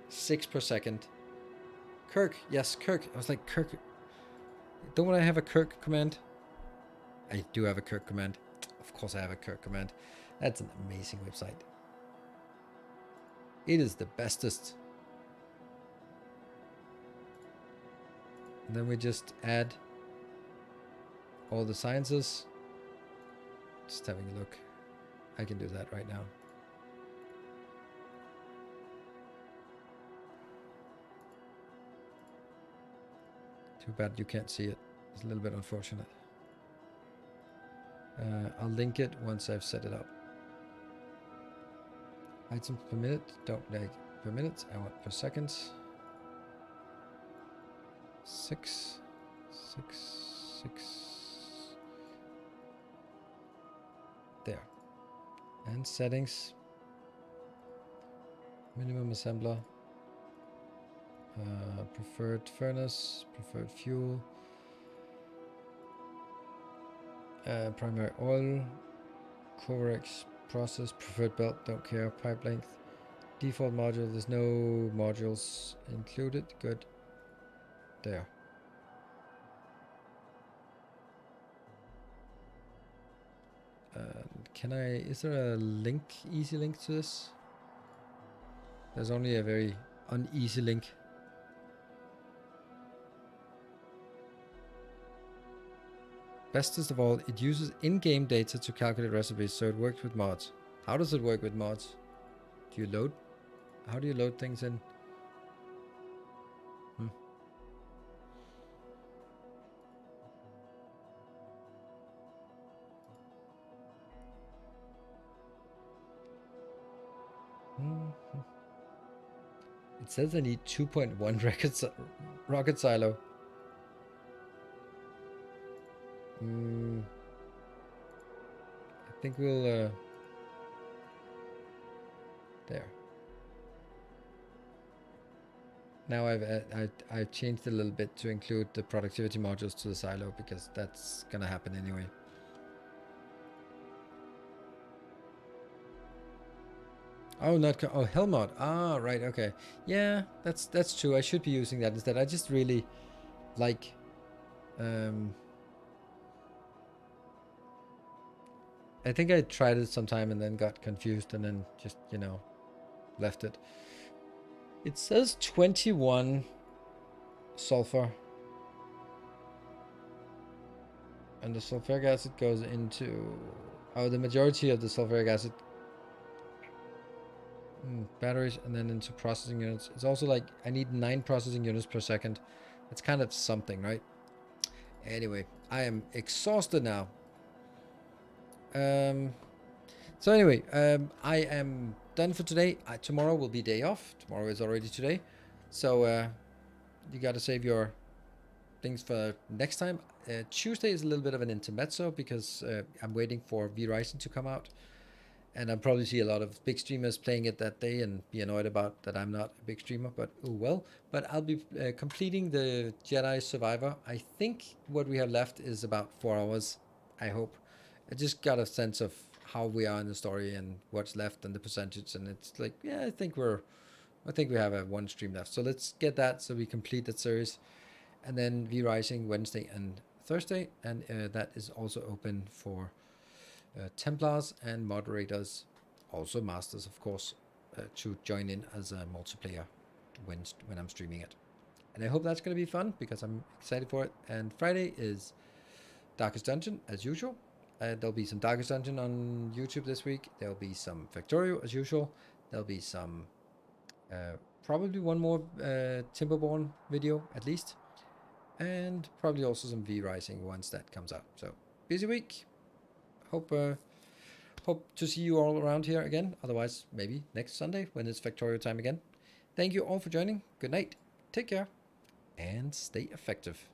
6 per second. Kirk, yes, Kirk. I was like, Kirk. Don't I have a Kirk command? I do have a Kirk command. Of course I have a Kirk command. That's an amazing website. It is the bestest. And then we just add all the sciences. Just having a look. I can do that right now. Too bad you can't see it. It's a little bit unfortunate. I'll link it once I've set it up. Items per minute. Don't like per minute. I want per second. 6, 6, 6. There. And settings. Minimum assembler. Preferred furnace. Preferred fuel. Primary oil. Corex process. Preferred belt. Don't care. Pipe length. Default module. There's no modules included. Good. There. Can I, is there a link, easy link to this? There's only a very uneasy link. Bestest of all, it uses in-game data to calculate recipes, so it works with mods. How does it work with mods? Do you load? How do you load things in? It says I need 2.1 rocket silo. I think we'll there. Now I've changed a little bit to include the productivity modules to the silo, because that's gonna happen anyway. Oh, oh, Helmut. Ah, right. Okay. Yeah, that's true. I should be using that instead. I just really like. Um, I think I tried it sometime and then got confused and then just left it. It says 21 sulfur, and the sulfuric acid goes into. Oh, the majority of the sulfuric acid batteries and then into processing units. It's also like I need 9 processing units per second. It's kind of something, right? Anyway, I am exhausted now. So anyway, I am done for today. Tomorrow will be day off. Tomorrow is already today. So you got to save your things for next time. Tuesday is a little bit of an intermezzo because I'm waiting for V Rising to come out. And I'll probably see a lot of big streamers playing it that day and be annoyed about that I'm not a big streamer, but oh well. But I'll be completing the Jedi Survivor. I think what we have left is about 4 hours, I hope. I just got a sense of how we are in the story and what's left and the percentage, and it's like, yeah, I think we have a 1 stream left. So let's get that so we complete that series. And then V Rising Wednesday and Thursday, and that is also open for Templars and moderators, also masters, of course, to join in as a multiplayer when I'm streaming it. And I hope that's going to be fun because I'm excited for it. And Friday is Darkest Dungeon as usual. There'll be some Darkest Dungeon on YouTube this week. There'll be some Factorio as usual. There'll be some probably one more Timberborn video at least, and probably also some V Rising once that comes out. So busy week. Hope to see you all around here again. Otherwise, maybe next Sunday when it's Factorio time again. Thank you all for joining. Good night. Take care and stay effective.